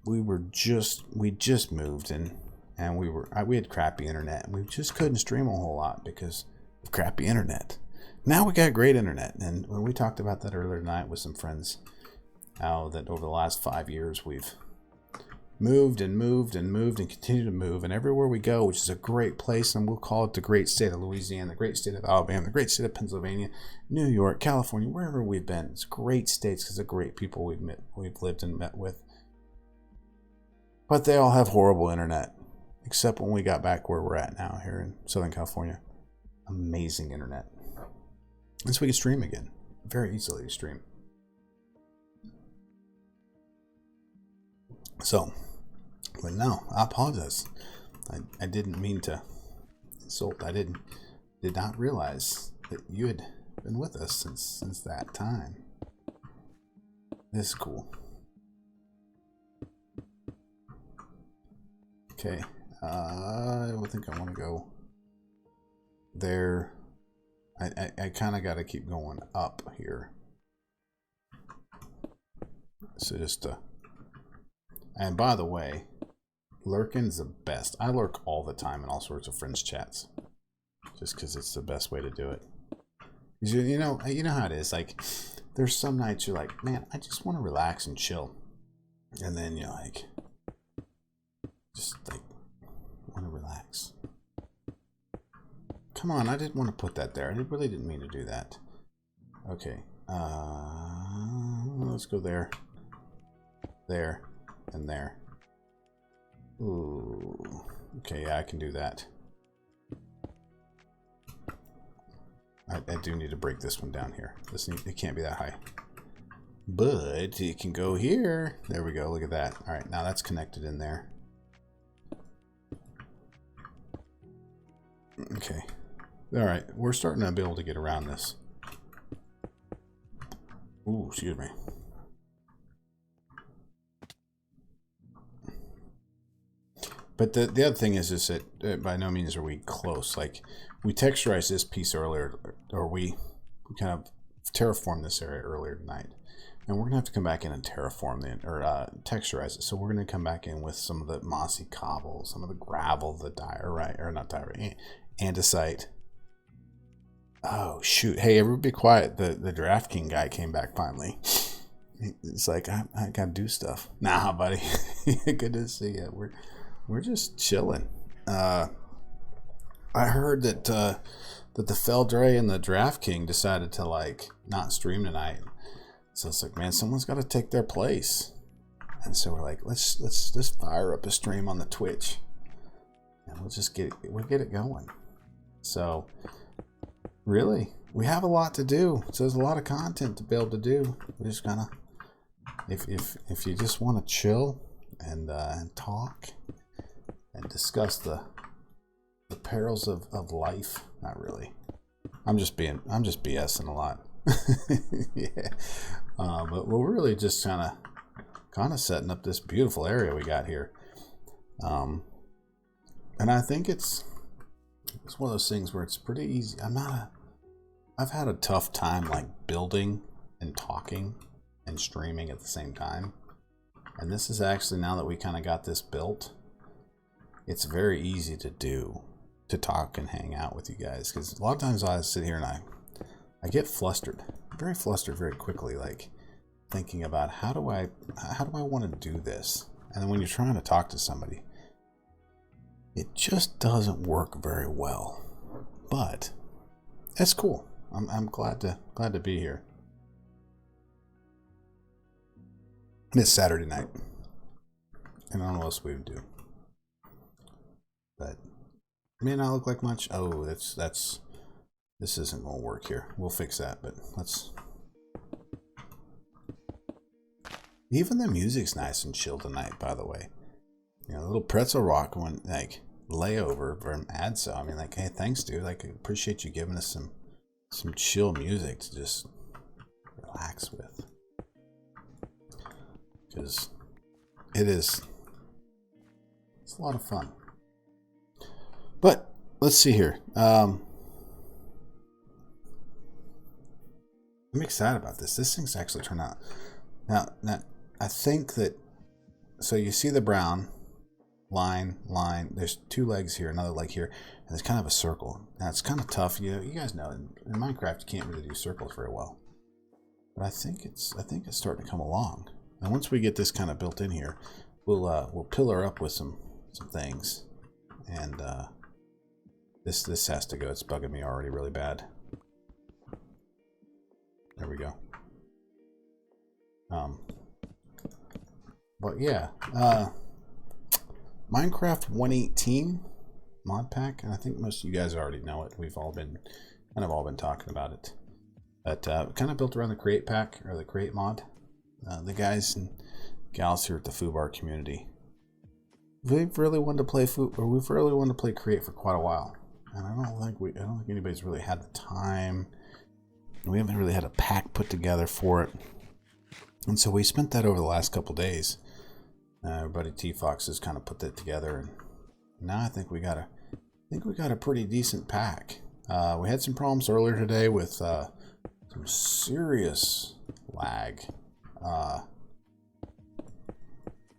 We just moved and we had crappy internet, and we just couldn't stream a whole lot because of crappy internet. Now we got great internet, and when we talked about that earlier tonight with some friends, how that over the last 5 years we've moved and continue to move, and everywhere we go, which is a great place, and we'll call it the great state of Louisiana, the great state of Alabama, the great state of Pennsylvania, New York, California, wherever we've been, it's great states because of great people we've lived and met with. But they all have horrible internet, except when we got back where we're at now here in Southern California. Amazing internet, and so we can stream again, very easily to stream. So, but no, I apologize. I didn't mean to insult. I did not realize that you had been with us since that time. This is cool. Okay, I think I want to go there. I kind of got to keep going up here. So just and by the way, lurking's the best. I lurk all the time in all sorts of friends chats, just because it's the best way to do it. You know how it is. Like, there's some nights you're like, man, I just want to relax and chill, and then you're like, just like, want to relax. Come on, I didn't want to put that there. I really didn't mean to do that. Okay, let's go there, there. And there. Ooh. Okay, yeah, I can do that. I do need to break this one down here. It can't be that high. But it can go here. There we go. Look at that. All right, now that's connected in there. Okay. All right, we're starting to be able to get around this. Ooh, excuse me. But the other thing is that by no means are we close. Like, we texturized this piece earlier, or we kind of terraformed this area earlier tonight, and we're gonna have to come back in and terraform texturize it. So we're gonna come back in with some of the mossy cobble, some of the gravel, the andesite. Oh shoot! Hey, everybody, be quiet. The Draft King guy came back finally. It's like I gotta do stuff. Nah, buddy. Good to see you. We're just chilling. I heard that the Feldre and the Draft King decided to like not stream tonight. So it's like, man, someone's got to take their place. And so we're like, let's just fire up a stream on the Twitch, and we'll get it going. So really, we have a lot to do. So there's a lot of content to be able to do. We just gotta, if you just want to chill and talk and discuss the perils of life. Not really. I'm just BSing a lot. Yeah. But we're really just kind of setting up this beautiful area we got here. And I think it's one of those things where it's pretty easy. I've had a tough time like building and talking and streaming at the same time. And this is actually, now that we kind of got this built, it's very easy to do, to talk and hang out with you guys. Because a lot of times I sit here and I get flustered, very flustered very quickly, like thinking about how do I want to do this? And then when you're trying to talk to somebody, it just doesn't work very well. But that's cool. I'm glad to be here. It's Saturday night, and I don't know what else we would do. But it may not look like much. Oh, this isn't gonna work here. We'll fix that. But let's. Even the music's nice and chill tonight, by the way. You know, a little pretzel rock one, like layover from ADSO. I mean, like, hey, thanks, dude. Like, I appreciate you giving us some chill music to just relax with, because it's a lot of fun. But let's see here. I'm excited about this. This thing's actually turned out. Now, I think that, so you see the brown line. There's 2 legs here, another leg here, and there's kind of a circle. Now it's kind of tough. You guys know in Minecraft you can't really do circles very well. But I think it's starting to come along. And once we get this kind of built in here, we'll pillar up with some things. And this has to go. It's bugging me already really bad. There we go. But yeah, Minecraft 1.18 Modpack, and I think most of you guys already know it. We've all been talking about it. But kind of built around the Create pack, or the Create mod. The guys and gals here at the FUBAR community, we've really wanted to play Create for quite a while, and I don't think anybody's really had the time. We haven't really had a pack put together for it, and so we spent that over the last couple days. Our buddy T Fox has kind of put that together, and now I think we got a pretty decent pack. We had some problems earlier today with some serious lag.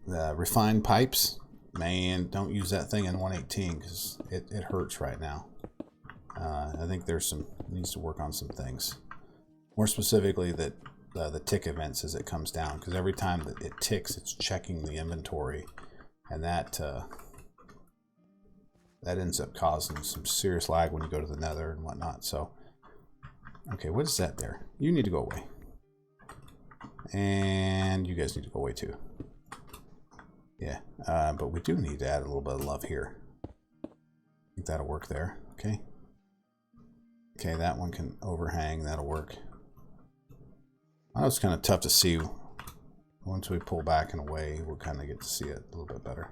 The refined pipes, man, don't use that thing in 1.18 because it hurts right now. I think needs to work on some things. More specifically, that the tick events as it comes down, because every time that it ticks, it's checking the inventory, and that ends up causing some serious lag when you go to the nether and whatnot. So, okay, what is that there? You need to go away. And you guys need to go away too. Yeah, but we do need to add a little bit of love here. I think that'll work there. Okay. Okay, that one can overhang. That'll work. I know it's kind of tough to see. Once we pull back and away, we'll kind of get to see it a little bit better.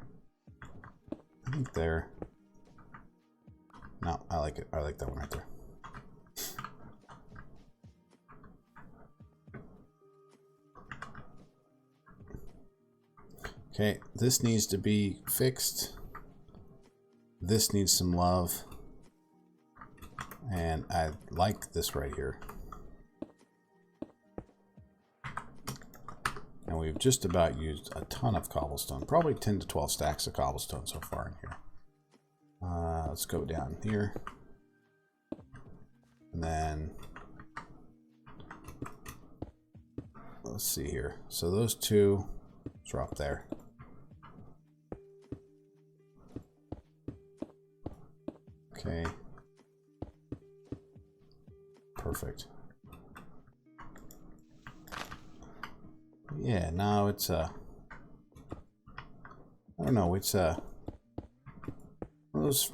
I think there. No, I like it. I like that one right there. Okay, this needs to be fixed. This needs some love. And I like this right here. And we've just about used a ton of cobblestone. Probably 10 to 12 stacks of cobblestone so far in here. Let's go down here. And then let's see here. So those two drop there. Okay. Perfect. Yeah, now it's I don't know, it's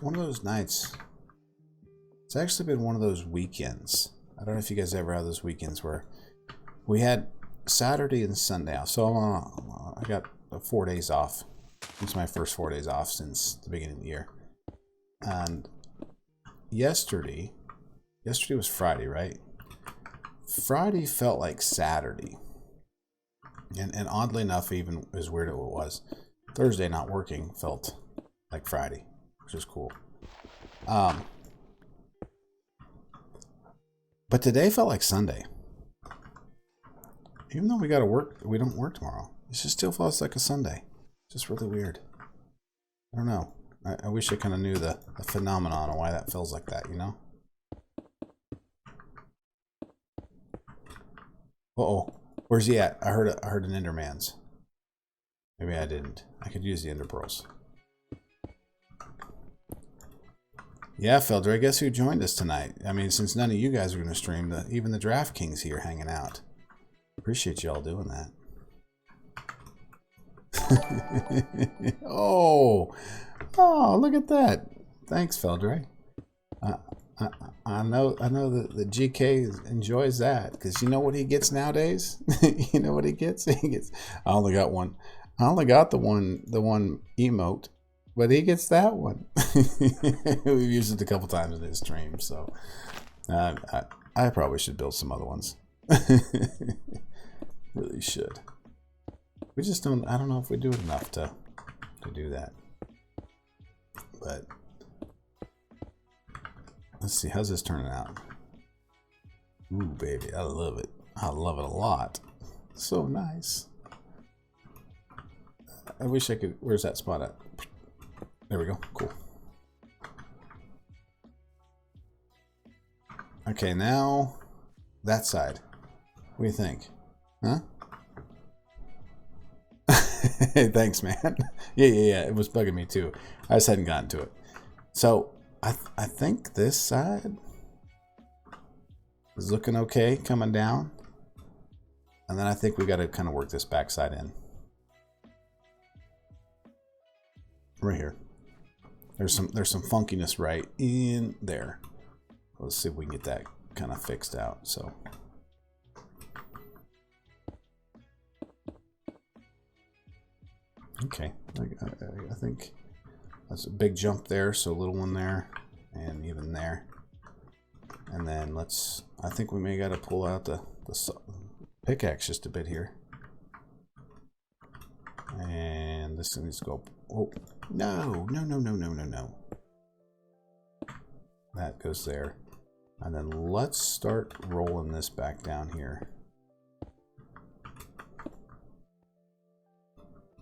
one of those nights. It's actually been one of those weekends. I don't know if you guys ever have those weekends where we had Saturday and Sunday off. So I got 4 days off. It's my first 4 days off since the beginning of the year. And yesterday was Friday, right? Friday felt like Saturday. And oddly enough, even as weird as it was, Thursday not working felt like Friday, which is cool. But today felt like Sunday. Even though we got to work, we don't work tomorrow. It just still feels like a Sunday. It's just really weird. I don't know. I wish I kind of knew the phenomenon of why that feels like that, you know? Uh-oh. Where's he at? I heard an Enderman's. Maybe I didn't. I could use the Ender Pearls. Yeah, Felder, I guess who joined us tonight? I mean, since none of you guys are going to stream, even the DraftKings here hanging out. Appreciate y'all doing that. Oh, look at that. Thanks, Feldre. I know that the GK enjoys that, because you know what he gets nowadays? You know what he gets? I only got one. I only got the one emote, but he gets that one. We've used it a couple times in his stream, so I probably should build some other ones. Really should. We just don't. I don't know if we do it enough to do that. But let's see. How's this turning out? Ooh, baby, I love it. I love it a lot. So nice. I wish I could. Where's that spot at? There we go. Cool. Okay, now that side. What do you think? Huh? Thanks, man. Yeah. It was bugging me too. I just hadn't gotten to it. So I think this side is looking okay coming down. And then I think we got to kind of work this backside in. Right here. There's some funkiness right in there. Let's see if we can get that kind of fixed out. So okay, I think that's a big jump there, so a little one there, and even there. And then I think we may got to pull out the pickaxe just a bit here. And this needs to go, oh, no. That goes there. And then let's start rolling this back down here.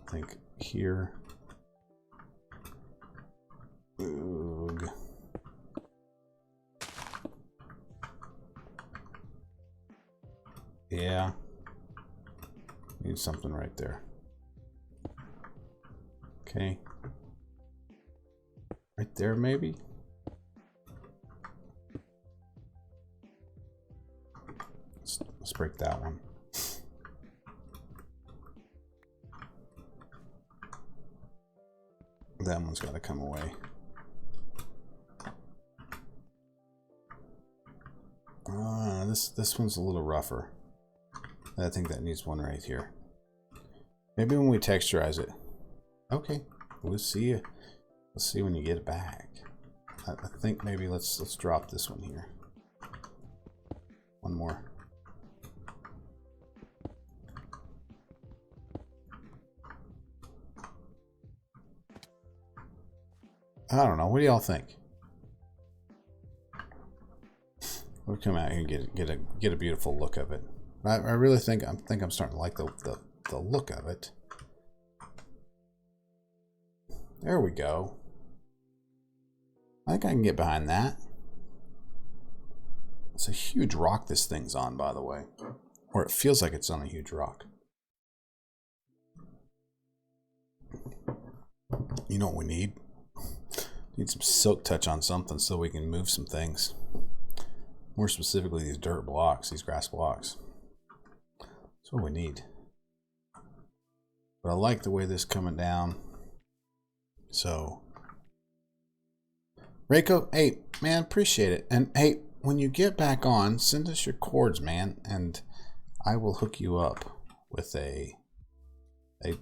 I think here. Oog. Yeah. Need something right there. Okay. Right there, maybe? Let's break that one. That one's got to come away. This one's a little rougher. I think that needs one right here. Maybe when we texturize it. Okay, we'll see. We'll see when you get it back. I think maybe let's drop this one here. One more. I don't know. What do y'all think? We'll come out here and get a beautiful look of it. I really think I'm starting to like the look of it. There we go. I think I can get behind that. It's a huge rock this thing's on, by the way. Or it feels like it's on a huge rock. You know what we need? Need some silk touch on something so we can move some things. More specifically, these dirt blocks, these grass blocks. That's what we need. But I like the way this is coming down. So, Reiko, hey, man, appreciate it. And hey, when you get back on, send us your cords, man, and I will hook you up with a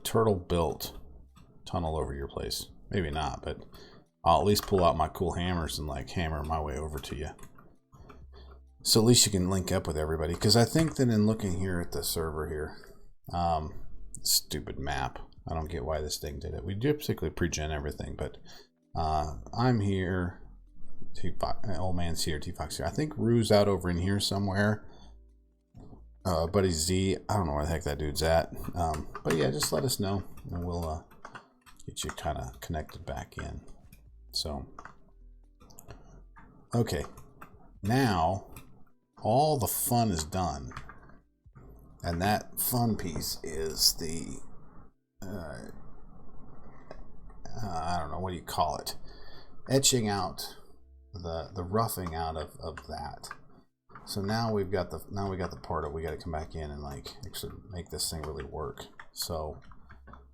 turtle-built tunnel over your place. Maybe not, but I'll at least pull out my cool hammers and like hammer my way over to you. So at least you can link up with everybody. Because I think that in looking here at the server here, stupid map. I don't get why this thing did it. We do particularly pre-gen everything, but I'm here. Old man's here. T-Fox here. I think Rue's out over in here somewhere. Buddy Z. I don't know where the heck that dude's at. But yeah, just let us know, and we'll get you kind of connected back in. So, okay. Now, all the fun is done. And that fun piece is the I don't know, what do you call it? Etching out the roughing out of that. So now we got the part of we got to come back in and like actually make this thing really work. So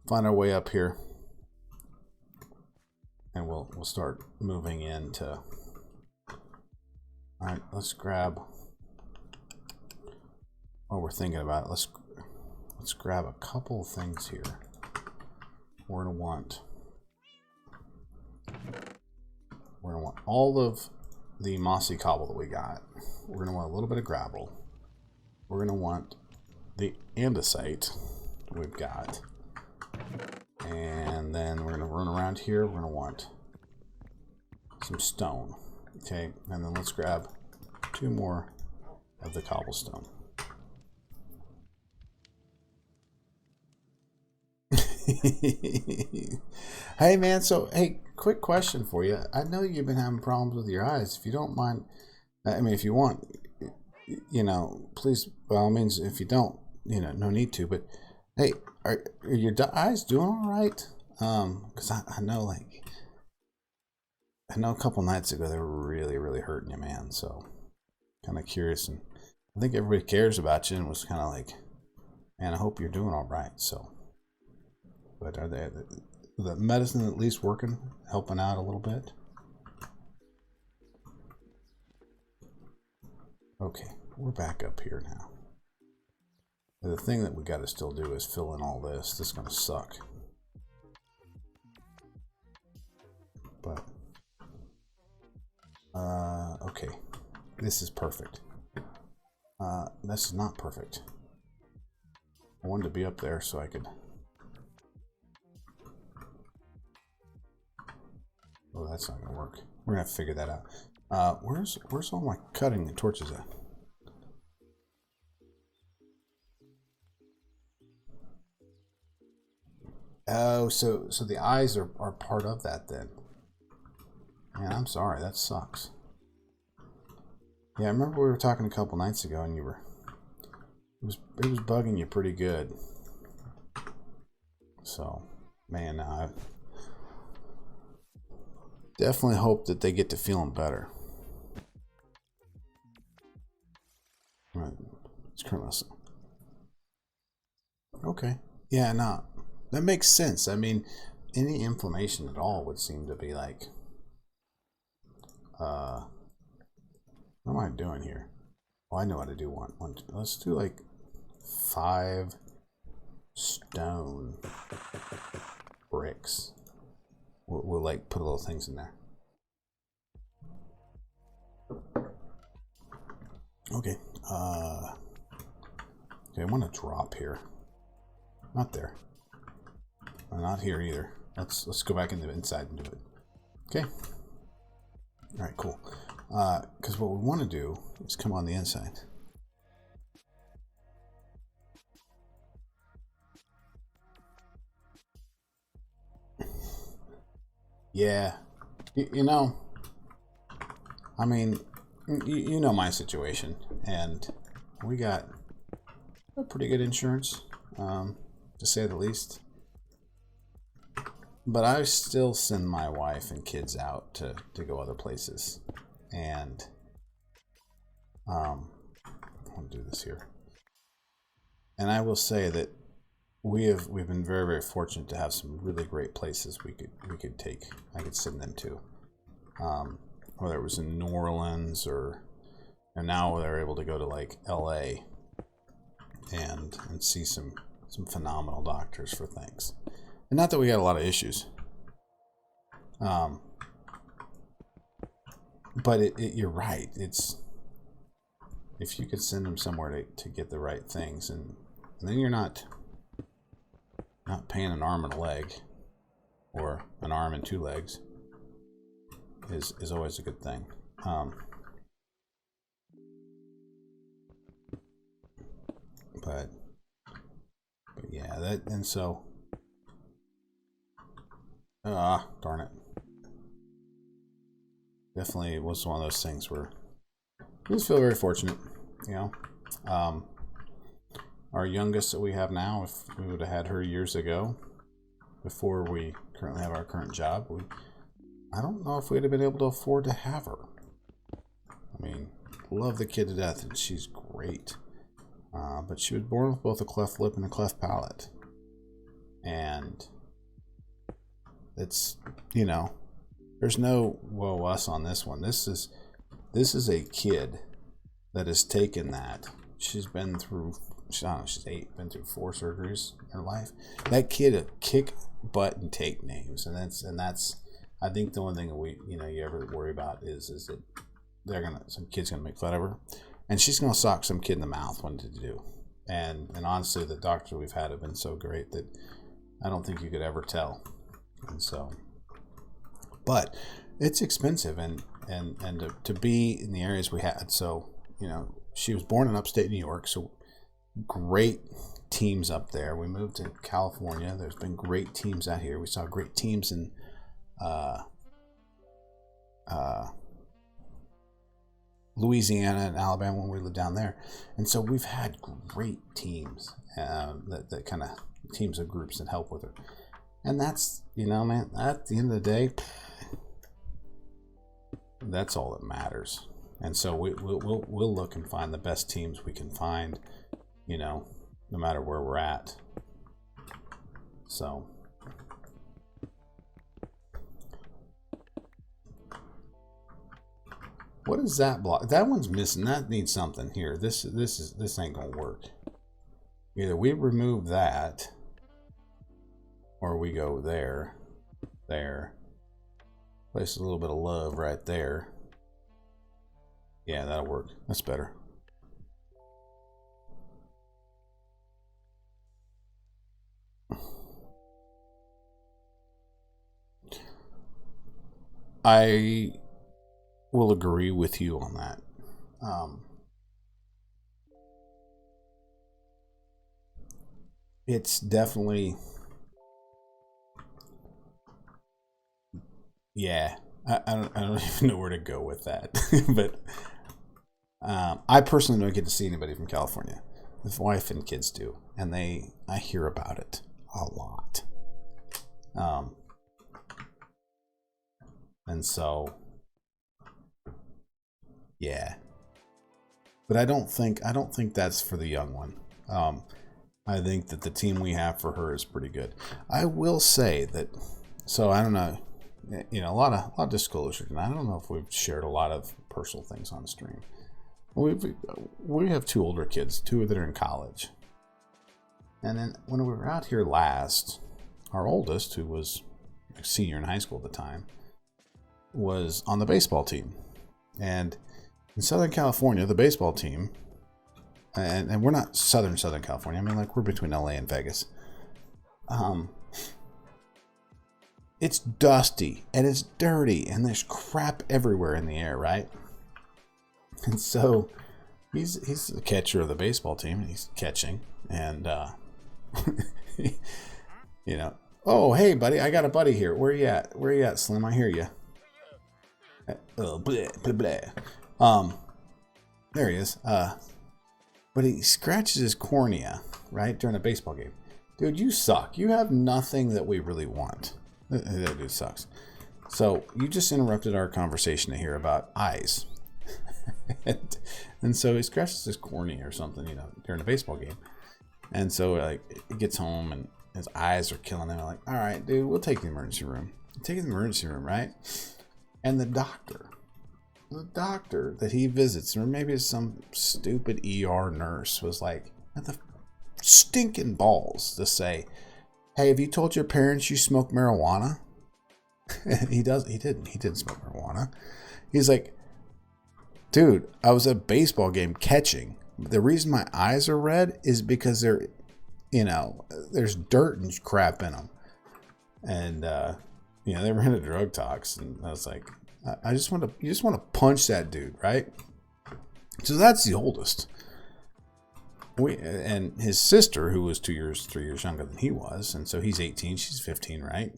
find our way up here, and we'll start moving into. All right, let's grab. While we're thinking about it, let's grab a couple of things here. We're gonna want all of the mossy cobble that we got, we're going to want a little bit of gravel. We're going to want the andesite we've got. And then we're going to run around here. We're going to want some stone. Okay, and then let's grab 2 more of the cobblestone. Hey man, so hey, quick question for you. I know you've been having problems with your eyes. If you don't mind, I mean, if you want, you know, please, by all means, if you don't, you know, no need to, but hey, are your eyes doing all right? Because I know, like, I know a couple nights ago they were really hurting you, man. So kind of curious, and I think everybody cares about you and was kind of like, man, I hope you're doing all right. So, but are they the medicine at least working, helping out a little bit? Okay, we're back up here now. The thing that we got to still do is fill in all this. This is going to suck. But, okay. This is perfect. This is not perfect. I wanted to be up there so I could... Oh, that's not going to work. We're going to have to figure that out. Where's all my cutting torches at? Oh, so the eyes are part of that then. Man, I'm sorry, that sucks. Yeah, I remember we were talking a couple nights ago and you were it was bugging you pretty good. So, man, I definitely hope that they get to feeling better. Right. It's currently okay. Yeah, no. That makes sense. I mean, any inflammation at all would seem to be like, what am I doing here? Oh, I know how to do one. Let's do like 5 stone bricks. We'll like put little things in there. Okay. Okay, I want to drop here. Not there. Not here either. Let's go back into the inside and do it. Okay. All right, cool. Because what we want to do is come on the inside. Yeah. You know, I mean, you know my situation, and we got a pretty good insurance, to say the least. But I still send my wife and kids out to go other places. And I'll do this here. And I will say that we've been very fortunate to have some really great places I could send them to. Whether it was in New Orleans and now they're able to go to like LA and see some phenomenal doctors for things. And not that we got a lot of issues. But you're right. It's if you could send them somewhere to get the right things, and then you're not paying an arm and a leg, or an arm and 2 legs, is always a good thing. But yeah, and so. Darn it. Definitely was one of those things where we just feel very fortunate, you know. Our youngest that we have now, if we would have had her years ago, before we currently have our current job, I don't know if we'd have been able to afford to have her. I mean, love the kid to death, and she's great. But she was born with both a cleft lip and a cleft palate. And it's, you know, there's no woe us on this one. This is a kid that has taken that. She's been through, I don't know, she's 8, been through 4 surgeries in her life. That kid will kick butt and take names, and that's I think the only thing that you ever worry about is that some kid's gonna make fun of her, and she's gonna sock some kid in the mouth when to do. And honestly, the doctors we've had have been so great that I don't think you could ever tell. And so, but it's expensive, and to be in the areas we had. So, she was born in upstate New York, so great teams up there. We moved to California. There's been great teams out here. We saw great teams in Louisiana and Alabama when we lived down there. And so we've had great teams, that kind of teams of groups that help with her. And that's, man, at the end of the day, that's all that matters. And so we'll look and find the best teams we can find, no matter where we're at. So what is that block? That one's missing. That needs something here. This ain't gonna work. Either we remove that, or we go there. Place a little bit of love right there. Yeah, that'll work. That's better. I will agree with you on that. It's definitely, yeah. I don't even know where to go with that, but I personally don't get to see anybody from California. His wife and kids do, and I hear about it a lot. And so, yeah. But I don't think that's for the young one. I think that the team we have for her is pretty good. I will say that. So I don't know. A lot of disclosure, and I don't know if we've shared a lot of personal things on the stream. We have 2 older kids, 2 that are in college. And then when we were out here last, our oldest, who was a senior in high school at the time, was on the baseball team. And in Southern California, the baseball team, and we're not Southern California. I mean, like, we're between LA and Vegas. It's dusty and it's dirty and there's crap everywhere in the air, right? And so he's the catcher of the baseball team, and he's catching, and oh, hey buddy, I got a buddy here. Where you at, Slim? I hear you. Blah, blah, blah. There he is. But he scratches his cornea, right, during a baseball game. Dude, you suck. You have nothing that we really want. That dude sucks. So you just interrupted our conversation to hear about eyes. and so he scratches his cornea or something, during a baseball game. And so, like, he gets home and his eyes are killing him. I'm like, all right, dude, we'll take the emergency room. Take the emergency room, right? And the doctor that he visits, or maybe it's some stupid ER nurse, was like, at the stinking balls to say, hey, have you told your parents you smoke marijuana? He didn't smoke marijuana. He's like, dude, I was at a baseball game catching. The reason my eyes are red is because there's dirt and crap in them. And, they were in a drug talks. And I was like, you just want to punch that dude, right? So that's the oldest. And his sister, who was 3 years younger than he was, and so he's 18, she's 15, right?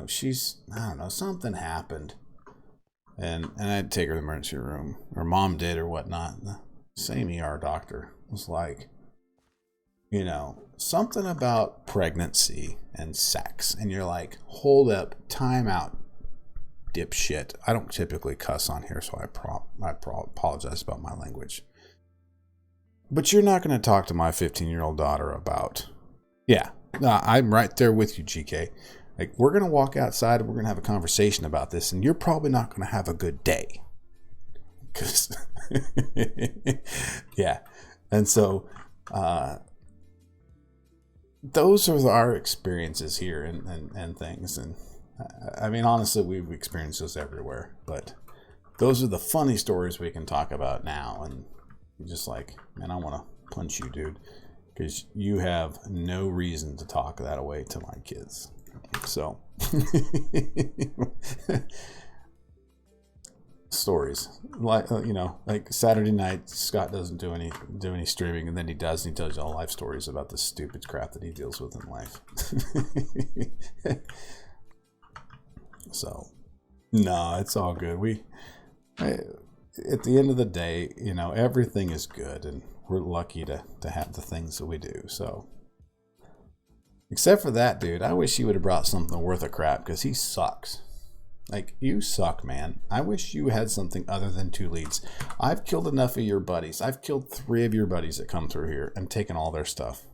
She's, I don't know, something happened, and I had to take her to the emergency room. Her mom did, or whatnot. The same ER doctor was like, something about pregnancy and sex, and you're like, hold up, time out, dipshit. I don't typically cuss on here, so I apologize about my language. But you're not going to talk to my 15-year-old daughter about, I'm right there with you, GK. Like, we're going to walk outside and we're going to have a conversation about this, and you're probably not going to have a good day. Because, yeah. And so, those are our experiences here and things. And, I mean, honestly, we've experienced this everywhere, but those are the funny stories we can talk about now. And you're just like, man, I want to punch you, dude, because you have no reason to talk that way to my kids. So stories, like like Saturday night, Scott doesn't do any streaming, and then he does, and he tells you all life stories about the stupid crap that he deals with in life. So no, it's all good. At the end of the day, everything is good, and we're lucky to have the things that we do. So except for that dude, I wish he would have brought something worth a crap, because he sucks. Like, you suck, man. I wish you had something other than 2 leads. I've killed enough of your buddies. I've killed 3 of your buddies that come through here and taken all their stuff.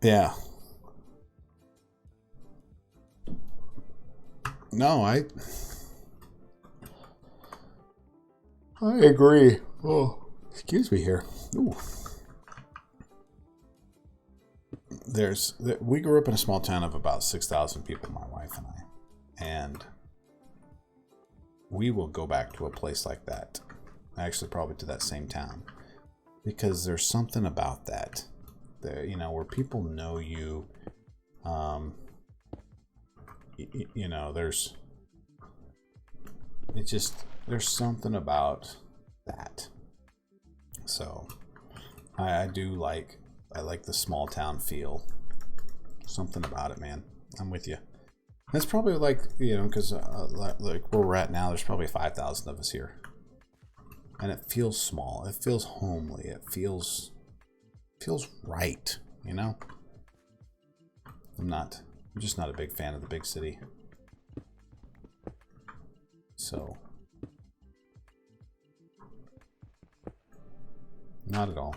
Yeah. No, I agree. Oh, excuse me here. Ooh. We grew up in a small town of about 6,000 people, my wife and I, and we will go back to a place like that. Actually, probably to that same town, because there's something about that, where people know you. There's something about that. So I like the small town feel. Something about it, man. I'm with you. That's probably because like where we're at now, there's probably 5,000 of us here, and it feels small. It feels homely. It feels right. I'm just not a big fan of the big city. So not at all.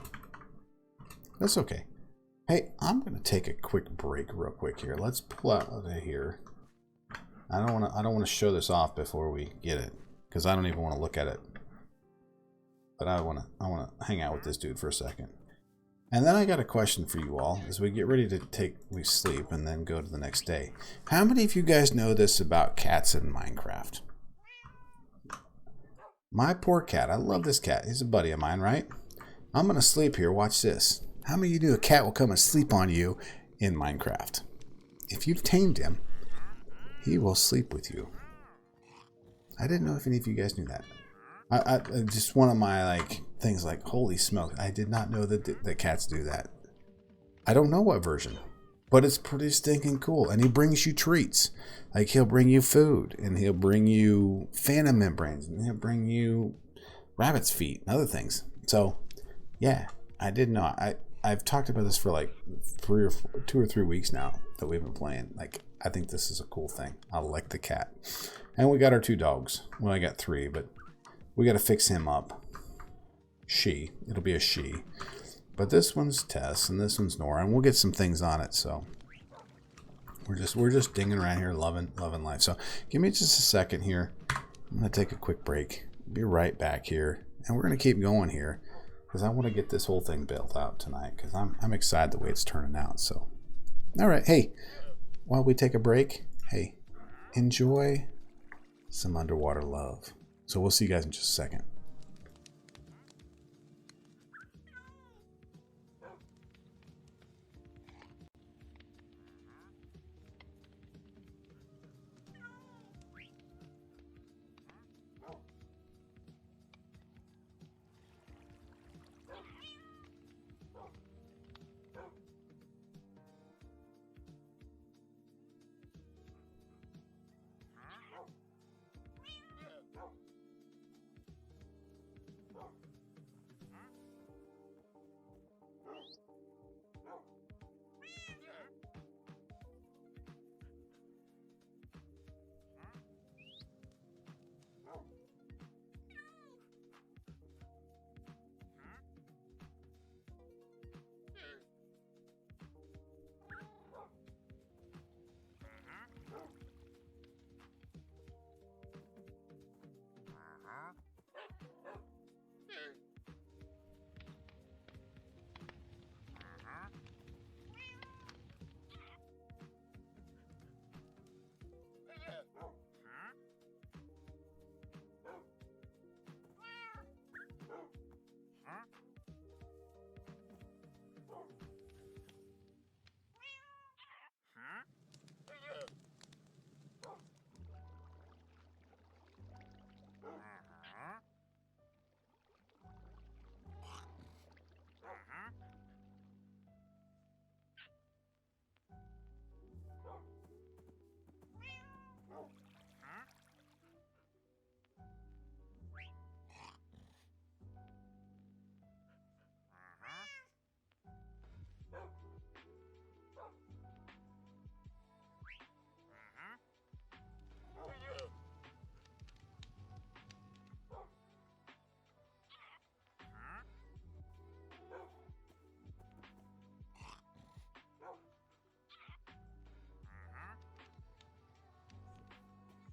That's okay. Hey, I'm gonna take a quick break real quick here. Let's pull out of here. I don't want to show this off before we get it, because I don't even want to look at it. But I want to hang out with this dude for a second. And then I got a question for you all as we get ready to we sleep and then go to the next day. How many of you guys know this about cats in Minecraft? My poor cat. I love this cat. He's a buddy of mine, right? I'm going to sleep here. Watch this. How many of you knew a cat will come and sleep on you in Minecraft? If you've tamed him, he will sleep with you. I didn't know if any of you guys knew that. I just one of my things, holy smoke, I did not know that cats do that. I don't know what version, but it's pretty stinking cool. And he brings you treats. Like, he'll bring you food, and he'll bring you phantom membranes, and he'll bring you rabbit's feet and other things. So yeah, I did know. I've talked about this for 2 or 3 weeks now that we've been playing. I think this is a cool thing. I like the cat. And we got our 2 dogs. Well, I got 3, but we got to fix him up. It'll be a she. But this one's Tess, and this one's Nora, and we'll get some things on it. So we're just dinging around here, loving life. So give me just a second here. I'm gonna take a quick break. Be right back here, and we're gonna keep going here, because I want to get this whole thing built out tonight, because I'm excited the way it's turning out. So, all right, hey, while we take a break, hey, enjoy some underwater love. So we'll see you guys in just a second.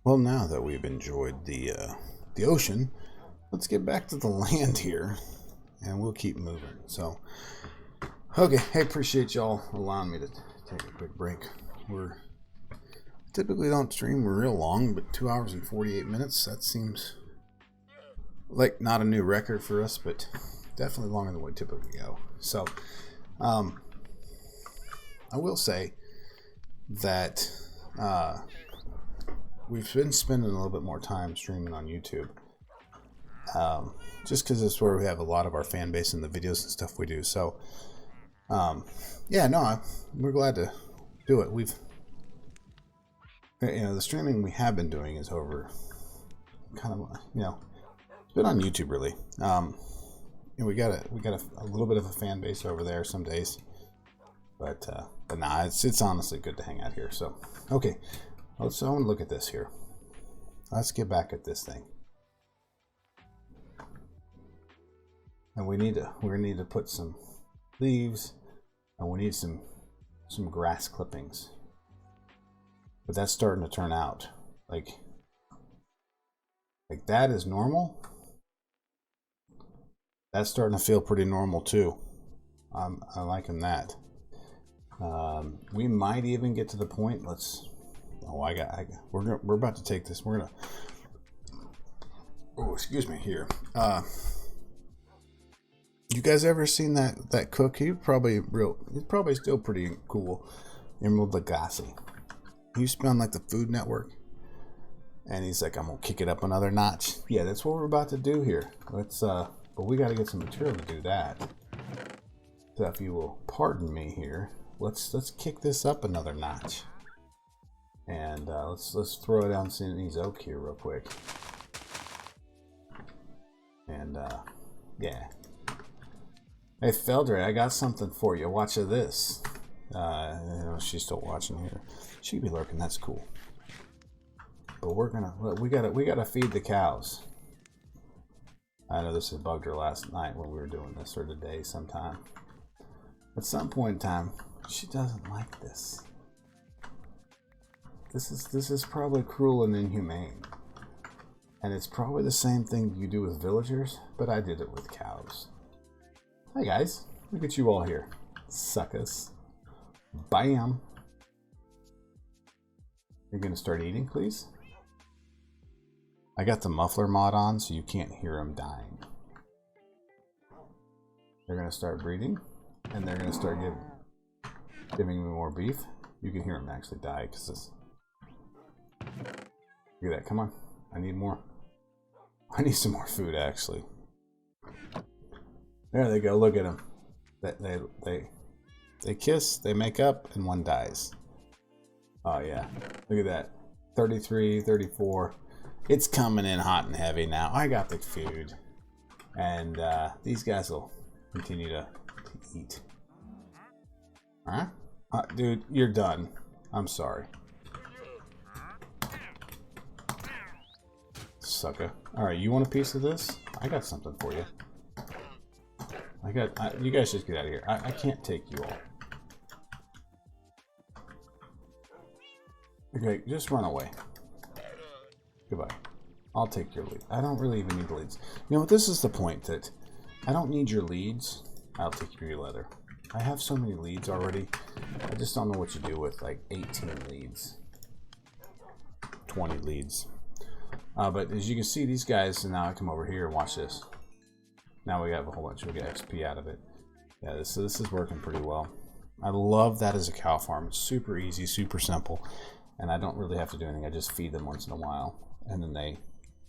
Well, now that we've enjoyed the ocean, let's get back to the land here, and we'll keep moving. So, okay, I appreciate y'all allowing me to take a quick break. We're typically don't stream real long, but 2 hours and 48 minutes, that seems like not a new record for us, but definitely longer than we typically go. So, I will say that we've been spending a little bit more time streaming on YouTube, just because it's where we have a lot of our fan base and the videos and stuff we do. So, yeah, no, we're glad to do it. We've, the streaming we have been doing is over, kind of, it's been on YouTube really. We got a little bit of a fan base over there some days, but nah, it's honestly good to hang out here. So, okay. So I want to look at this here. Let's get back at this thing. And we're gonna need to put some leaves, and we need some grass clippings. But that's starting to turn out like that is normal. That's starting to feel pretty normal too. I'm liking that. We might even get to the point. We're about to take this. We're gonna. Oh, excuse me. Here. You guys ever seen that cook? He's probably still pretty cool. Emerald Lagasse. He used to be on like the Food Network, and he's like, I'm gonna kick it up another notch. Yeah, that's what we're about to do here. But we got to get some material to do that. So if you will pardon me here, let's kick this up another notch. And let's throw it down Sudanese oak here real quick. And yeah. Hey Feldray, I got something for you. Watch this. She's still watching here. She could be lurking. That's cool. But we gotta feed the cows. I know this has bugged her last night when we were doing this, or today sometime. At some point in time, she doesn't like this. This is probably cruel and inhumane. And it's probably the same thing you do with villagers, but I did it with cows. Hi guys, look at you all here. Suckers. Bam. You're gonna start eating, please? I got the muffler mod on so you can't hear them dying. They're gonna start breeding, and they're gonna start giving me more beef. You can hear them actually die because this. Look at that, come on. I need more. I need some more food actually. There they go, look at them. They kiss, they make up, and one dies. Oh yeah, look at that. 33, 34. It's coming in hot and heavy now. I got the food. And these guys will continue to eat. Huh? Dude, you're done. I'm sorry. Sucker. Alright, you want a piece of this? I got something for you. You guys just get out of here. I can't take you all. Okay, just run away. Goodbye. I'll take your lead. I don't really even need leads. You know what? This is the point that I don't need your leads. I'll take your leather. I have so many leads already. I just don't know what you do with like 18 leads. 20 leads. But as you can see, these guys, and now I come over here and watch this. Now we have a whole bunch. We get XP out of it. Yeah, this is working pretty well. I love that as a cow farm. It's super easy, super simple. And I don't really have to do anything. I just feed them once in a while. And then they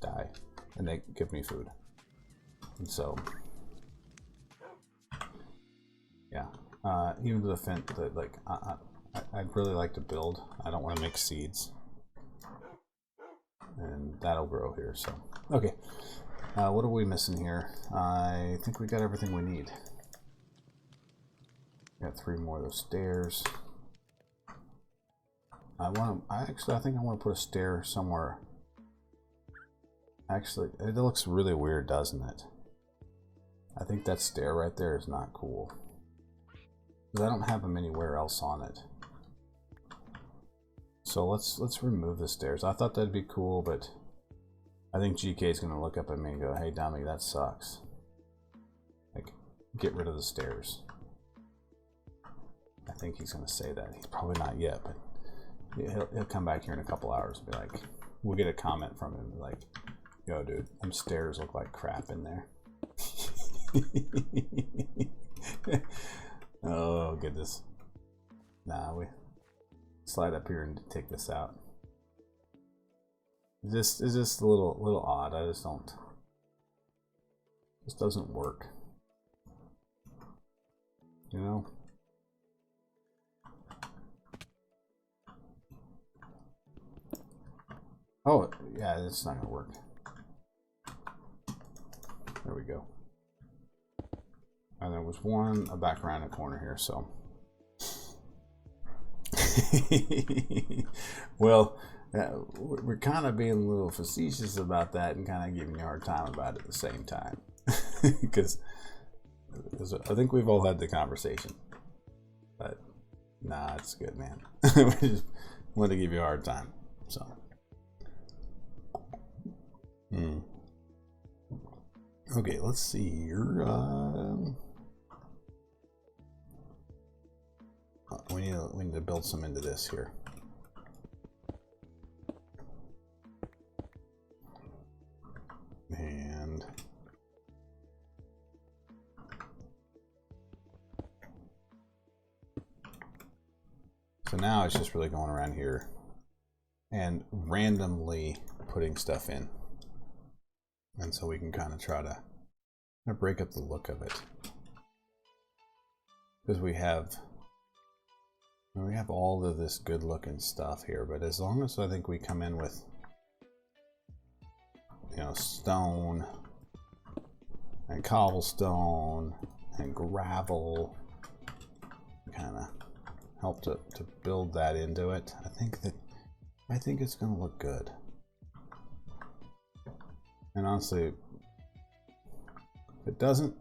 die. And they give me food. And so, yeah. Even to the fence, like, I'd really like to build. I don't want to make seeds. And that'll grow here, so. Okay. What are we missing here? I think we got everything we need. Got 3 more of those stairs. I think I want to put a stair somewhere. Actually, it looks really weird, doesn't it? I think that stair right there is not cool. Because I don't have them anywhere else on it. So let's remove the stairs. I thought that'd be cool, but I think GK is gonna look up at me and go, "Hey, dummy, that sucks. Like, get rid of the stairs." I think he's gonna say that. He's probably not yet, but he'll come back here in a couple hours and be like, we'll get a comment from him and be like, "Yo, dude, them stairs look like crap in there." Oh goodness. Nah, we slide up here and take this out. It's just a little odd. I just don't. This doesn't work. You know? Oh, yeah, it's not gonna work. There we go. And there was one back around the corner here, so. Well, we're kind of being a little facetious about that and kind of giving you a hard time about it at the same time. Because I think we've all had the conversation. But, nah, it's good, man. We just wanted to give you a hard time, so. Okay, let's see here. We need to build some into this here. And so now it's just really going around here and randomly putting stuff in. And so we can kind of try to break up the look of it. Because we have all of this good looking stuff here, but as long as I think we come in with, you know, stone and cobblestone and gravel, kind of help to build that into it. I think it's going to look good. And honestly, if it doesn't,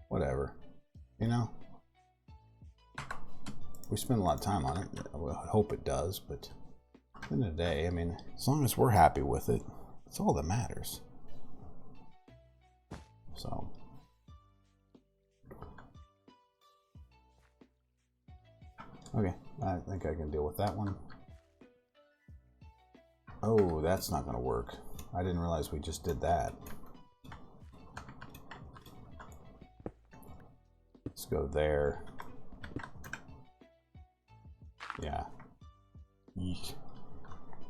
whatever, you know. We spend a lot of time on it. I hope it does, but at the end of the day, I mean, as long as we're happy with it, it's all that matters. So. Okay, I think I can deal with that one. Oh, that's not going to work. I didn't realize we just did that. Let's go there. Yeah. Eek.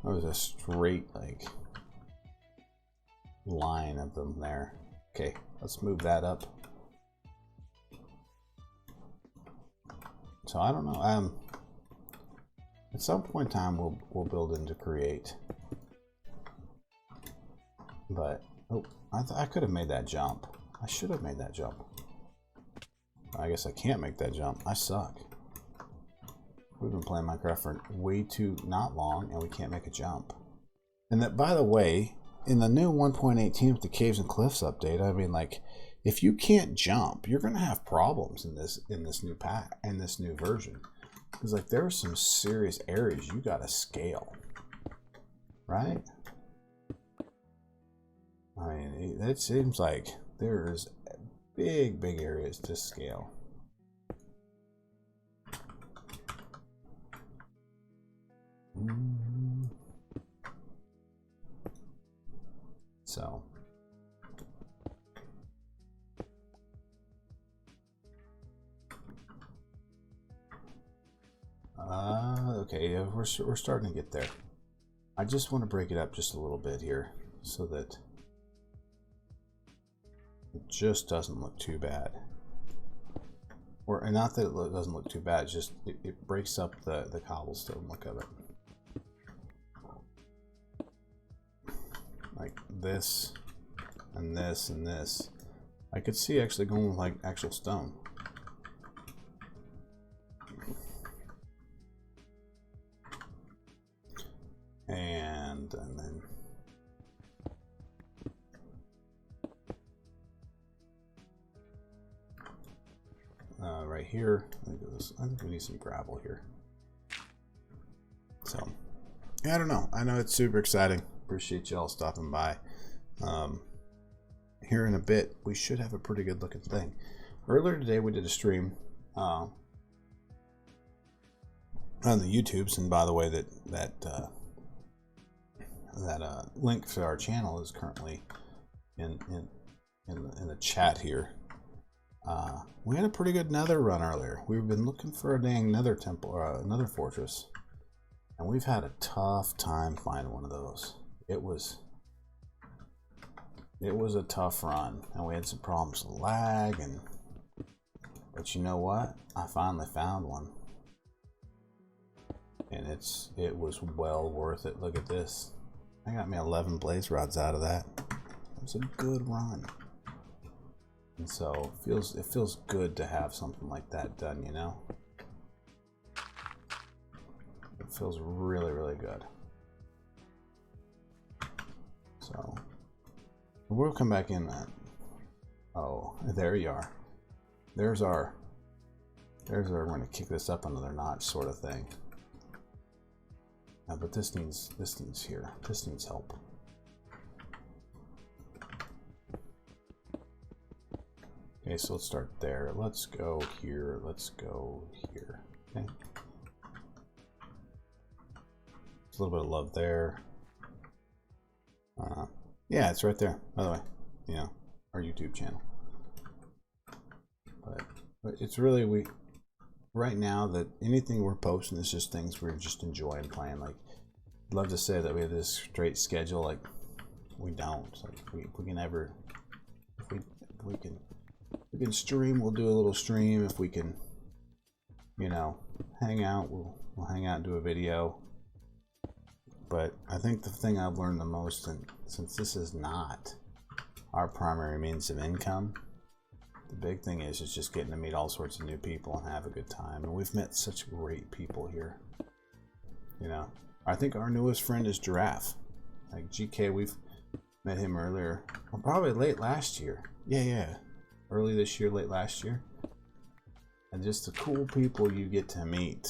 That was a straight, like, line of them there. Okay, let's move that up. So I don't know. At some point in time, we'll build into Create. But oh, I could have made that jump. I should have made that jump. I guess I can't make that jump. I suck. We've been playing Minecraft for way too not long, and we can't make a jump. And that, by the way, in the new 1.18 with the Caves and Cliffs update, I mean, like, if you can't jump, you're gonna have problems in this new pack, in this new version. Because like there are some serious areas you gotta scale, right? I mean, it seems like there's big areas to scale. So okay, we're starting to get there. I just want to break it up just a little bit here so that it just doesn't look too bad. Or not that it doesn't look too bad, it's just it breaks up the cobblestone look of it. Like this and this and this. I could see actually going with like actual stone. And then right here, I think we need some gravel here. So I don't know. I know it's super exciting. Appreciate y'all stopping by. Here in a bit, we should have a pretty good looking thing. Earlier today, we did a stream on the YouTubes, and by the way, that link to our channel is currently in the chat here. We had a pretty good nether run earlier. We've been looking for a dang nether temple or another fortress, and we've had a tough time finding one of those. It was a tough run, and we had some problems with lag, but you know what? I finally found one, and it was well worth it. Look at this. I got me 11 blaze rods out of that. It was a good run. And so it feels good to have something like that done, you know? It feels really, really good. So we'll come back in that. Oh, there you are. There's our we're gonna kick this up another notch sort of thing. But this needs here. This needs help. Okay, so let's start there. Let's go here. Let's go here. Okay. There's a little bit of love there. Yeah, it's right there. By the way, you know, our YouTube channel. But it's really right now that anything we're posting is just things we're just enjoying playing. Like, I'd love to say that we have this straight schedule. Like, we don't. Like, we can never. If we can stream, we'll do a little stream. If we can, you know, hang out, we'll hang out and do a video. But I think the thing I've learned the most, and since this is not our primary means of income, the big thing is just getting to meet all sorts of new people and have a good time. And we've met such great people here. You know, I think our newest friend is Giraffe. Like GK, we've met him earlier. Well, probably late last year. Yeah. Early this year, late last year. And just the cool people you get to meet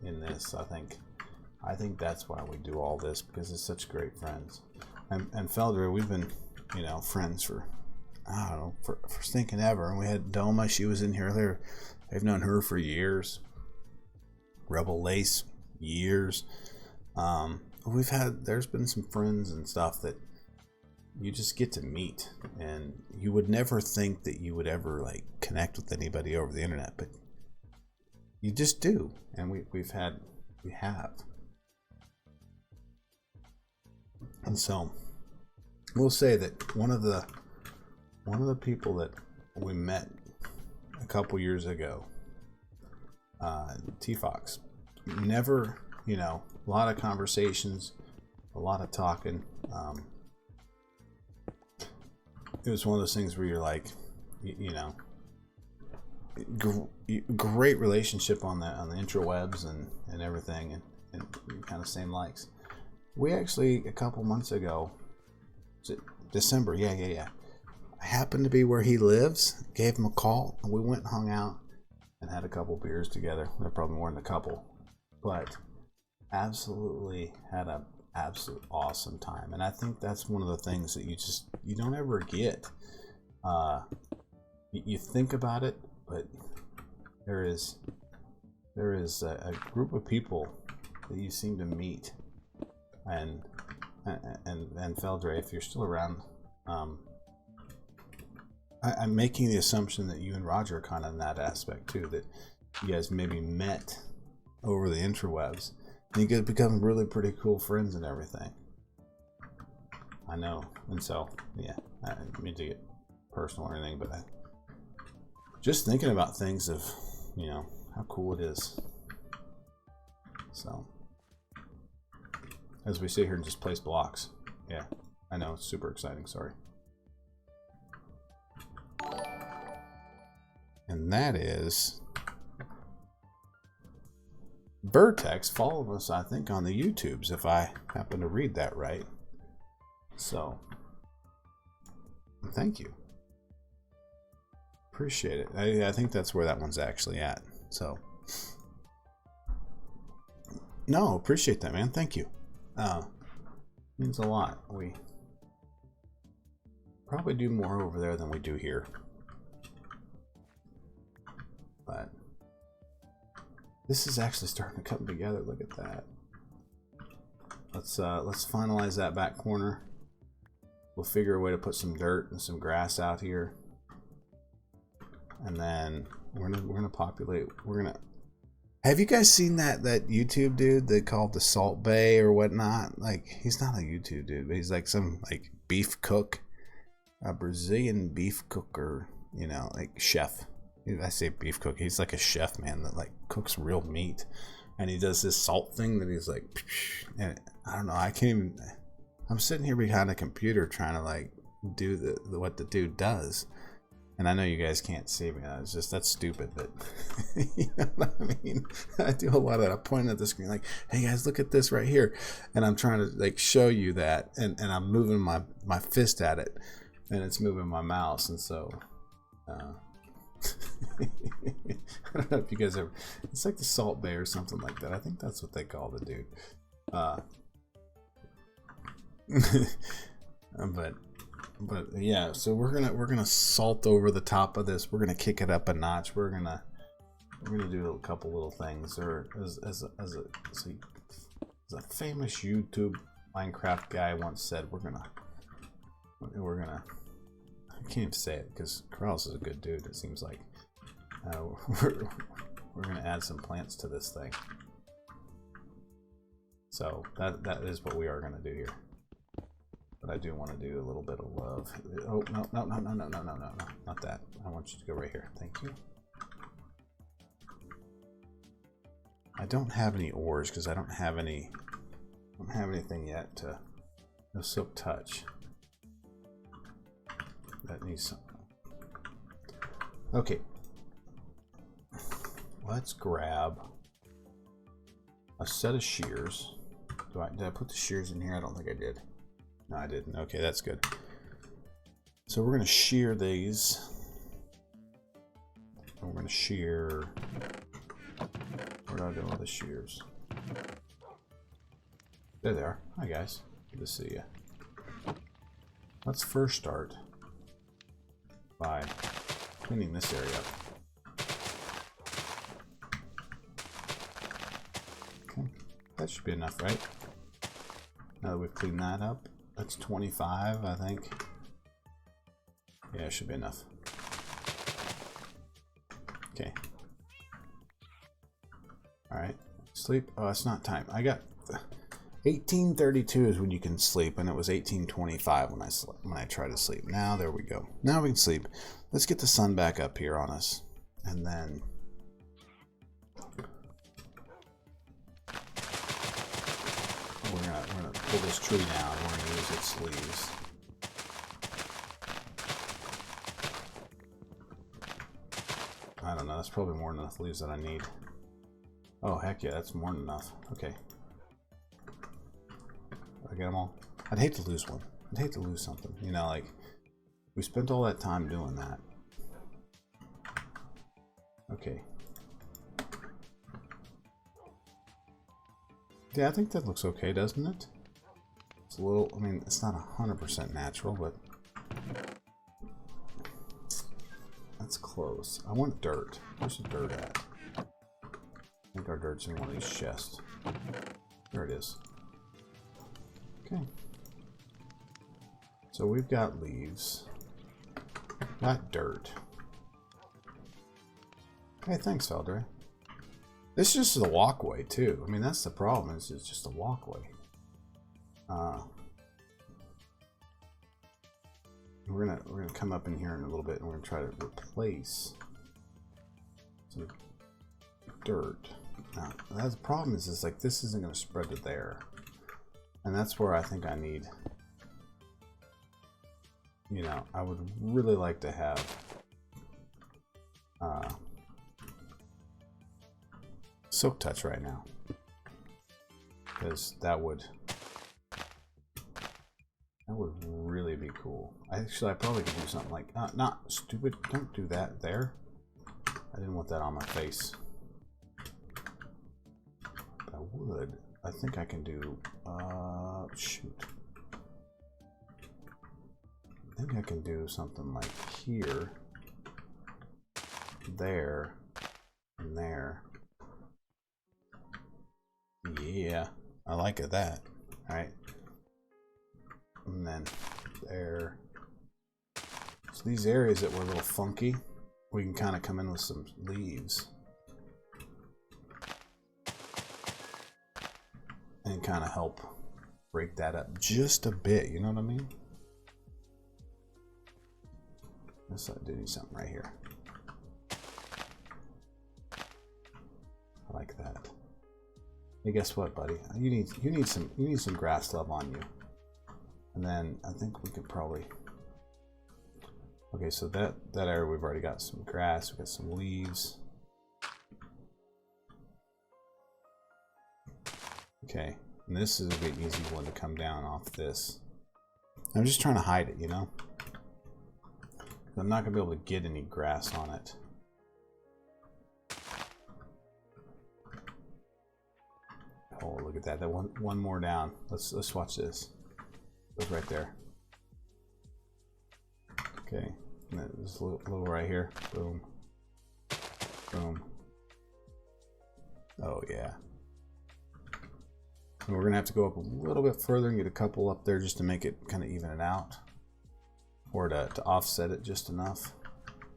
in this, I think that's why we do all this, because it's such great friends. And Felder, we've been, you know, friends for, I don't know, for stinking ever. And we had Doma, she was in here earlier. I've known her for years. Rebel Lace, years. There's been some friends and stuff that you just get to meet, and you would never think that you would ever like connect with anybody over the internet, but you just do. And we have. And so we'll say that one of the people that we met a couple years ago, T-Fox, never, you know, a lot of conversations, a lot of talking. It was one of those things where you're like, you know, great relationship on the intrawebs and everything, and kind of same likes. We actually, a couple months ago, was it December? Yeah. I happened to be where he lives, gave him a call, and we went and hung out and had a couple beers together. There probably more than a couple, but absolutely had a absolute awesome time. And I think that's one of the things that you don't ever get. You think about it, but there is a group of people that you seem to meet, and Feldre, if you're still around, I'm making the assumption that you and Roger are kind of in that aspect too, that you guys maybe met over the interwebs. You guys become really pretty cool friends and everything. I know. And so, yeah, I didn't mean to get personal or anything, but just thinking about things of, you know, how cool it is. So, as we sit here and just place blocks. Yeah, I know, it's super exciting, sorry. And that is Vertex followed us, I think, on the YouTubes, if I happen to read that right. So, thank you. Appreciate it. I think that's where that one's actually at. So, No, appreciate that, man. Thank you. Means a lot. We probably do more over there than we do here. But this is actually starting to come together. Look at that. Let's finalize that back corner. We'll figure a way to put some dirt and some grass out here. And then we're gonna populate. Have you guys seen that YouTube dude they called the Salt Bay or whatnot? Like, he's not a YouTube dude, but he's like some like beef cook, a Brazilian beef cooker, you know, like chef. I say beef cook. He's like a chef, man, that like cooks real meat, and he does this salt thing that he's like, and I don't know. I can't even. I'm sitting here behind a computer trying to like do what the dude does. And I know you guys can't see me. It's just, that's stupid, but you know what I mean? I do a lot of that. I point at the screen like, hey guys, look at this right here. And I'm trying to like show you that. And I'm moving my fist at it. And it's moving my mouse. And so, I don't know if you guys ever, it's like the Salt Bay or something like that. I think that's what they call the dude. But yeah, so we're gonna salt over the top of this. We're gonna kick it up a notch. We're gonna do a couple little things. Or as a famous YouTube Minecraft guy once said, we're gonna I can't even say it because Corrales is a good dude. It seems like we're gonna add some plants to this thing. So that is what we are gonna do here. But I do want to do a little bit of love. Oh, no, not that. I want you to go right here. Thank you. I don't have any ores because I don't have anything yet to, no silk touch. That needs some. Okay. Let's grab a set of shears. Did I put the shears in here? I don't think I did. No, I didn't. Okay, that's good. So we're going to shear these. And we're going to shear. Where do I do all the shears? There they are. Hi, guys. Good to see you. Let's first start by cleaning this area up. Okay, that should be enough, right? Now that we've cleaned that up. That's 25, I think. Yeah, it should be enough. Okay. Alright. Sleep. Oh, it's not time. I got 18:32 is when you can sleep, and it was 18:25 when I tried to sleep. Now there we go. Now we can sleep. Let's get the sun back up here on us. And then we're gonna pull this tree down. We're gonna use its leaves. I don't know. That's probably more than enough leaves that I need. Oh heck yeah, that's more than enough. Okay. I get them all. I'd hate to lose one. I'd hate to lose something. You know, like we spent all that time doing that. Okay. Yeah, I think that looks okay, doesn't it? It's a little, I mean, it's not 100% natural, but that's close. I want dirt. Where's the dirt at? I think our dirt's in one of these chests. There it is. Okay. So we've got leaves. Got dirt. Okay, thanks, Feldre. This is just a walkway too. I mean, that's the problem. It's just a walkway. We're gonna come up in here in a little bit, and we're gonna try to replace some dirt. Now, the problem is like this isn't gonna spread to there, and that's where I think I need. You know, I would really like to have. Silk touch right now, because that would really be cool. Actually, I probably could do something like not stupid. Don't do that there. I didn't want that on my face. But I would. wood, I think I can do, shoot. I think I can do something like here, there, and there. Yeah, I like it that. All right. And then there. So these areas that were a little funky, we can kind of come in with some leaves. And kind of help break that up just a bit, you know what I mean? Let's do something right here. I like that. Hey, guess what, buddy? You need some grass love on you. And then I think we could probably. Okay, so that area we've already got some grass. We got some leaves. Okay, and this is a big easy one to come down off this. I'm just trying to hide it, you know? I'm not gonna be able to get any grass on it. Oh, look at that! That one more down. Let's watch this. Goes right there. Okay, and then there's a little right here. Boom, boom. Oh yeah. And we're gonna have to go up a little bit further and get a couple up there just to make it kind of even it out, or to offset it just enough.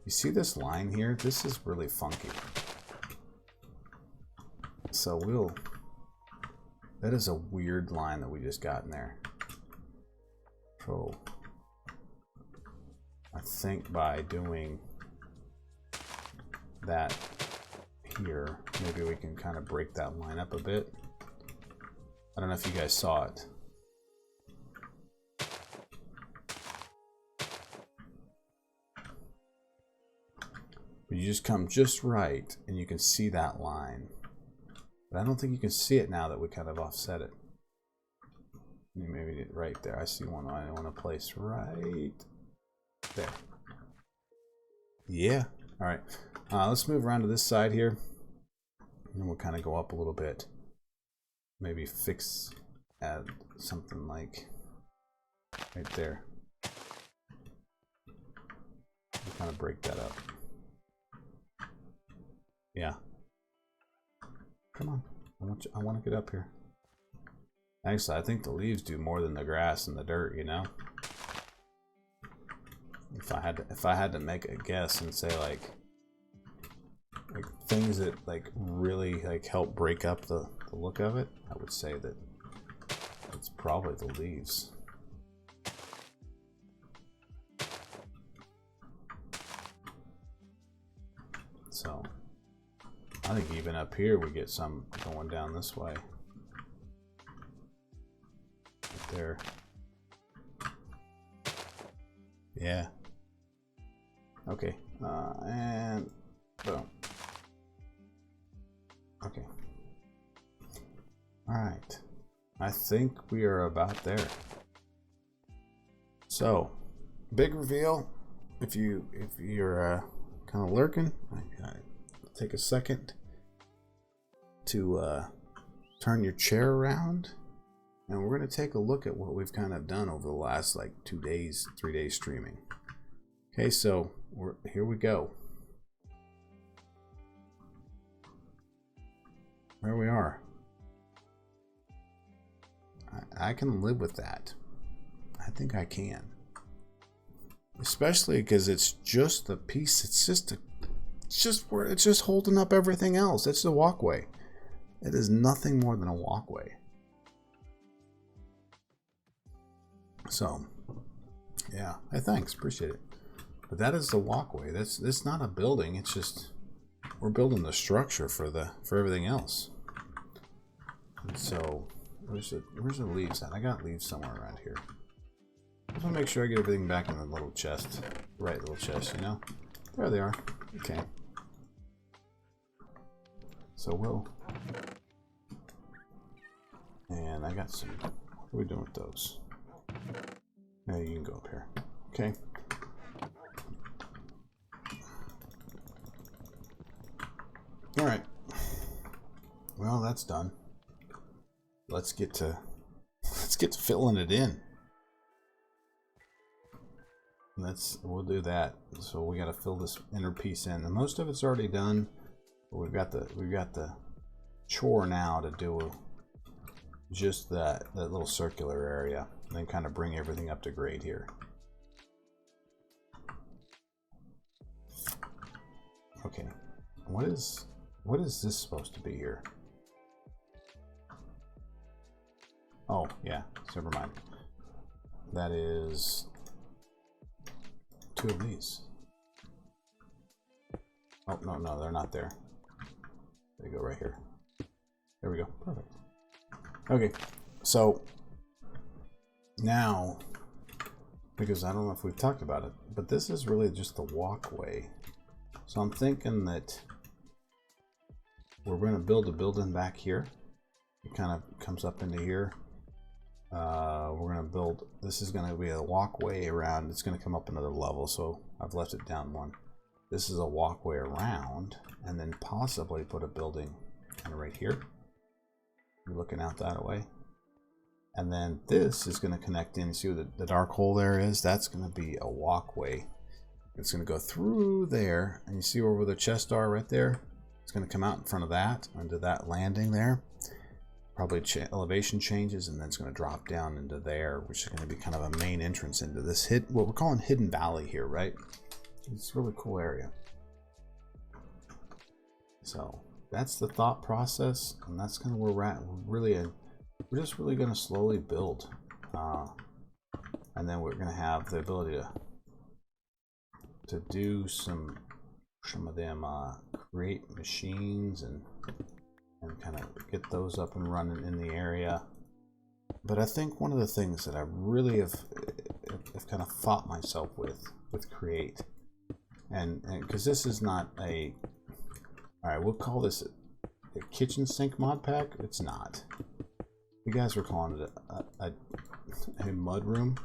You see this line here? This is really funky. So that is a weird line that we just got in there. So I think by doing that here, maybe we can kind of break that line up a bit. I don't know if you guys saw it. But you just come just right and you can see that line. But I don't think you can see it now that we kind of offset it. Maybe right there. I see one I want to place right there. Yeah. All right. Let's move around to this side here. And we'll kind of go up a little bit. Maybe add something like right there. We'll kind of break that up. Yeah. Come on. I want to get up here. Actually, I think the leaves do more than the grass and the dirt, you know? If I had to make a guess and say like things that like really like help break up the look of it, I would say that it's probably the leaves. So I think even up here we get some going down this way. Right there. Yeah. Okay. And boom. Okay. All right. I think we are about there. So, big reveal. If you're kind of lurking, take a second to turn your chair around, and we're going to take a look at what we've kind of done over the last like 3 days streaming. Okay, so here we go. There we are. I can live with that. I think I can. Especially because it's just the piece. It's just holding up everything else. It's the walkway. It is nothing more than a walkway. So, yeah. Hey, thanks. Appreciate it. But that is the walkway. It's not a building. It's just we're building the structure for everything else. And so where's the leaves at? I got leaves somewhere around here. I just want to make sure I get everything back in the little chest. Right little chest, you know? There they are. Okay. So and I got some. What are we doing with those? Now you can go up here. Okay. All right. Well, that's done. let's get to filling it in. We'll do that. So we got to fill this inner piece in, and most of it's already done. But we've got the chore now to do just that little circular area, and then kind of bring everything up to grade here. Okay, what is this supposed to be here? Oh yeah, so never mind. That is 2 of these. Oh no, they're not there. They go right here. There we go. Perfect. Okay, so now, because I don't know if we've talked about it, but this is really just the walkway. So I'm thinking that we're going to build a building back here. It kind of comes up into here. We're going to build, this is going to be a walkway around. It's going to come up another level, so I've left it down one. This is a walkway around, and then possibly put a building kind of right here. You're looking out that way. And then this is going to connect in. See what the dark hole there is? That's going to be a walkway. It's going to go through there, and you see where the chests are right there? It's going to come out in front of that, into that landing there. Probably elevation changes, and then it's going to drop down into there, which is going to be kind of a main entrance into this what we're calling Hidden Valley here, right? It's a really cool area. So that's the thought process, and that's kind of where we're at. We're just really going to slowly build, and then we're going to have the ability to do some of them create machines and kind of get those up and running in the area. But I think one of the things that I really have kind of fought myself with Create, and because this is not a, all right, we'll call this a kitchen sink mod pack. It's not. You guys were calling it a mud room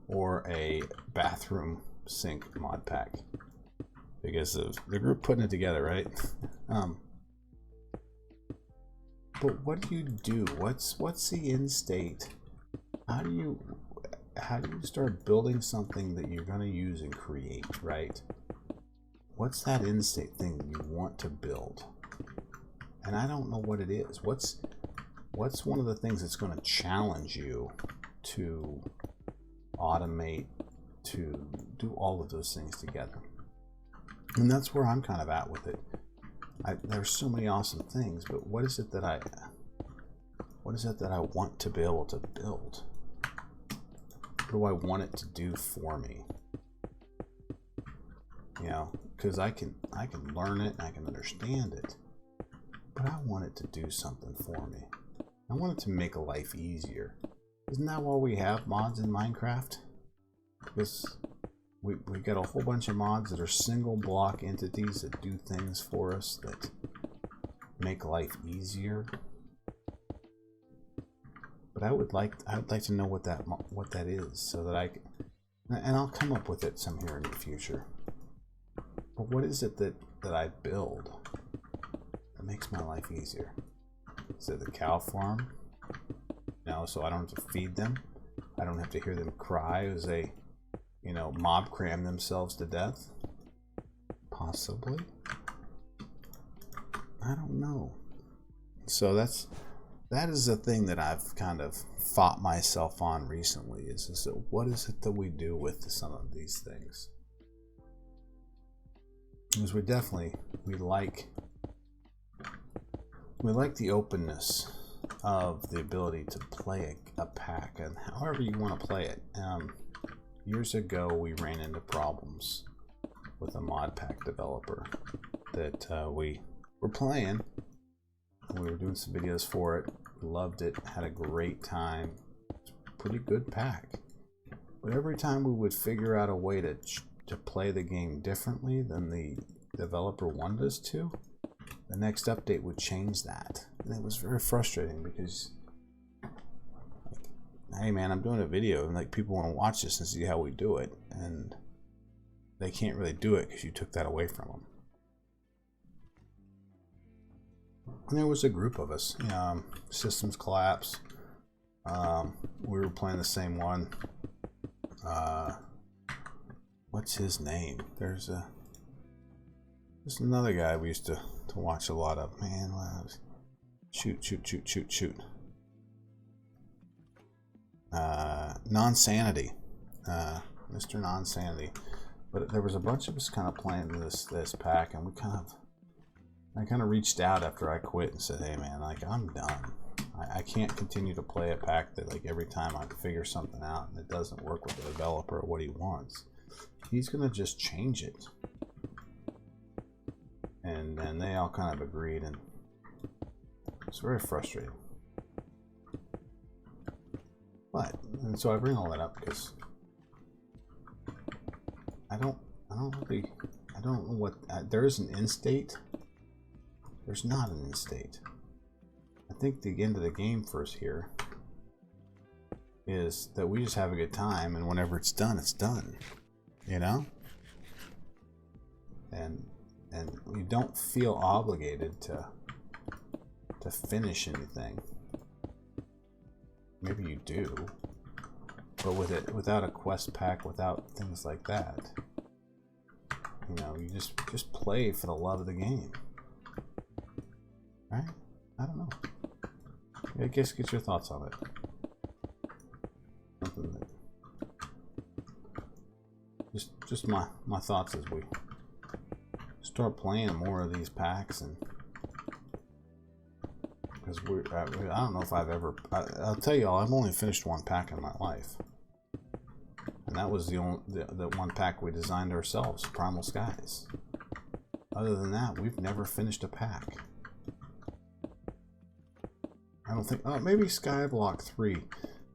or a bathroom sink mod pack because of the group putting it together, right? But what do you do? What's the end state? How do you start building something that you're going to use and create, right? What's that end state thing that you want to build? And I don't know what it is. What's one of the things that's going to challenge you to automate, to do all of those things together? And that's where I'm kind of at with it. There's so many awesome things, but what is it that I want to be able to build? What do I want it to do for me? You know, because I can learn it, I can understand it, but I want it to do something for me. I want it to make life easier. Isn't that why we have mods in Minecraft? Because we got a whole bunch of mods that are single block entities that do things for us that make life easier. But I would like to know what that is, so that I can, and I'll come up with it some here in the future. But what is it that I build that makes my life easier? Is it the cow farm? No, so I don't have to feed them. I don't have to hear them cry as they, you know, mob cram themselves to death. Possibly. I don't know. So that is the thing that I've kind of fought myself on recently. Is that what is it that we do with some of these things? Because we like the openness of the ability to play a pack, and however you want to play it. Years ago, we ran into problems with a Modpack developer that we were playing. We were doing some videos for it, loved it, had a great time. It's a pretty good pack. But every time we would figure out a way to play the game differently than the developer wanted us to, the next update would change that. And it was very frustrating because, like, hey man, I'm doing a video and like people want to watch this and see how we do it, and they can't really do it because you took that away from them. And there was a group of us. Systems collapse. We were playing the same one. What's his name? There's another guy we used to watch a lot of. Man, shoot. Non-Sanity. Mr. Non-Sanity. But there was a bunch of us kind of playing this pack, and I kind of reached out after I quit and said, hey man, like, I'm done. I can't continue to play a pack that, like, every time I figure something out and it doesn't work with the developer or what he wants, he's gonna just change it. And they all kind of agreed, and it's very frustrating. And so I bring all that up because I don't know what there is an end state. There's not an end state. I think the end of the game for us here is that we just have a good time, and whenever it's done, it's done. You know? And you don't feel obligated to finish anything. Maybe you do, but without a quest pack, without things like that, you just play for the love of the game, right? I don't know. I guess get your thoughts on it. Something that just my thoughts as we start playing more of these packs, and because I don't know if I've ever. I'll tell you all, I've only finished one pack in my life, and that was the one pack we designed ourselves, Primal Skies. Other than that, we've never finished a pack. I don't think. Oh, maybe Skyblock 3.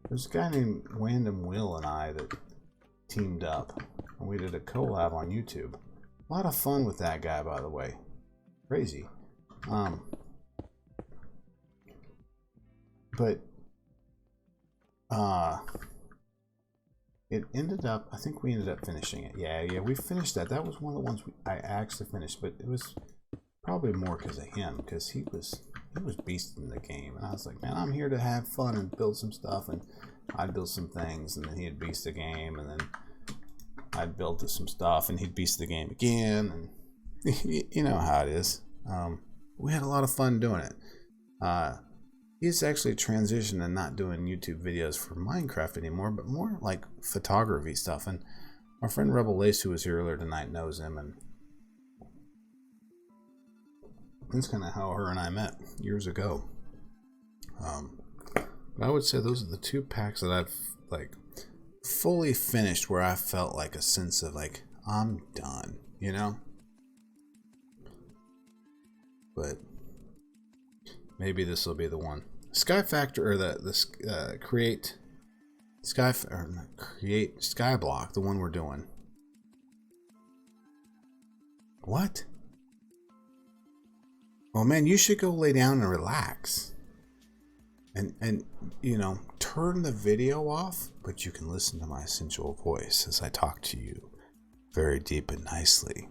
There's a guy named Random Will and I that teamed up, and we did a collab on YouTube. A lot of fun with that guy, by the way. Crazy. But it ended up, I think we ended up finishing it. Yeah, we finished that. That was one of the ones I actually finished, but it was probably more because of him, because he was beasting the game, and I was like, man, I'm here to have fun and build some stuff, and I'd build some things, and then he'd beast the game, and then I'd build some stuff, and he'd beast the game again, and you know how it is. We had a lot of fun doing it. He's actually transitioned and not doing YouTube videos for Minecraft anymore, but more like photography stuff. And our friend Rebel Lace, who was here earlier tonight, knows him, and that's kind of how her and I met years ago. But I would say those are the two packs that I've like fully finished, where I felt like a sense of like, I'm done, you know? But maybe this will be the one. Sky Factor, or the Create Skyblock, the one we're doing. What? Well, man, you should go lay down and relax. And turn the video off, but you can listen to my sensual voice as I talk to you very deep and nicely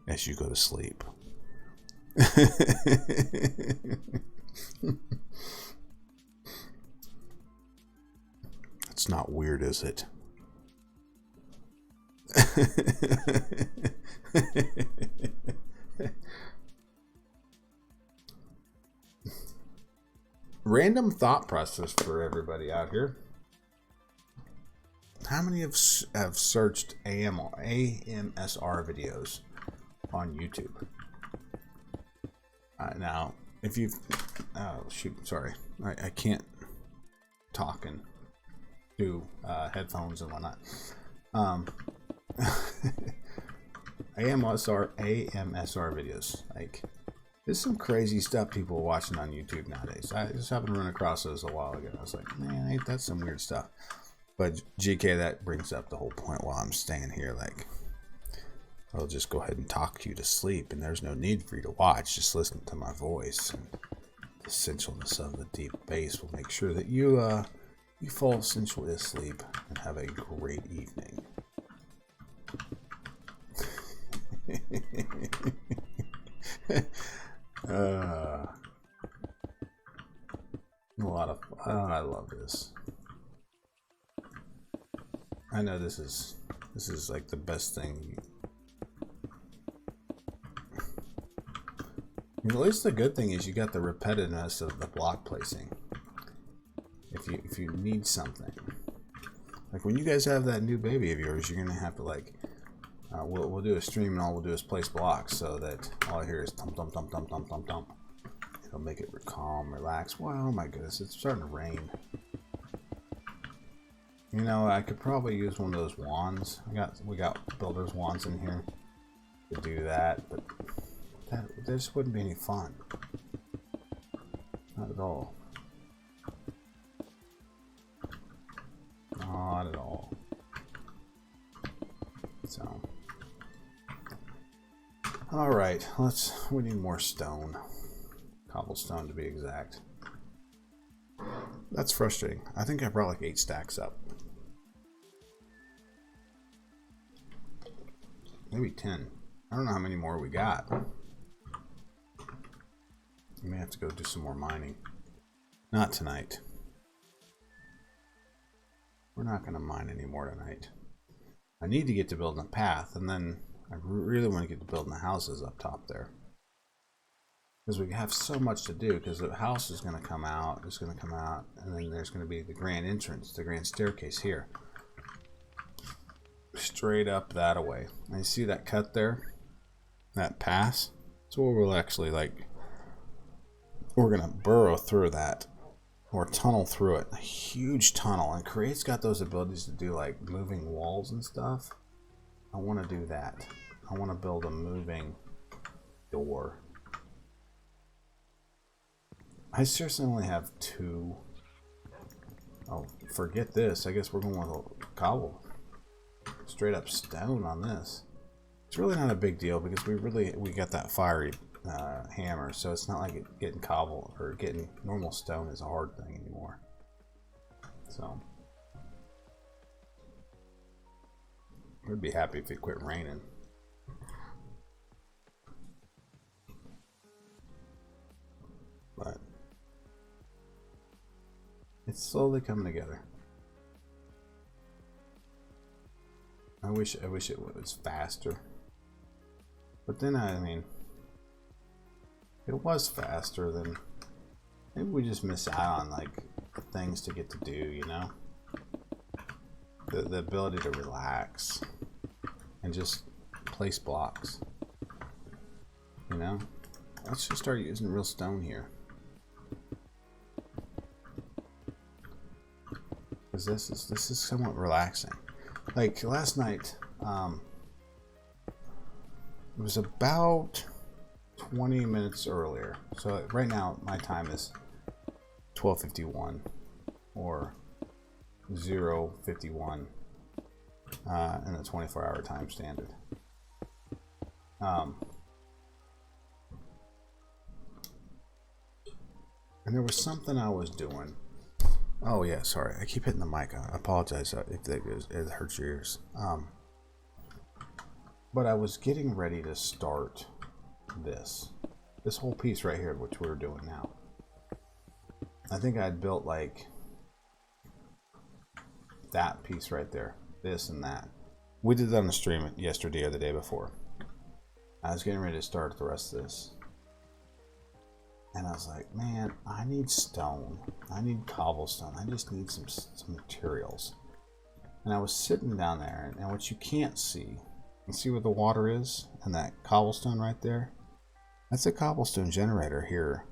as you go to sleep. It's not weird, is it? Random thought process for everybody out here. How many have searched AMSR videos on YouTube? Now, if you've... Oh, shoot, sorry. I can't talk and do headphones and whatnot. AMSR videos. Like, there's some crazy stuff people are watching on YouTube nowadays. I just happened to run across those a while ago. I was like, man, ain't that some weird stuff? But GK, that brings up the whole point while I'm staying here. Like, I'll just go ahead and talk you to sleep, and there's no need for you to watch. Just listen to my voice, and the sensualness of the deep bass will make sure that you fall sensually asleep and have a great evening. A lot of, I love this. I know this is like the best thing. At least the good thing is you got the repetitiveness of the block placing. If you need something, like when you guys have that new baby of yours, you're gonna have to like, we'll do a stream and all we'll do is place blocks so that all I hear is thump thump thump thump thump thump thump. It'll make it calm, relax. Wow, oh my goodness, it's starting to rain. You know, I could probably use one of those wands. We got builder's wands in here to do that, but that just wouldn't be any fun. Not at all. Not at all. So, all right, we need more stone. Cobblestone to be exact. That's frustrating. I think I brought like 8 stacks up. Maybe 10. I don't know how many more we got. We may have to go do some more mining. Not tonight. We're not going to mine anymore tonight. I need to get to building a path, and then I really want to get to building the houses up top there. Because we have so much to do, because the house is going to come out, it's going to come out, and then there's going to be the grand entrance, the grand staircase here. Straight up that away. And you see that cut there? That pass? So we'll actually like, we're going to burrow through that, or tunnel through it. A huge tunnel. And Create's got those abilities to do like moving walls and stuff. I want to do that. I want to build a moving door. I seriously only have 2. Oh, forget this. I guess we're going with a cobble. Straight up stone on this. It's really not a big deal because we got that fiery hammer, so it's not like getting cobble or getting normal stone is a hard thing anymore. So I'd be happy if it quit raining. But it's slowly coming together. I wish it was faster. But then I mean, if it was faster, then maybe we just miss out on like things to get to do, you know? The ability to relax and just place blocks. You know? Let's just start using real stone here. Because this is somewhat relaxing. Like last night, it was about 20 minutes earlier. So right now my time is 12:51 or 0:51 in the 24-hour time standard. And there was something I was doing. Oh yeah, sorry. I keep hitting the mic. I apologize if it hurts your ears. But I was getting ready to start this whole piece right here, which we're doing now. I think I'd built like that piece right there, this and that. We did that on the stream yesterday or the day before. I was getting ready to start the rest of this. And I was like, man, I need stone. I need cobblestone. I just need some materials. And I was sitting down there, and what you can't see, you see where the water is? And that cobblestone right there? That's a cobblestone generator here.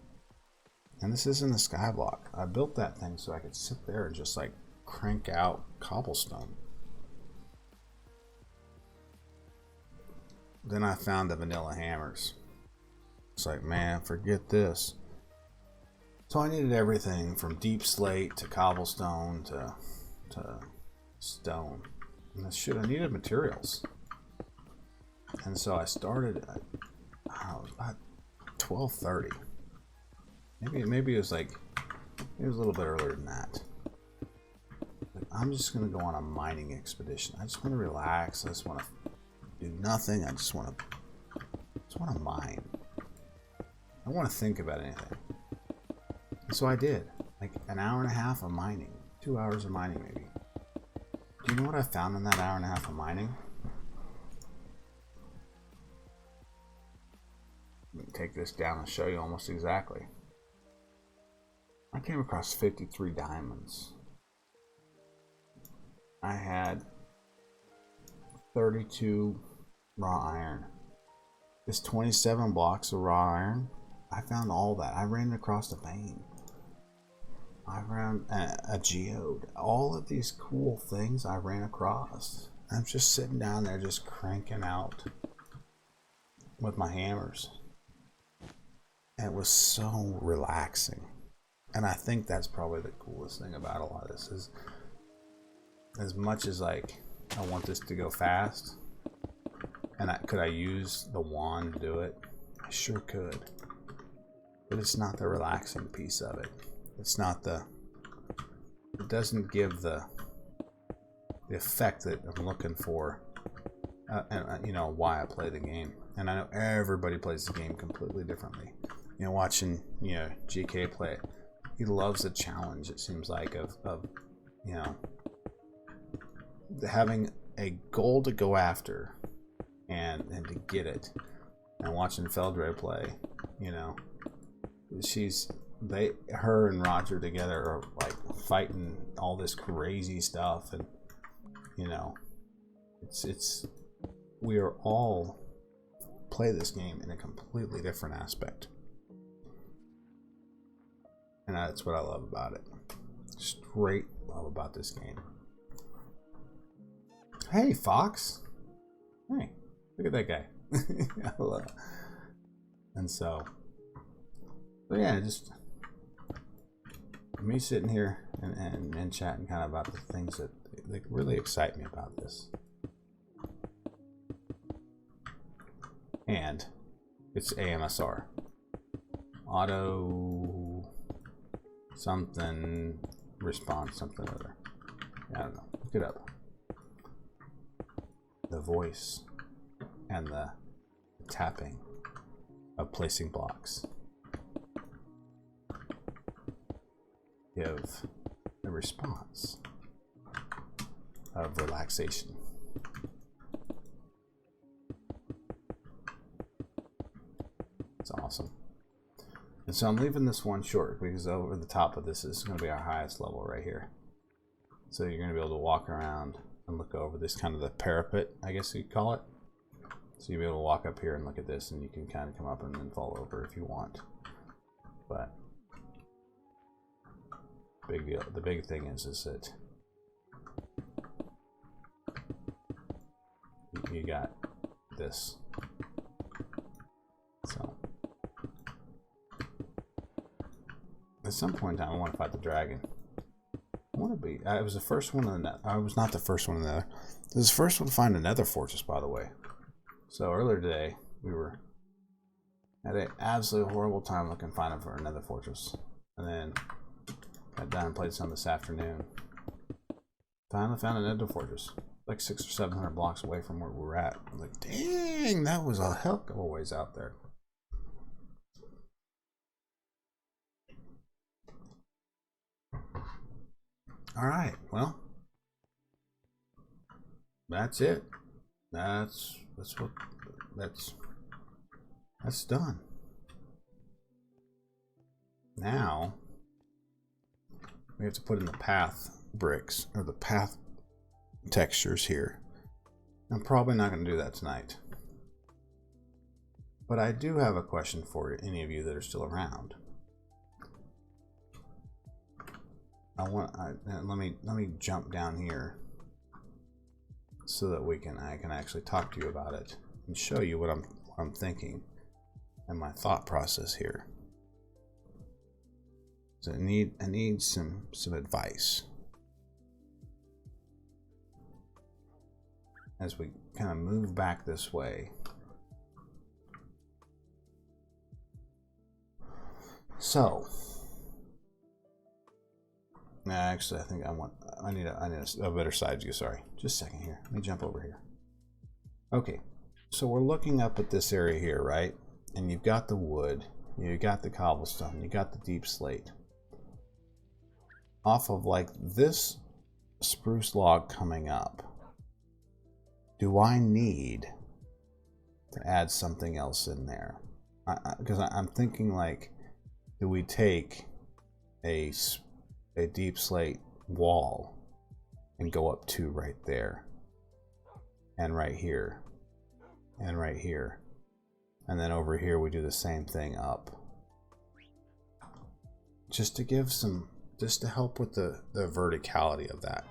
And this isn't a skyblock. I built that thing so I could sit there and just like crank out cobblestone. Then I found the vanilla hammers. It's like, man, forget this. So I needed everything from deep slate to cobblestone to stone. And I needed materials. And so I started at about 12:30. Maybe it was like, it was a little bit earlier than that. Like, I'm just gonna go on a mining expedition. I just want to relax. I just want to do nothing. I just want to mine. I don't want to think about anything. And so I did. Like an hour and a half of mining. 2 hours of mining, maybe. Do you know what I found in that hour and a half of mining? Let me take this down and show you almost exactly. I came across 53 diamonds. I had 32 raw iron. This 27 blocks of raw iron, I found all that. I ran across the vein. I ran a geode. All of these cool things I ran across. I'm just sitting down there just cranking out with my hammers. And it was so relaxing. And I think that's probably the coolest thing about a lot of this is, as much as like I want this to go fast, and could I use the wand to do it? I sure could. But it's not the relaxing piece of it. It's not the, it doesn't give the effect that I'm looking for, and you know, why I play the game. And I know everybody plays the game completely differently. You know, watching, you know, GK play, he loves the challenge, it seems like, of you know, having a goal to go after and to get it. And watching Feldre play, you know, her and Roger together are like fighting all this crazy stuff, and you know, it's we are all play this game in a completely different aspect, and that's what I love about it. Straight love about this game. Hey, Fox. Hey, look at that guy. I love it. And so yeah, just me sitting here and chatting kind of about the things that really excite me about this. And it's AMSR. Auto something response something other. I don't know. Look it up. The voice and the tapping of placing blocks give a response of relaxation. It's awesome. And so I'm leaving this one short because over the top of this is going to be our highest level right here. So you're going to be able to walk around and look over this, kind of the parapet, I guess you'd call it. So you'll be able to walk up here and look at this, and you can kind of come up and then fall over if you want. But big deal. The big thing is that you got this. So at some point in time, I want to fight the dragon. I want to be. I was the first one in the. I was not the first one in the. I was the first one to find another fortress, by the way. So earlier today, we were had an absolutely horrible time looking finding for another fortress, and then got down and played some this afternoon. Finally found another fortress, like 600 or 700 blocks away from where we were at. I was like, dang, that was a heck of a ways out there. All right, well, that's it. That's done. Now we have to put in the path bricks, or the path textures here. I'm probably not going to do that tonight, but I do have a question for any of you that are still around. Let me jump down here so that I can actually talk to you about it and show you what I'm thinking and my thought process here. So I need some advice as we kind of move back this way. So actually, I think I need a better side view. Sorry, just a second here. Let me jump over here. Okay, so we're looking up at this area here, right? And you've got the wood, you got the cobblestone, you got the deep slate. off of like this spruce log coming up, do I need to add something else in there? Because I'm thinking like, do we take a deep slate wall and go up 2 right there, and right here, and right here, and then over here we do the same thing up, just to give some, just to help with the verticality of that,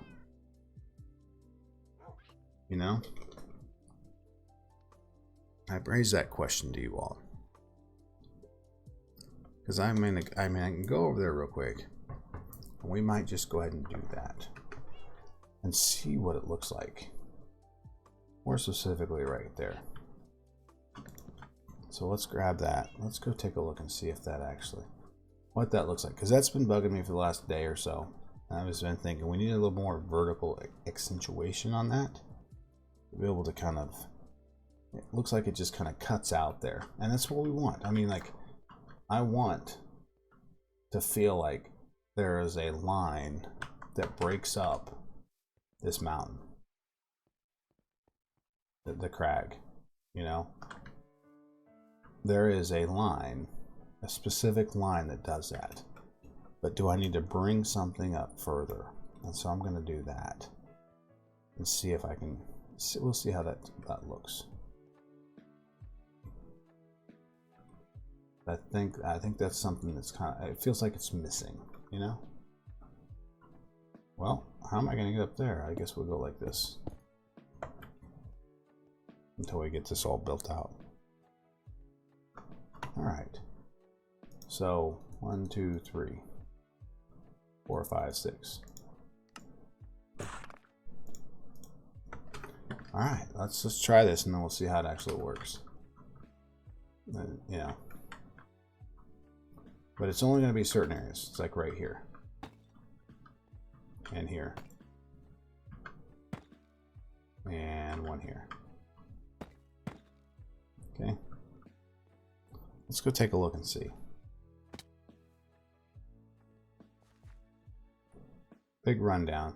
you know? I raised that question to you all because I mean I can go over there real quick, and we might just go ahead and do that and see what it looks like. More specifically right there. So let's grab that. Let's go take a look and see if that actually, what that looks like. Because that's been bugging me for the last day or so. I've just been thinking we need a little more vertical accentuation on that. To be able to kind of, it looks like it just kind of cuts out there. And that's what we want. I mean, like, I want to feel like there is a line that breaks up this mountain. The crag, you know? There is a line, a specific line that does that. But do I need to bring something up further? And so I'm going to do that and see if I can, we'll see how that looks. I think that's something that's kind of, it feels like it's missing, you know? Well, how am I going to get up there? I guess we'll go like this until we get this all built out. All right. So 1, 2, 3, 4, 5, 6. All right, let's try this, and then we'll see how it actually works. Yeah. But it's only going to be certain areas. It's like right here. And here. And one here. Okay. Let's go take a look and see. Big rundown.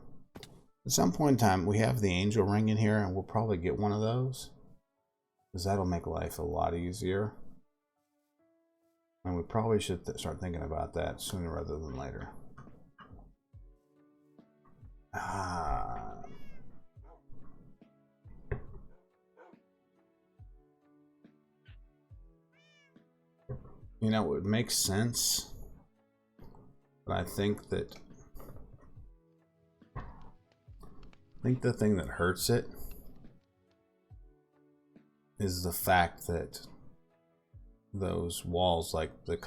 At some point in time, we have the angel ring in here, and we'll probably get one of those, because that'll make life a lot easier. And we probably should start thinking about that sooner rather than later. You know, it makes sense, but I think the thing that hurts it is the fact that those walls, like the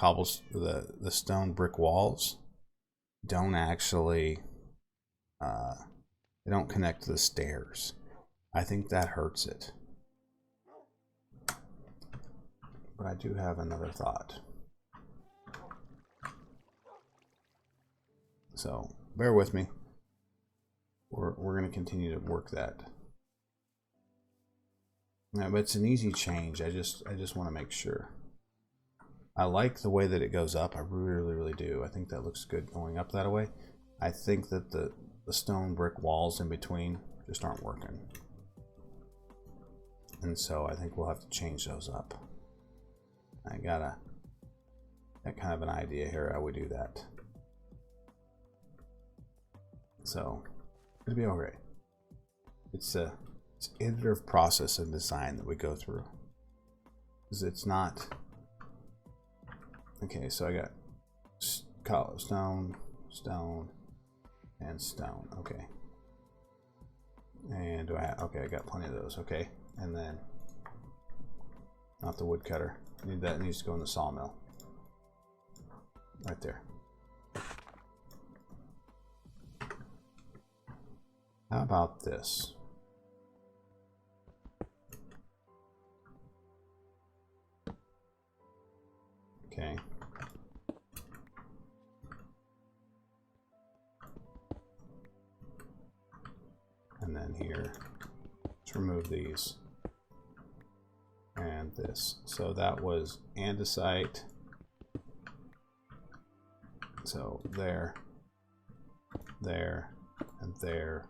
stone brick walls, don't actually they don't connect to the stairs. I think that hurts it. But I do have another thought. So bear with me. We're going to continue to work that. Yeah, but it's an easy change. I just want to make sure. I like the way that it goes up. I really do. I think that looks good going up that way. I think that the stone brick walls in between just aren't working. And so I think we'll have to change those up. I got kind of an idea here how we do that. So it'll be all right. It's an iterative process of design that we go through. Because it's not. Okay, so I got stone, and stone. Okay. And okay, I got plenty of those. Okay, and then not the woodcutter. That needs to go in the sawmill. Right there. How about this? Okay. And then here, let's remove these. And this. So that was andesite. So there. there, and there.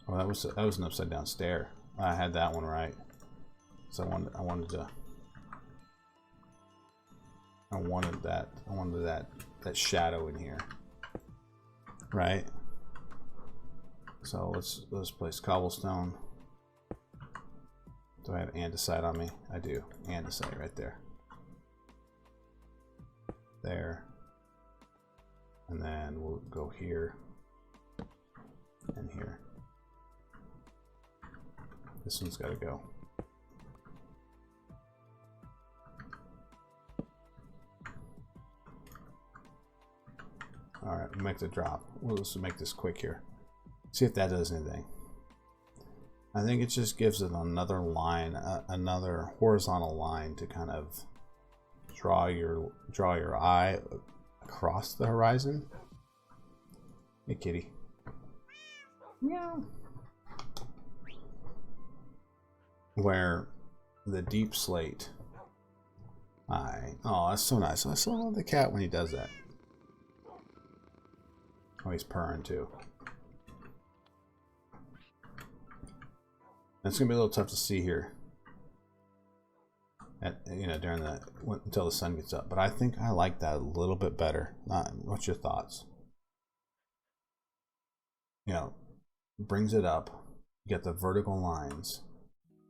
Oh, that was an upside down stair. I had that one right. So I wanted that shadow in here, right? So let's place cobblestone. Do I have andesite on me? I do. Andesite right there. There. And then we'll go here and here. This one's got to go. All right, we'll make the drop. We'll just make this quick here. See if that does anything. I think it just gives it another line, another horizontal line to kind of draw your eye across the horizon. Hey, kitty. Meow. Where the deep slate eye. Oh, that's so nice. I still love the cat when he does that. Oh, he's purring too. It's gonna be a little tough to see here, during until the sun gets up. But I think I like that a little bit better. What's your thoughts? Brings it up. You get the vertical lines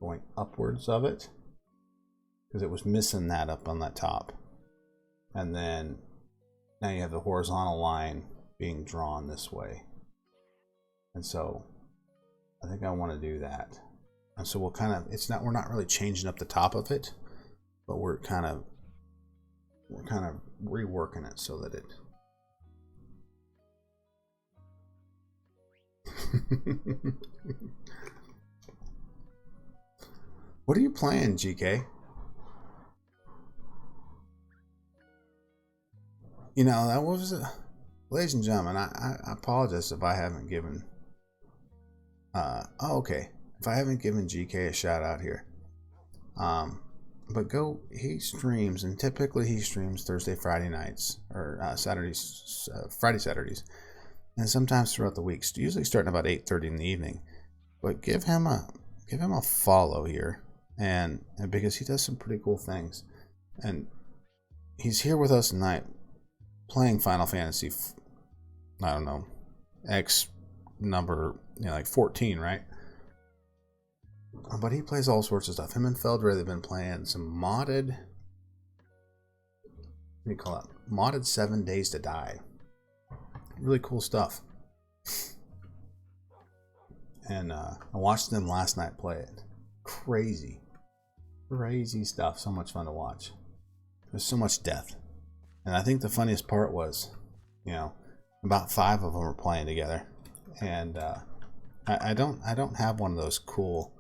going upwards of it, because it was missing that up on that top, and then now you have the horizontal line being drawn this way, and so I think I want to do that. And so we'll kind of, we're not really changing up the top of it, but we're kind of reworking it so that it What are you playing, GK? That was ladies and gentlemen, I apologize if I haven't given okay. If I haven't given GK a shout out here. But he streams, and typically he streams Thursday, Friday nights, or Saturdays, Friday, Saturdays, and sometimes throughout the weeks, usually starting about 8:30 in the evening. But give him a follow here, and because he does some pretty cool things, and he's here with us tonight playing Final Fantasy, I don't know, X number, like 14, right? But he plays all sorts of stuff. Him and Feldray, they've been playing some modded, what do you call it? Modded 7 Days to Die. Really cool stuff. And I watched them last night play it. Crazy stuff. So much fun to watch. There's so much death. And I think the funniest part was, about 5 of them were playing together. And I don't have one of those cool,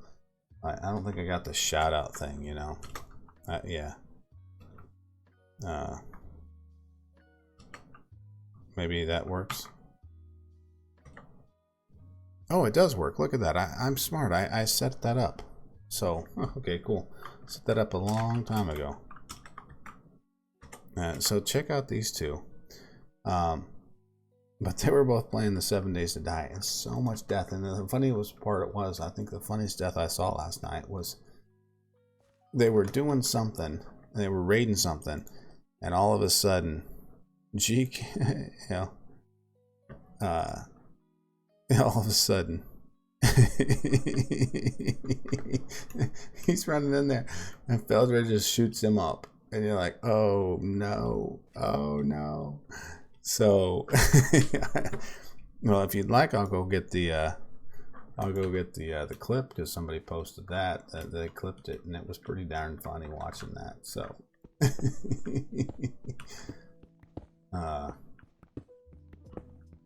I don't think I got the shout out thing, yeah. Maybe that works. Oh, it does work. Look at that. I'm smart. I set that up. So, okay, cool. Set that up a long time ago. So check out these two. But they were both playing the 7 Days to Die, and so much death. And the funniest part was, I think the funniest death I saw last night was they were doing something, and they were raiding something, and all of a sudden, all of a sudden, he's running in there, and Feldray just shoots him up, and you're like, oh no. So, well, if you'd like, I'll go get the clip, because somebody posted that they clipped it, and it was pretty darn funny watching that. So,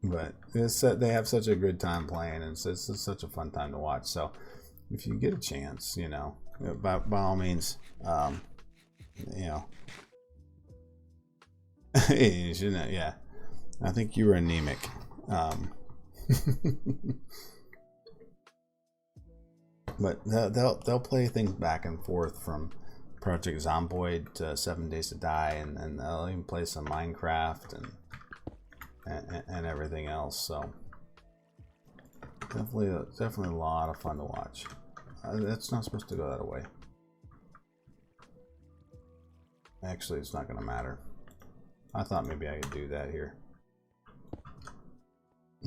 but they have such a good time playing, and it's such a fun time to watch. So, if you get a chance, by all means, you shouldn't, yeah. I think you were anemic. But they'll play things back and forth from Project Zomboid, 7 Days to Die, and I'll even play some Minecraft and everything else. So definitely a lot of fun to watch. That's not supposed to go that way. Actually, it's not going to matter. I thought maybe I could do that here.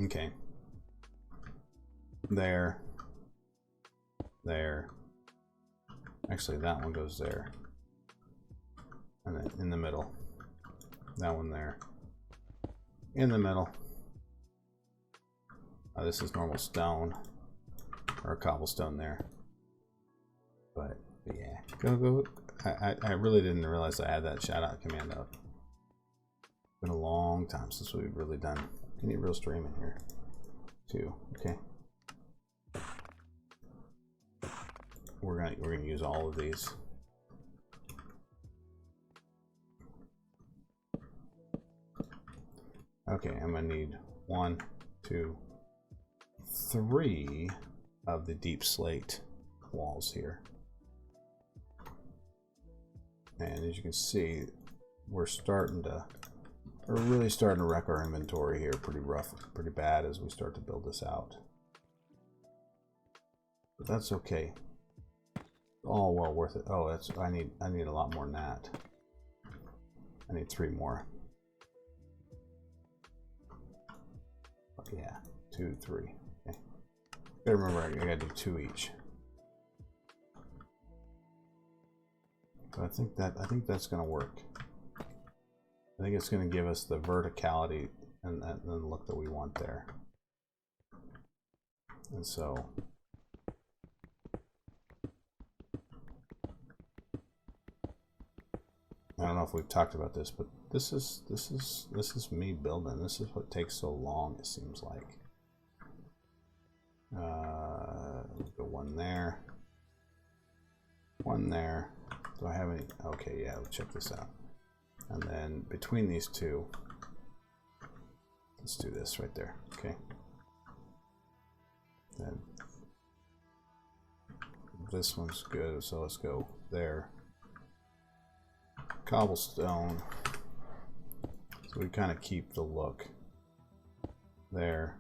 Okay. There. There. Actually, that one goes there. And then in the middle. That one there. In the middle. This is normal stone. Or cobblestone there. But yeah. Go. I really didn't realize I had that shout out command up. It's been a long time since we've really done any real streaming here. Too. Okay. We're gonna use all of these. Okay, I'm gonna need 1, 2, 3 of the deep slate walls here. And as you can see, we're really starting to wreck our inventory here pretty bad as we start to build this out. But that's okay. All well worth it. Oh, I need a lot more than that. I need 3 more. But yeah, 2, 3. Okay. Gotta remember I gotta do 2 each. But I think that's gonna work. I think it's gonna give us the verticality and the look that we want there. And so I don't know if we've talked about this, but this is me building. This is what takes so long, it seems like. Go 1 there. 1 there. Do I have any? Okay, yeah, let's check this out. And then between these two, let's do this right there. Okay. Then this one's good, so let's go there. Cobblestone, so we kind of keep the look there,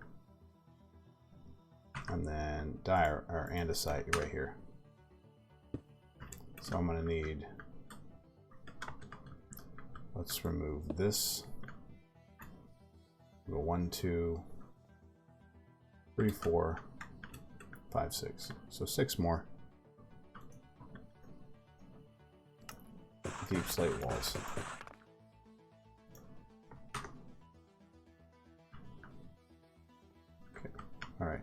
and then or andesite right here. So I'm going to need, let's remove this. Go 1, 2, 3, 4, 5, 6. So 6 more. Deep slate walls. Okay. All right.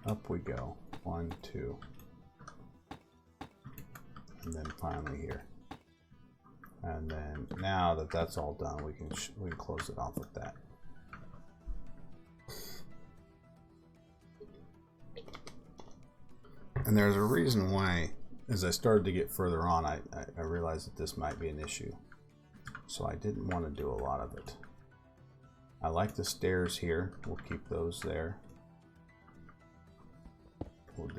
Up we go. 1, 2. And then finally here. And then now that that's all done, we can close it off with that. And there's a reason why, as I started to get further on, I realized that this might be an issue. So I didn't want to do a lot of it. I like the stairs here. We'll keep those there. We'll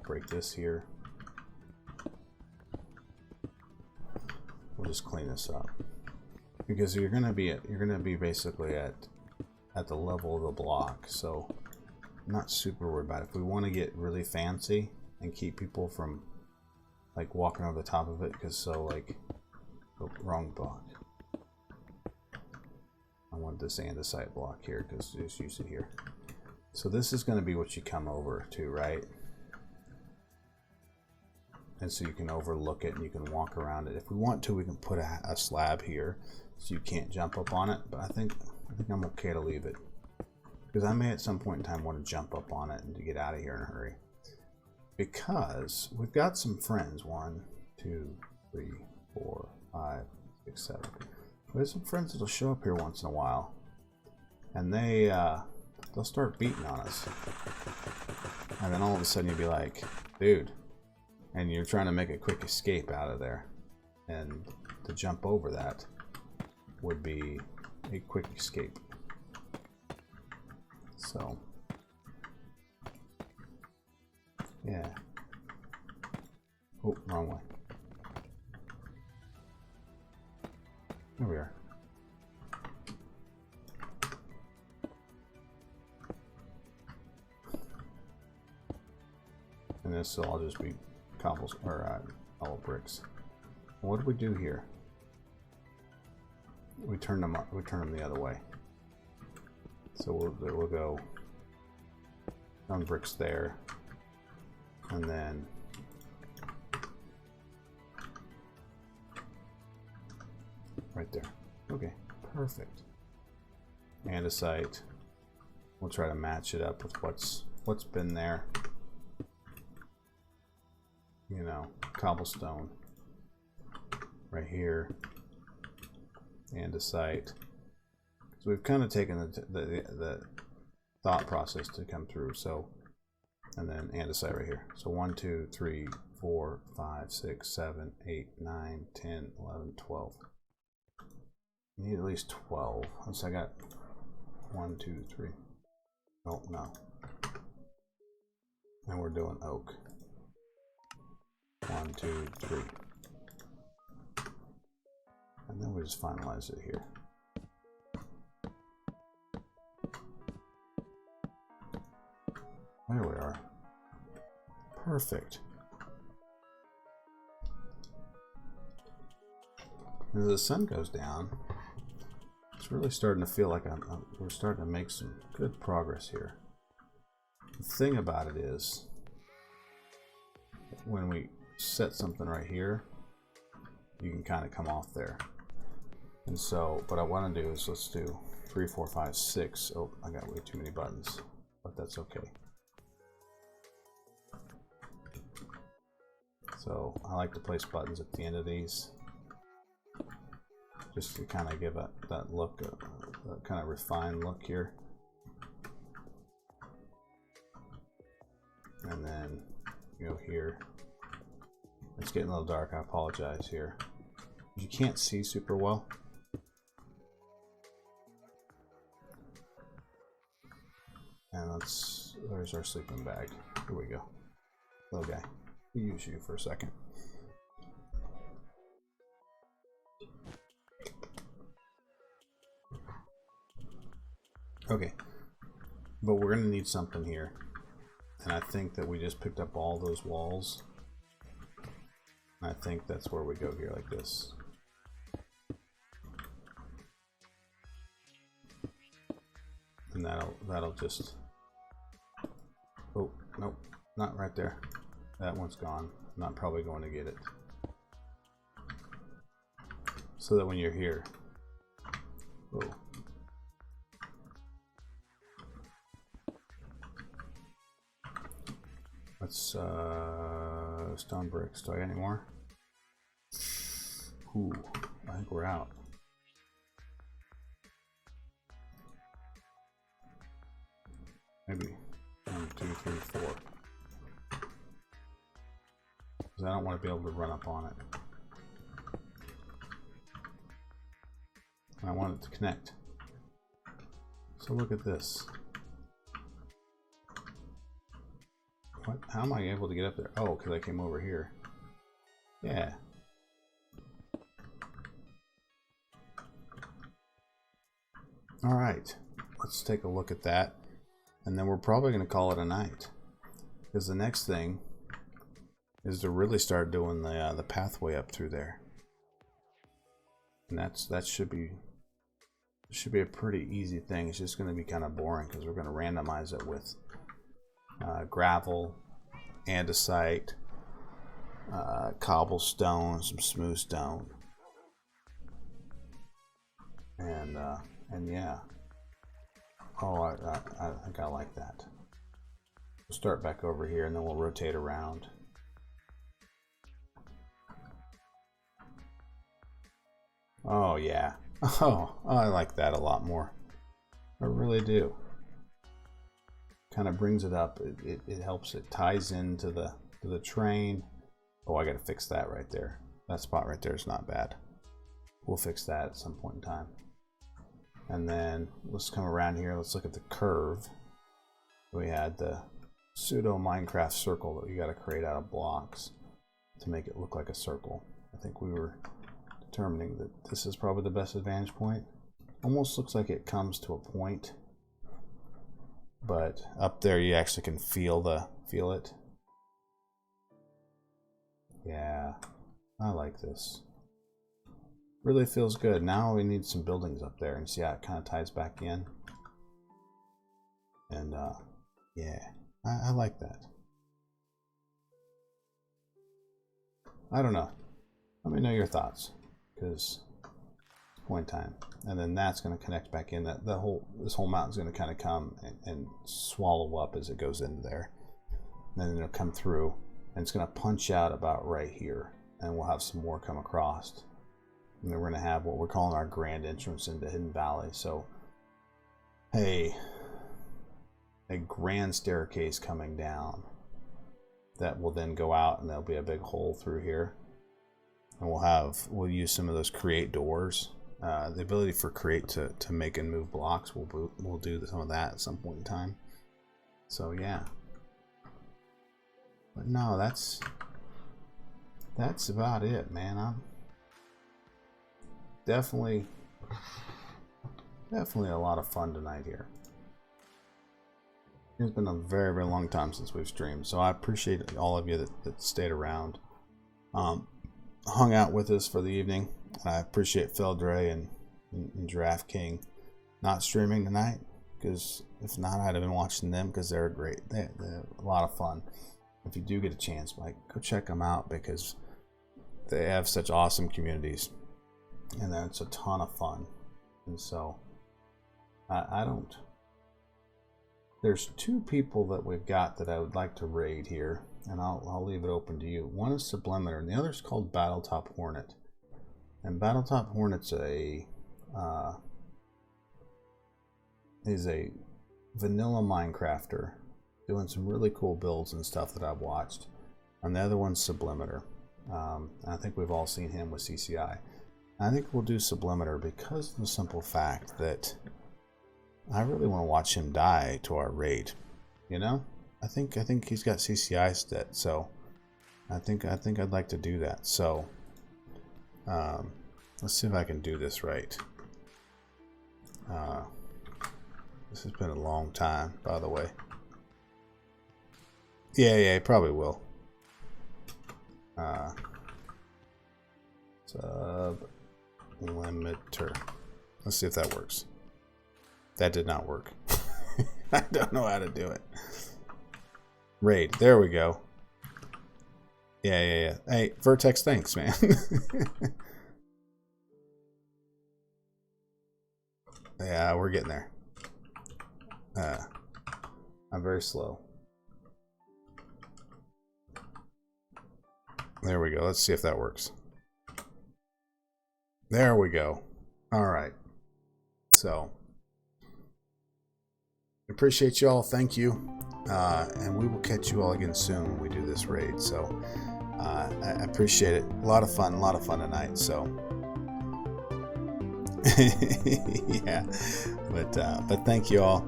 break this here. We'll just clean this up. Because you're gonna be basically at the level of the block, so I'm not super worried about it. If we want to get really fancy and keep people from like walking over the top of it, because oh, wrong block. I want this andesite block here because just use it here. So this is going to be what you come over to, right? And so you can overlook it and you can walk around it. If we want to, we can put a slab here so you can't jump up on it. But I think I'm okay to leave it, because I may at some point in time want to jump up on it and to get out of here in a hurry. Because we've got some friends. 1, 2, 3, 4, 5, 6, 7. We have some friends that'll show up here once in a while, and they'll start beating on us. And then all of a sudden you'll be like, dude, and you're trying to make a quick escape out of there, and to jump over that would be a quick escape. So yeah. Oh, wrong way. There we are. And this will all just be cobbles or all bricks. What do we do here? We turn them up. We turn them the other way. So we'll go on bricks there, and then right there. Okay, perfect. Andesite. We'll try to match it up with what's been there. You know, cobblestone right here, andesite. So we've kind of taken the thought process to come through. So, and then andesite right here. So 1, 2, 3, 4, 5, 6, 7, 8, 9, 10, 11, 12. Need at least 12. Once I got 1, 2, 3. Oh no. And we're doing oak. 1, 2, 3. And then we just finalize it here. There we are. Perfect. As the sun goes down, it's really starting to feel like we're starting to make some good progress here. The thing about it is, when we set something right here, you can kind of come off there. And so what I want to do is, let's do 3, 4, 5, 6. Oh, I got way too many buttons, but that's okay. So I like to place buttons at the end of these, just to kind of give that look, that kind of refined look here. And then go here. It's getting a little dark, I apologize here. You can't see super well. And there's our sleeping bag. Here we go. Little guy. We'll use you for a second. Okay. But we're gonna need something here. And I think that we just picked up all those walls. I think that's where we go here, like this. And that'll just, oh nope, not right there. That one's gone. I'm not probably going to get it. So that when you're here, oh, let's stone bricks. Do I got any more? Ooh, I think we're out. Maybe 1, 2, 3, 4. Because I don't want to be able to run up on it. And I want it to connect. So look at this. What? How am I able to get up there? Oh, because I came over here. Yeah. All right, let's take a look at that, and then we're probably going to call it a night, because the next thing is to really start doing the pathway up through there, and that should be a pretty easy thing. It's just going to be kind of boring because we're going to randomize it with gravel, andesite, cobblestone, some smooth stone, and yeah. Oh, I think I like that. We'll start back over here and then we'll rotate around. Oh yeah. Oh, I like that a lot more. I really do. Kind of brings it up. It helps. It ties into the train. Oh, I got to fix that right there. That spot right there is not bad. We'll fix that at some point in time. And then let's come around here. Let's look at the curve. We had the pseudo Minecraft circle that we got to create out of blocks to make it look like a circle. I think we were determining that this is probably the best advantage point. Almost looks like it comes to a point, but up there you actually can feel it. Yeah, I like this. Really feels good. Now we need some buildings up there, and see how it kind of ties back in. And yeah, I like that. I don't know. Let me know your thoughts, because it's point time. And then that's going to connect back in. This whole mountain's going to kind of come and swallow up as it goes into there. And then it'll come through, and it's going to punch out about right here, and we'll have some more come across. And then we're going to have what we're calling our grand entrance into Hidden Valley. So, hey, a grand staircase coming down that will then go out, and there'll be a big hole through here. And we'll use some of those create doors. The ability for create to make and move blocks, we'll do some of that at some point in time. So yeah. But no, that's about it, man. I'm definitely a lot of fun tonight here. It's been a very, very long time since we've streamed, so I appreciate all of you that stayed around, hung out with us for the evening. I appreciate Feldre and Giraffe King not streaming tonight, because if not, I'd have been watching them, because they're great. They're a lot of fun. If you do get a chance, like, go check them out, because they have such awesome communities, and it's a ton of fun. And so there's two people that we've got that I would like to raid here, and I'll leave it open to you. One is Sublimeter, and the other is called Battletop Hornet. And Battletop Hornet's is a vanilla Minecrafter doing some really cool builds and stuff that I've watched. And the other one's Sublimeter. I think we've all seen him with CCI. I think we'll do Sublimeter because of the simple fact that I really want to watch him die to our raid. You know, I think he's got CCI stat, so I think I'd like to do that. So let's see if I can do this right. This has been a long time, by the way. Yeah, it probably will. Sublimiter. Let's see if that works. That did not work. I don't know how to do it. Raid. There we go. Yeah. Hey, Vertex, thanks, man. Yeah, we're getting there. I'm very slow. There we go. Let's see if that works. There we go. All right. So, appreciate you all. Thank you. And we will catch you all again soon when we do this raid. So, I appreciate it. A lot of fun tonight. So, yeah. But thank you all.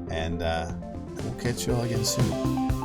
And we'll catch you all again soon.